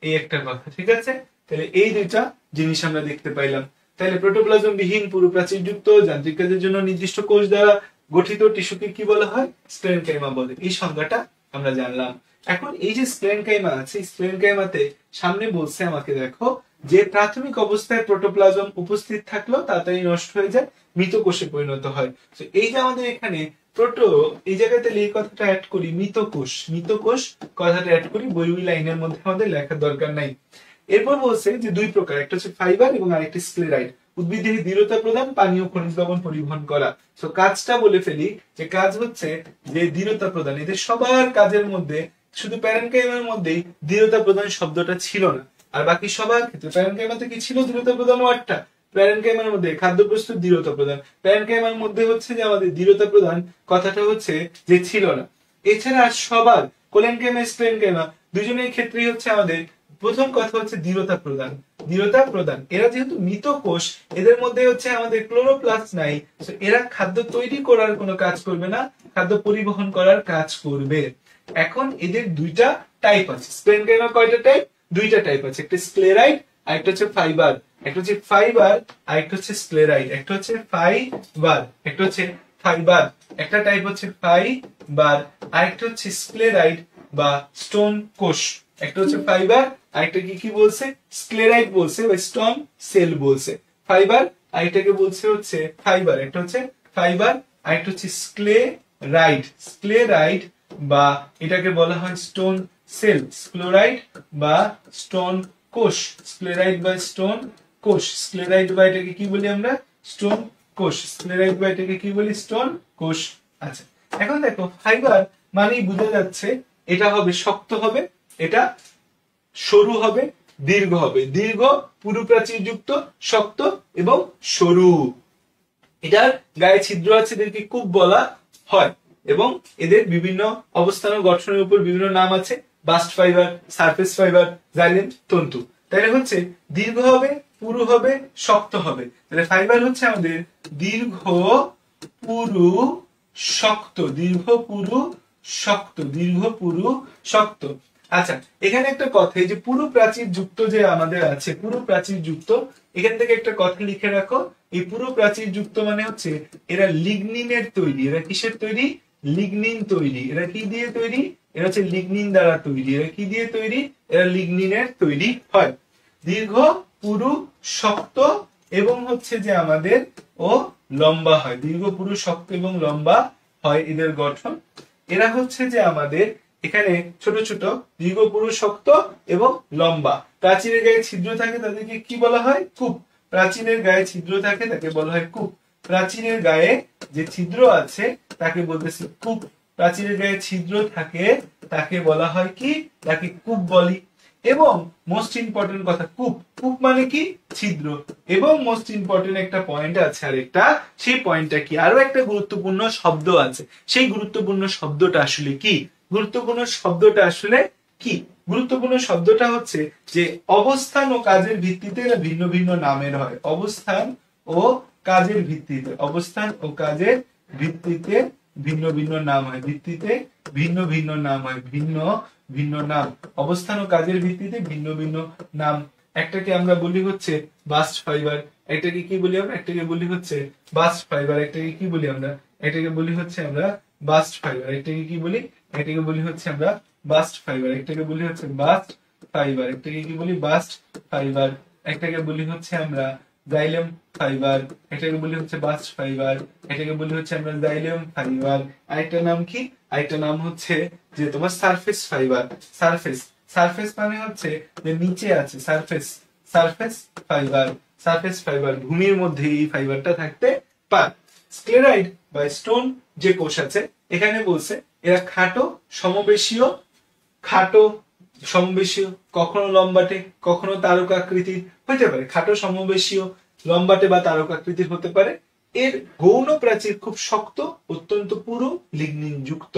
এই একটা কথা। ঠিক আছে, তাহলে এই দুইটা জিনিস আমরা দেখতে পাইলাম। তাহলে প্রোটোপ্লাজম বিহীন পুরু প্রাচীর যুক্ত যান্ত্রিক কাজের জন্য নির্দিষ্ট কোষ দ্বারা গঠিত টিস্যুকে কি বলা হয়? স্ক্লেরেনকাইমা বলে। এই সংজ্ঞাটা আমরা জানলাম। এখন এই যে স্ক্লেরেনকাইমা আছে, স্ক্লেরেনকাইমাতে সামনে বলছে আমাকে, দেখো যে প্রাথমিক অবস্থায় প্রোটোপ্লাজম উপস্থিত থাকলেও তাড়াতাড়ি নষ্ট হয়ে যায়, মৃত কোষে পরিণত হয়। তো এই যে আমাদের এখানে প্রোটো, এই জায়গাতে এই কথাটা অ্যাড করি, মৃত কোষ, মৃত কোষ কথাটা অ্যাড করি, বই লাইনের মধ্যে আমাদের লেখার দরকার নাই। এরপর বলছে যে দুই প্রকার, একটা হচ্ছে ফাইবার এবং আরেকটি স্ক্লেরাইড। উদ্ভিদের দৃঢ়তা প্রদান, পানি ও খনিজ লবণ পরিবহন করা। তো কাজটা বলে ফেলি, যে কাজ হচ্ছে যে দৃঢ়তা প্রদান। এদের সবার কাজের মধ্যে শুধু প্যারেনকাইমার মধ্যেই দৃঢ়তা প্রদান শব্দটা ছিল না, আর বাকি সবার ক্ষেত্রে প্যারেনকাইমাতে কি ছিল? দৃঢ়তা প্রদান ওয়ার্ডটা। প্যারেনকাইমার মধ্যে খাদ্য প্রস্তুত, দৃঢ়তা প্রদান। প্যারেনকাইমার মধ্যে হচ্ছে যে আমাদের দৃঢ়তা প্রদান কথাটা হচ্ছে যে ছিল না। এছাড়া সবার কোলেনকাইমা, স্ক্লেরেনকাইমা দুজনের ক্ষেত্রেই হচ্ছে আমাদের প্রথম কথা হচ্ছে দৃঢ়তা প্রদান, দৃঢ়তা প্রদান। এরা যেহেতু মৃত কোষ, এদের মধ্যে হচ্ছে আমাদের ক্লোরোপ্লাস্ট নাই, এরা খাদ্য তৈরি করার কোনো কাজ করবে না, খাদ্য পরিবহন করার কাজ করবে। এখন এদের দুইটা টাইপ আছে। স্ক্লেরেনকাইমা কয়টা টাইপ? দুইটা টাইপ আছে, একটা স্ক্লেরাইড আর একটা হচ্ছে ফাইবার। একটা হচ্ছে ফাইবার আর একটা হচ্ছে স্ক্লেরাইড। একটা হচ্ছে ফাইবার, একটা হচ্ছে ফাইবার। একটা টাইপ হচ্ছে ফাইবার আর একটা হচ্ছে স্ক্লেরাইড বা স্টোন কোষ। একটা হচ্ছে ফাইবার, আরেকটা কি বলছে, স্ক্লেরাইট বলছে বা স্টোন সেল বলছে। ফাইবার আরেকটাকে বলছে হচ্ছে ফাইবার, একটা হচ্ছে ফাইবার, আরেকটা হচ্ছে স্ক্লেরাইট। স্ক্লেরাইট বা এটাকে বলা হয় স্টোন সেল, স্ক্লেরাইট বা স্টোন কোষ, স্ক্লেরাইট বা স্টোন কোষ। স্ক্লেরাইট বা এটাকে কি বলি আমরা, স্টোন কোষ। স্ক্লেরাইট বা এটাকে কি বলি, স্টোন কোষ। আচ্ছা, এখন দেখো ফাইবার মানেই বোঝা যাচ্ছে এটা হবে শক্ত হবে, এটা সরু হবে, দীর্ঘ হবে। দীর্ঘ, পুরু প্রাচীর যুক্ত, শক্ত এবং সরু। এটার গায়ে ছিদ্র আছে, এদেরকে কুপ বলা হয় এবং এদের বিভিন্ন অবস্থান ও গঠনের উপর বিভিন্ন নাম আছে, bast fibre, surface fibre, xylem, তন্তু। তাহলে হচ্ছে দীর্ঘ হবে, পুরু হবে, শক্ত হবে। তাহলে ফাইবার হচ্ছে আমাদের দীর্ঘ, পুরু, শক্ত। দীর্ঘ, পুরু, শক্ত। দীর্ঘ, পুরু, শক্ত। আচ্ছা, এখানে একটা কথা, এই যে পুরু প্রাচীর যুক্ত যে আমাদের আছে, পুরু প্রাচীর যুক্ত, এখান থেকে একটা কথা লিখে রাখো। এই পুরু প্রাচীর যুক্ত মানে হচ্ছে এরা লিগনিনের তৈরি। এরা কিসের তৈরি, লিগনিন তৈরি। এরা কি দিয়ে তৈরি, এরা হচ্ছে লিগনিন দ্বারা তৈরি। এরা কি দিয়ে তৈরি, এরা লিগনিনের তৈরি হয়। দীর্ঘ, পুরু, শক্ত এবং হচ্ছে যে আমাদের ও লম্বা হয়। দীর্ঘ, পুরু, শক্ত এবং লম্বা হয় এদের গঠন। এরা হচ্ছে যে আমাদের এখানে ছোট ছোট, দীর্ঘ, পুরু, শক্ত এবং লম্বা। প্রাচীরের গায়ে ছিদ্র থাকে, তাদেরকে কি বলা হয়, কূপ। প্রাচীরের গায়ে ছিদ্র থাকে, তাকে বলা হয় কূপ। প্রাচীরের গায়ে যে ছিদ্র আছে তাকে বলতেছি কূপ। প্রাচীরের গায়ে ছিদ্র থাকে তাকে বলা হয় কি, তাকে কূপ বলি। এবং মোস্ট ইম্পর্টেন্ট কথা, কূপ, কূপ মানে কি, ছিদ্র। এবং মোস্ট ইম্পর্টেন্ট একটা পয়েন্ট আছে আরেকটা, সেই পয়েন্টটা কি, আরো একটা গুরুত্বপূর্ণ শব্দ আছে। সেই গুরুত্বপূর্ণ শব্দটা আসলে কি, গুরুত্বপূর্ণ শব্দটা আসলে কি, গুরুত্বপূর্ণ শব্দটা হচ্ছে যে অবস্থান ও কাজের ভিত্তিতে এরা ভিন্ন ভিন্ন নামের হয়। অবস্থান ও কাজের ভিত্তিতে, অবস্থান ও কাজের ভিত্তিতে ভিন্ন ভিন্ন নাম হয়। ভিত্তিতে ভিন্ন ভিন্ন নাম হয়, ভিন্ন ভিন্ন নাম। অবস্থান ও কাজের ভিত্তিতে ভিন্ন ভিন্ন নাম। একটাকে আমরা বলি হচ্ছে বাস্ট ফাইবার, একটাকে কি বলি আমরা, একটাকে বলি হচ্ছে বাস্ট ফাইবার, একটাকে কি বলি আমরা, এটাকে বলি হচ্ছে আমরা বাস্ট ফাইবার। এটাকে কি বলি, এটাকে বলি হচ্ছে আমরা বাস্ট ফাইবার। একটাকে বলি হচ্ছে বাস্ট ফাইবার, একটাকে কি বলি, বাস্ট ফাইবার। একটাকে বলি হচ্ছে আমরা জাইলেম ফাইবার, এটাকে বলি হচ্ছে বাস্ট ফাইবার, এটাকে বলি হচ্ছে আমরা জাইলেম ফাইবার। আরেকটা নাম কি, আরেকটা নাম হচ্ছে যে তোমার সারফেস ফাইবার। সারফেস, সারফেস মানে হচ্ছে যে নিচে আছে, surface, surface fibre. Surface fibre, ভূমির মধ্যে এই ফাইবারটা থাকতে পারে। স্ক্লেরাইড বা স্টোন যে কোষ আছে, এখানে বলছে এরা খাটো সমবেশীয়, খাটো সমবেশীয়, কখনো লম্বাটে কখনো তারকাকৃতির হতে পারে। খাটো সমবেশীয়, লম্বাটে বা তারকাকৃতির হতে পারে। এর গৌণ প্রাচীর খুব শক্ত, অত্যন্ত পুরু, লিগনিন যুক্ত।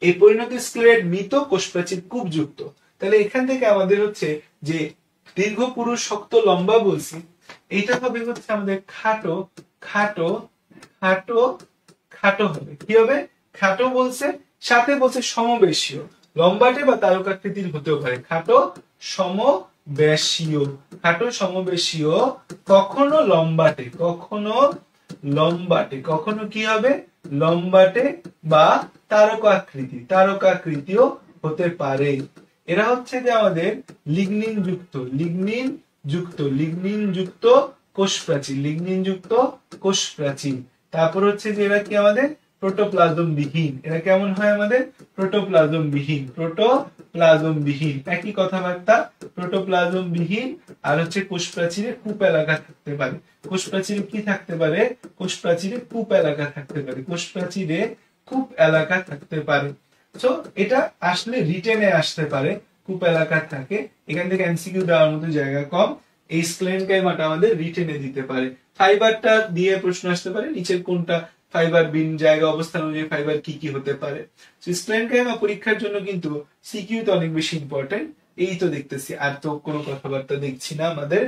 এই পরিণতি স্ক্লেরাইড মৃত, কোষ প্রাচীর খুব যুক্ত। তাহলে এখান থেকে আমাদের হচ্ছে যে দীর্ঘ, পুরু, শক্ত, লম্বা বলছি, এইটা হবে হচ্ছে আমাদের খাটো, খাটো, খাটো, খাটো হবে। কি হবে, খাটো বলছে, সাথে বলছে সমবেশীয়, লম্বাটে বা তারকাকৃতির হতেও পারে। খাটো সমবেশীয়, খাটো সমবেশীয়, কখনো লম্বাটে, কখনো লম্বাটে, কখনো কি হবে, লম্বাটে বা তারকাকৃতি, তারকাকৃতিও হতে পারে। এরা হচ্ছে যে আমাদের লিগনিন যুক্ত, লিগনিন যুক্ত, লিগনিন যুক্ত কোষ প্রাচীর, লিগনিন যুক্ত কোষ প্রাচীর। তারপর হচ্ছে যে এরা কি আমাদের প্রোটোপ্লাজম বিহীন। এরা কেমন হয় আমাদের, প্রোটোপ্লাজম বিহীন, প্রোটোপ্লাজম বিহীন। একই কথাবার্তা, প্রোটোপ্লাজম বিহীন। আর হচ্ছে কোষ প্রাচীরে কূপ এলাকা থাকতে পারে। কোষ প্রাচীরে কি থাকতে পারে, কোষ প্রাচীরে কূপ এলাকা থাকতে পারে, কোষ প্রাচীরে কূপ এলাকা থাকতে পারে। তো এটা আসলে রিটেনে আসতে পারে, কূপ এলাকা থাকে। এখান থেকে এমসিকিউ দেওয়ার মতো জায়গা কম। এই স্ক্লেনকাইমাটা আমাদের রিটেনে দিতে পারে। ফাইবারটা দিয়ে প্রশ্ন আসতে পারে, নিচের কোনটা ফাইবার বিন, জায়গা অবস্থান অনুযায়ী ফাইবার কি কি হতে পারে। স্ক্লেনকাইমা পরীক্ষার জন্য কিন্তু সিকিউ তো অনেক বেশি ইম্পর্টেন্ট। এই তো দেখতেছি, আর তো কোনো কথাবার্তা দেখছি না আমাদের।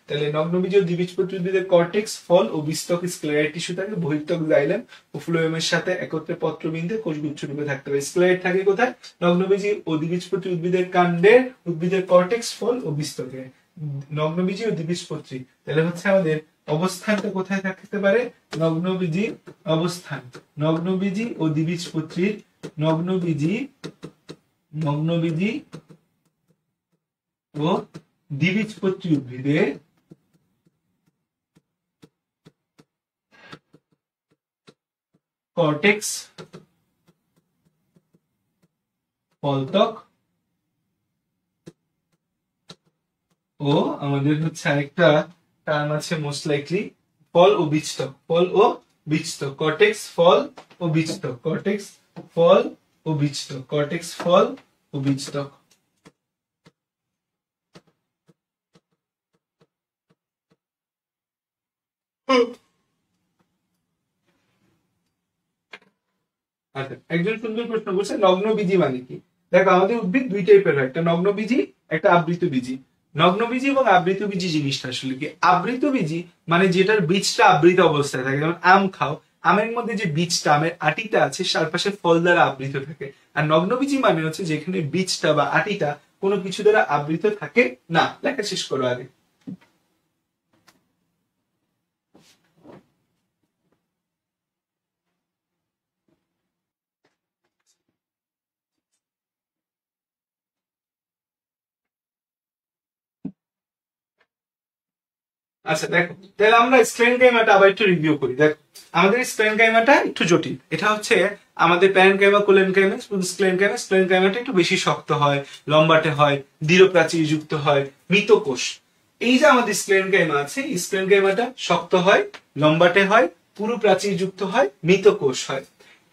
তাহলে নগ্নবীজ ও দ্বিবীজপত্রী উদ্ভিদের কর্টেক্স, ফল ও বীজত্বক স্ক্লেরাইড টিস্যু থাকে। বহির্ত্বক জাইলেম ও ফ্লোয়েমের সাথে একত্রে পত্রবিন্দে কোষগুচ্ছ রূপে থাকতে পারে। স্ক্লেরাইড থাকে কোথায়, নগ্নবীজি ও দ্বিবীজপত্রী উদ্ভিদের কাণ্ডে, উদ্ভিদের কর্টেক্স, ফল ও বীজত্বকে। নগ্নবীজি ও দ্বিবীজপত্রী, তাহলে হচ্ছে আমাদের অবস্থানটা কোথায় থাকতে পারে, নগ্নবীজি অবস্থান, নগ্নবীজি ও দ্বিবীজপত্রীর, নগ্নবীজি, নগ্নবীজি ও দ্বিবীজপত্রী উদ্ভিদের কর্টেক্স, পলতক ও আমাদের হচ্ছে আরেকটা টার্ম আছে মোস্ট লাইকলি ফল ও বীজতক, ফল ও বীজতক, কর্টেক্স ফল ও বীজতক, কর্টেক্স ফল ও বীজতক, কর্টেক্স ফল ও বীজতক। আচ্ছা, একজন সুন্দর প্রশ্ন করছে নগ্নবীজি মানে কি। দেখো আমাদের উদ্ভিদ দুই টাইপের হয়, একটা নগ্নবীজি একটা আবৃতবীজি। নগ্নবীজি এবং আবৃতবীজি জিনিসটা আসলে কি, আবৃতবীজি মানে যেটার বীজটা আবৃত অবস্থায় থাকে, যেমন আম খাও, আমের মধ্যে যে বীজটা আমের আটিটা আছে চারপাশে ফল দ্বারা আবৃত থাকে। আর নগ্নবীজি মানে হচ্ছে যেখানে বীজটা বা আটিটা কোনো কিছু দ্বারা আবৃত থাকে না। লেখা শেষ করো আগে। আচ্ছা দেখো, তাহলে আমরা স্ক্লেনকাইমাটা আবার একটু রিভিউ করি। দেখো আমাদের স্ক্লেনকাইমাটা একটু জটিল। এটা হচ্ছে আমাদের প্যারেনকাইমা, কোলেনকাইমা, স্ক্লেনকাইমা। স্ক্লেনকাইমাটা একটু বেশি শক্ত হয়, লম্বাটে হয়, দৃঢ় প্রাচীর যুক্ত হয়, মৃতকোষ। এই যে আমাদের স্ক্লেনকাইমা আছে, এই স্ক্লেনকাইমাটা শক্ত হয়, লম্বাটে হয়, পুরু প্রাচীর যুক্ত হয়, মৃতকোষ হয়।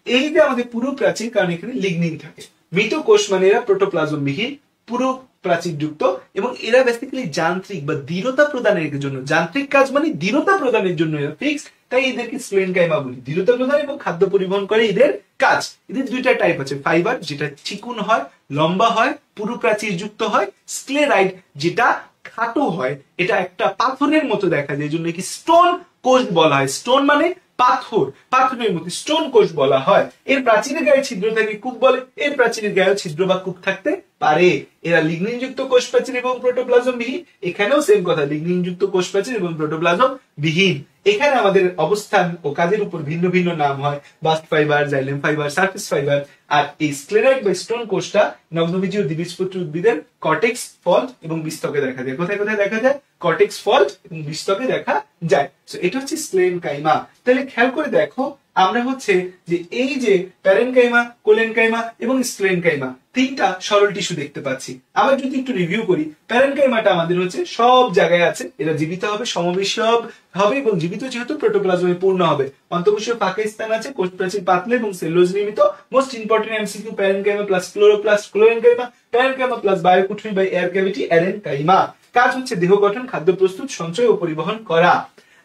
এই যে আমাদের পুরু প্রাচীর, কারণ এখানে লিগনিন থাকে। মৃতকোষ মানে এরা প্রোটোপ্লাজম বিহীন, পুরু প্রাচীর যুক্ত, এবং এরা বেসিক্যালি যান্ত্রিক বা দৃঢ়তা প্রদানের জন্য, যান্ত্রিক কাজ মানে দৃঢ়তা প্রদানের জন্য এরা ফিক্স, তাই এদেরকে স্ক্লেনকাইমা বলি। দৃঢ়তা প্রদান এবং খাদ্য পরিবহন করে এদের কাজ। এদের দুইটা টাইপ আছে, ফাইবার যেটা চিকুন হয়, লম্বা হয়, পুরু প্রাচীর যুক্ত হয়, স্ক্লেরাইড যেটা খাটো হয়, এটা একটা পাথরের মতো দেখা যায়, এই জন্য কি স্টোন কোষ বলা হয়। স্টোন মানে পাথর, পাথরের মতো স্টোন কোষ বলা হয়। এর প্রাচীরের গায়ে ছিদ্র থাকে, কূপ বলে। এর প্রাচীরের গায়ে ছিদ্র বা কূপ থাকতে পারে। এরা লিগনিন যুক্ত কোষ প্রাচীর এবং প্রোটোপ্লাজম বিহীন। এখানেও সেম কথা, লিগনিন যুক্ত কোষ প্রাচীর এবং প্রোটোপ্লাজম বিহীন। এখানে আমাদের অবস্থান ও কাজের উপর ভিন্ন ভিন্ন নাম হয়, bast fibre, xylem fibre, surface fibre. আর এই স্ক্লেরাইড বা স্টোন কোষটা নগ্নবীজি ও দ্বিবীজপত্রী উদ্ভিদের কর্টেক্স, ফল এবং বীজতকে দেখা যায়। কোথায় কোথায় দেখা যায়? কর্টেক্স, ফল এবং বীজতকে দেখা যায়। এটা হচ্ছে স্ক্লেনকাইমা। তাহলে খেয়াল করে দেখো, আমরা হচ্ছে যে এই যে প্যারেনকাইমা, কোলেনকাইমা এবং স্ক্লেনকাইমা তিনটা সরল টিস্যু দেখতে পাচ্ছি। আবার যদি একটু রিভিউ করি, প্যারেনকাইমাটা আমাদের হচ্ছে সব জায়গায় আছে, এরা জীবিত হবে, সমাবেশী হবে এবং জীবিত যেহেতু প্রোটোপ্লাজমে পূর্ণ হবে। অন্তঃকোষীয় ফাঁকা স্থান আছে, কোষ প্রাচীর পাতলা এবং সেলুলোজ নির্মিত। Most important MCQ, parenchyma plus chloroplast chlorenchyma, parenchyma plus বায়োকুটরি বাই এয়ার ক্যাভিটি এরেনকাইমা। কাজ হচ্ছে দেহ গঠন, খাদ্য প্রস্তুত, সঞ্চয় ও পরিবহন করা।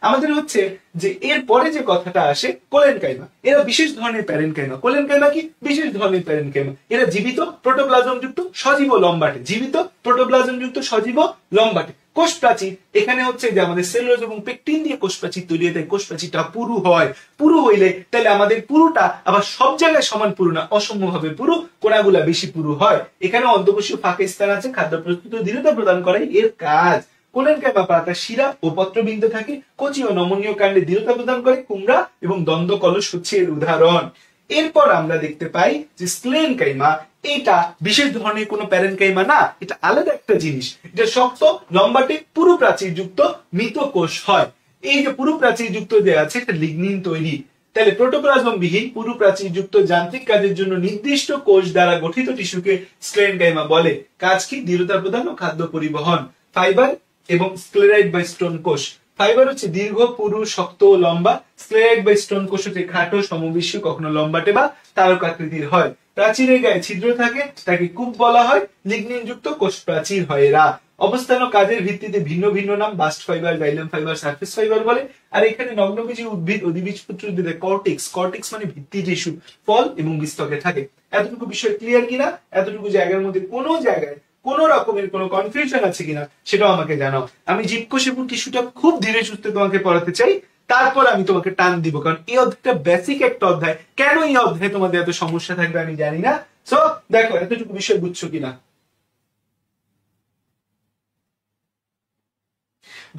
আমাদের হচ্ছে যে এর পরে যে কথাটা আসে কোলেনকাইমা, এরা বিশেষ ধরনের প্যারেনকাইমা। কোলেনকাইমা কি? বিশেষ ধরনের প্যারেনকাইমা। এরা জীবিত, প্রোটোপ্লাজম যুক্ত, সজীব ও লম্বাটে। জীবিত, প্রোটোপ্লাজম যুক্ত, সজীব ও লম্বাটে। কোষ প্রাচীর এখানে হচ্ছে যে আমাদের সেলুলোজ এবং পেকটিন দিয়ে কোষ প্রাচীর তৈরি হয়, তাই কোষ প্রাচীরটা পুরু হয়। পুরু হইলে তাহলে আমাদের পুরুটা আবার সব জায়গায় সমান পুরু না, অসমভাবে পুরু, কোনাগুলা বেশি পুরু হয়। এখানে অন্তঃকোষীয় ফাঁকা স্থান আছে, খাদ্য প্রস্তুত দৃঢ়তা প্রদান করাই এর কাজ। কোলেনকাইমা পাতা শিরা ও পত্রবিন্দু থাকে, কচি ও নমনীয় কাণ্ডে দৃঢ়তা প্রদান করে। কুমড়া এবং দ্বন্দ্ব কলস হচ্ছে এর উদাহরণ। এরপর আমরা দেখতে পাই যে স্ক্লেনকাইমা, এটা বিশেষ ধরনের কোনো প্যারেনকাইমা না, এটা আলাদা একটা জিনিস। এটা শক্ত, লম্বাটে, পুরু প্রাচীর যুক্ত মৃত কোষ হয়। এই যে পুরু প্রাচীর যুক্ত যে আছে, এটা লিগনিন তৈরি। তাহলে প্রোটোপ্লাজম বিহীন, পুরু প্রাচীর যুক্ত, যান্ত্রিক কাজের জন্য নির্দিষ্ট কোষ দ্বারা গঠিত টিস্যুকে স্ক্লেনকাইমা বলে। কাজ কি? দৃঢ়তা প্রদান ও খাদ্য পরিবহন। ফাইবার এবং স্ক্লেরাইড বা স্টোন কোষ। ফাইবার হচ্ছে দীর্ঘ, পুরু, শক্ত ও লম্বা। স্ক্লেরাইড বা স্টোন কোষ হচ্ছে খাটো, সমবিশ্বী, কখনো লম্বাটে বা তারকাকৃতির হয়। প্রাচীরের গায়ে ছিদ্র থাকে, তাকে কূপ বলা হয়। লিগনিন যুক্ত কোষ প্রাচীর হয় এরা। অবস্থান ও কাজের ভিত্তিতে ভিন্ন ভিন্ন নাম, bast fibre, xylem fibre, surface fibre বলে। আর এখানে নগ্নবীজি উদ্ভিদ ও দ্বিবীজপত্রী উদ্ভিদের কর্টেক্স, কর্টেক্স মানে ভিত্তি টিস্যু, ফল এবং বীজতকে থাকে। এতটুকু বিষয় ক্লিয়ার কিনা? এতটুকু জায়গার মধ্যে কোনো জায়গায় কোন রকমের কোনো কনফিউশন আছে কিনা সেটাও আমাকে জানাও। আমি জীবকোষ এবং টিস্যুটা খুব ধীরে সুস্থে তোমাকে পড়াতে চাই, তারপর আমি তোমাকে টান দিব, কারণ এই অধ্যায়টা বেসিক একটা অধ্যায়। কেন এই অধ্যায়ে তোমাদের এত সমস্যা থাকবে আমি জানি না। সো দেখো এতটুকু বিষয় বুঝছো কিনা।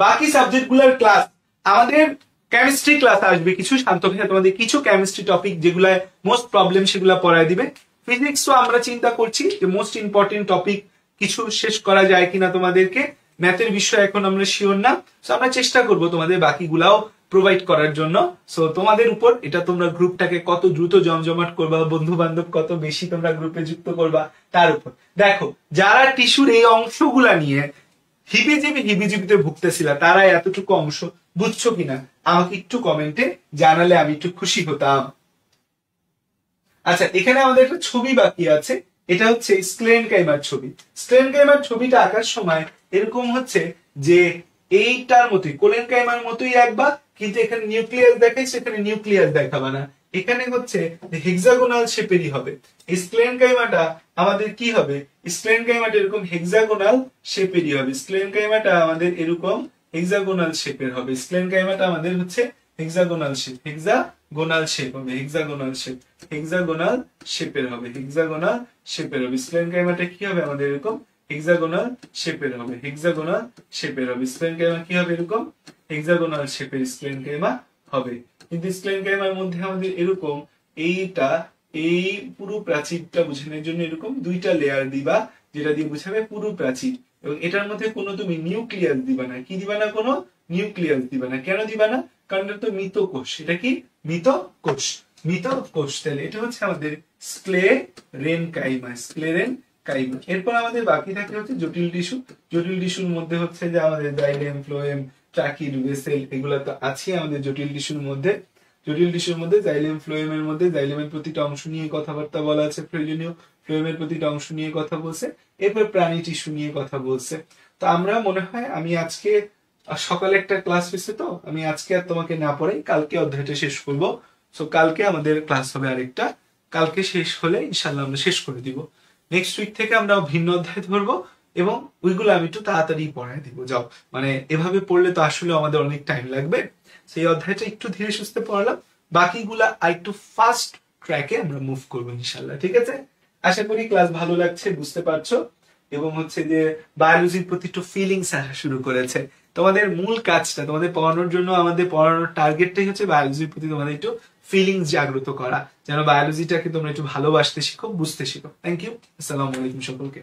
বাকি সাবজেক্ট গুলোর ক্লাস, আমাদের কেমিস্ট্রি ক্লাস আসবে কিছু, শান্ত ভাইয়া তোমাদের কিছু কেমিস্ট্রি টপিক যেগুলো মোস্ট প্রবলেম সেগুলো পড়ায় দিবে। ফিজিক্সও আমরা চিন্তা করছি যে মোস্ট ইম্পর্টেন্ট টপিক কিছু শেষ করা যায় কিনা তোমাদেরকে। ম্যাথের বিষয় এখন আমরা শিওর না, তো আমরা চেষ্টা করব তোমাদের বাকিগুলাও প্রোভাইড করার জন্য। সো তোমাদের উপর, এটা তোমরা গ্রুপটাকে কত দ্রুত জমজমাট করবা, বন্ধু বান্ধব কত বেশি তোমরা গ্রুপে যুক্ত করবা তার উপর। দেখো, যারা টিস্যুর এই অংশগুলা নিয়ে হিবিজিবিতে ভুগতেছিল, তারা এতটুকু অংশ বুঝছো কিনা আমাকে একটু কমেন্টে জানালে আমি একটু খুশি হতাম। আচ্ছা, এখানে আমাদের একটা ছবি বাকি আছে, এটা হচ্ছে স্ক্লেনকাইমার ছবি। স্ক্লেনকাইমার ছবিটা আঁকার সময় এরকম হচ্ছে যে এইটার মতোই, কোলেনকাইমার মতোই আঁকবা, কিন্তু এখানে নিউক্লিয়াস দেখাইছে, এখানে নিউক্লিয়াস দেখাবা না, এখানে হচ্ছে হেক্সাগোনাল শেপেরই হবে। স্ক্লেনকাইমাটা আমাদের কি হবে, স্ক্লেনকাইমাটা এরকম হেক্সাগোনাল শেপেরই হবে। স্ক্লেনকাইমাটা আমাদের এরকম হেক্সাগোনাল শেপের হবে। স্ক্লেনকাইমাটা আমাদের হচ্ছে হেক্সাগোনাল শেপ, হেক্সাগোনাল শেপ হবে, হেক্সাগোনাল শেপ, হেক্সাগোনাল শেপের হবে, হেক্সাগোনাল শেপের হবে। স্ক্লেনকাইমাটা কি হবে আমাদের এরকম হেক্সাগোনাল শেপের হবে, হেক্সাগোনাল শেপের হবে। স্ক্লেনকাইমা কি হবে এরকম হেক্সাগোনাল শেপের স্ক্লেনকাইমা হবে। কিন্তু স্ক্লেনকাইমার মধ্যে আমাদের এরকম এইটা, এই পুরো প্রাচীরটা বোঝানোর জন্য এরকম দুইটা লেয়ার দিবা, যেটা দিয়ে বুঝাবে পুরো প্রাচীর। এবং এটার মধ্যে কোনো তুমি নিউক্লিয়াস দিবা না। কি দিবা না? কোনো নিউক্লিয়াস দিবা না। কেন দিবা না? কারণ এটা তো মৃত কোষ। এটা কি? মৃত কোষ, মৃত কোষ। তাহলে এটা হচ্ছে আমাদের স্ক্লেরেনকাইমা, স্ক্লেরেনকাইমা। এরপর আমাদের বাকি থাকে হচ্ছে জটিল টিস্যু। জটিল টিস্যুর মধ্যে হচ্ছে যে আমাদের জাইলেম, ফ্লোয়েম, ট্রাকিড, ভেসেল, এগুলো তো আছে আমাদের জটিল টিস্যুর মধ্যে। জটিল টিস্যুর মধ্যে জাইলেম, ফ্লোয়েমের মধ্যে জাইলেমের প্রতিটা অংশ নিয়ে কথাবার্তা বলা আছে প্রয়োজনীয়, ফ্লোয়েমের প্রতিটা অংশ নিয়ে কথা বলছে, এরপর প্রাণী টিস্যু নিয়ে কথা বলছে। তো আমরা মনে হয় আমি আজকে সকালে একটা ক্লাস হয়েছে, তো আমি আজকে আর তোমাকে না পড়াই, কালকে অধ্যায়টা শেষ করবো। সো কালকে আমাদের ক্লাস হবে আরেকটা, কালকে শেষ হলে ইনশাল্লাহ আমরা শেষ করে দিব। নেক্সট উইক থেকে আমরা ভিন্ন অধ্যায় ধরবো এবং ওইগুলো আমি একটু তাড়াতাড়ি পড়ায় দিব। যাও, মানে এভাবে পড়লে তো আসলে আমাদের অনেক টাইম লাগবে। সেই অধ্যায়টা একটু ধীরে সুস্থে পড়ালাম, বাকিগুলা আর একটু ফাস্ট ট্র্যাকে আমরা মুভ করবো ইনশাল্লাহ। ঠিক আছে, আশা করি ক্লাস ভালো লাগছে, বুঝতে পারছো, এবং হচ্ছে যে বায়োলজির প্রতি একটু ফিলিংস আসা শুরু করেছে। তোমাদের মূল কাজটা, তোমাদের পড়ানোর জন্য আমাদের পড়ানোর টার্গেটটাই হচ্ছে বায়োলজির প্রতি তোমাদের একটু ফিলিংস জাগ্রত করা, যেন বায়োলজিটাকে তোমরা একটু ভালোবাসতে শিখো, বুঝতে শিখো। থ্যাংক ইউ, আসসালামু আলাইকুম সকলকে।